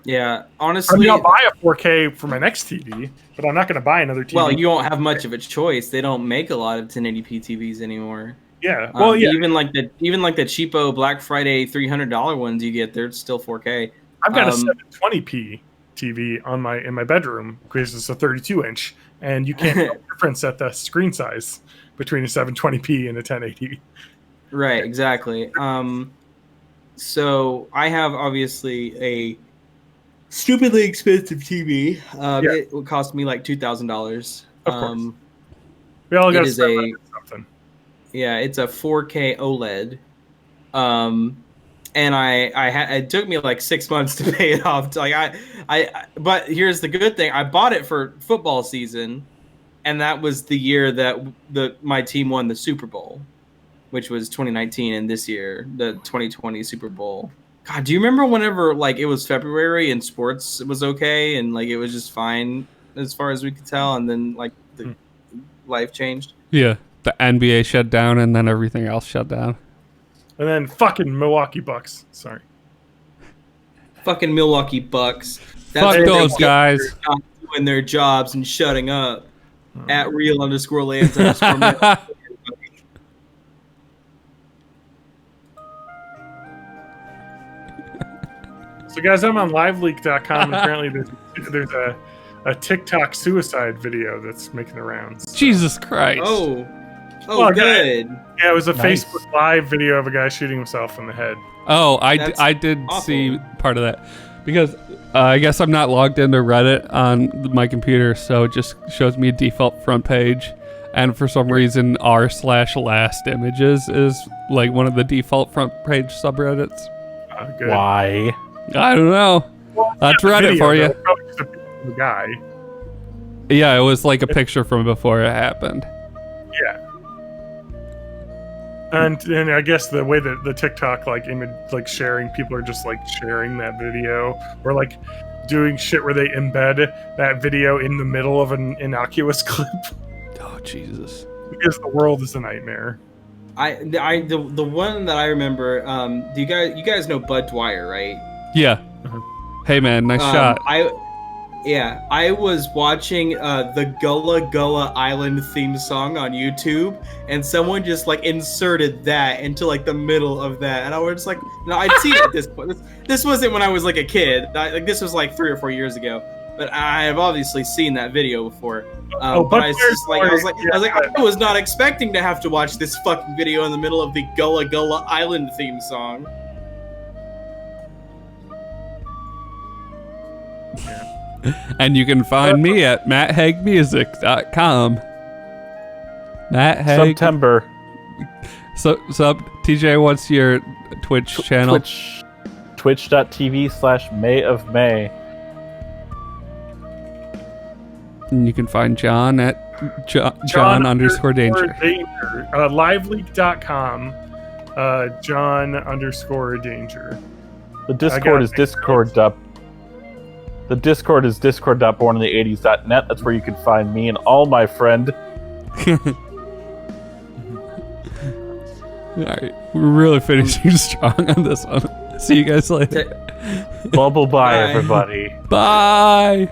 Yeah, I honestly, mean, I'll buy a 4K for my next TV, but I'm not going to buy another TV. well, you won't have much of a choice. They don't make a lot of 1080p TVs anymore. Yeah, well, yeah. Even like the cheapo Black Friday $300 ones you get, they're still 4K. I've got a 720p TV in my bedroom because it's a 32-inch, and you can't tell the difference at the screen size between a 720p and a 1080. Right, exactly. So I have obviously a stupidly expensive TV. It would cost me like $2,000. Of course. We all got to spend something. Yeah, it's a 4K OLED. And it took me like 6 months to pay it off. But here's the good thing: I bought it for football season, and that was the year that my team won the Super Bowl, which was 2019, and this year the 2020 Super Bowl. God, do you remember whenever like it was February and sports was okay and like it was just fine as far as we could tell, and then like the life changed? Yeah, the NBA shut down, and then everything else shut down. And then fucking Milwaukee Bucks. Sorry. Fucking Milwaukee Bucks. Fuck those guys. Not doing their jobs and shutting up. At real_Lance_. So, guys, I'm on liveleak.com. Apparently, there's a TikTok suicide video that's making the rounds. Jesus Christ. Oh, Well, good. Yeah, it was a Nice. Facebook Live video of a guy shooting himself in the head. Oh, That's I did awful. see part of that because I guess I'm not logged into Reddit on my computer, so it just shows me a default front page. And for some reason, r/last images is like one of the default front page subreddits. Good. Why? I don't know. That's Reddit Video, for you. though, probably just a picture of the guy. Yeah, it was like a picture from before it happened. Yeah. And I guess the way that the TikTok like image like sharing, people are just like sharing that video or like doing shit where they embed that video in the middle of an innocuous clip Oh Jesus. because the world is a nightmare. The one that I remember. Do you guys know Bud Dwyer, right? Yeah. Hey man, nice shot. I was watching the Gullah Gullah Island theme song on YouTube, and someone just like inserted that into like the middle of that, and I was like, no, I'd seen it at this point. This wasn't when I was like a kid. Like this was like 3 or 4 years ago, but I have obviously seen that video before. But I was just like, I was not expecting to have to watch this fucking video in the middle of the Gullah Gullah Island theme song. And you can find me at matthagmusic.com. Matt Haig. September. So TJ, what's your Twitch channel? Twitch.tv/May of May. And you can find John at John_Danger. Liveleak.com. John_Danger. The Discord is Discord. The Discord is discord.borninthE80s.net. That's where you can find me and all my friend. Alright, we're really finishing strong on this one. See you guys later. Bubble bye, Bye. everybody. Bye!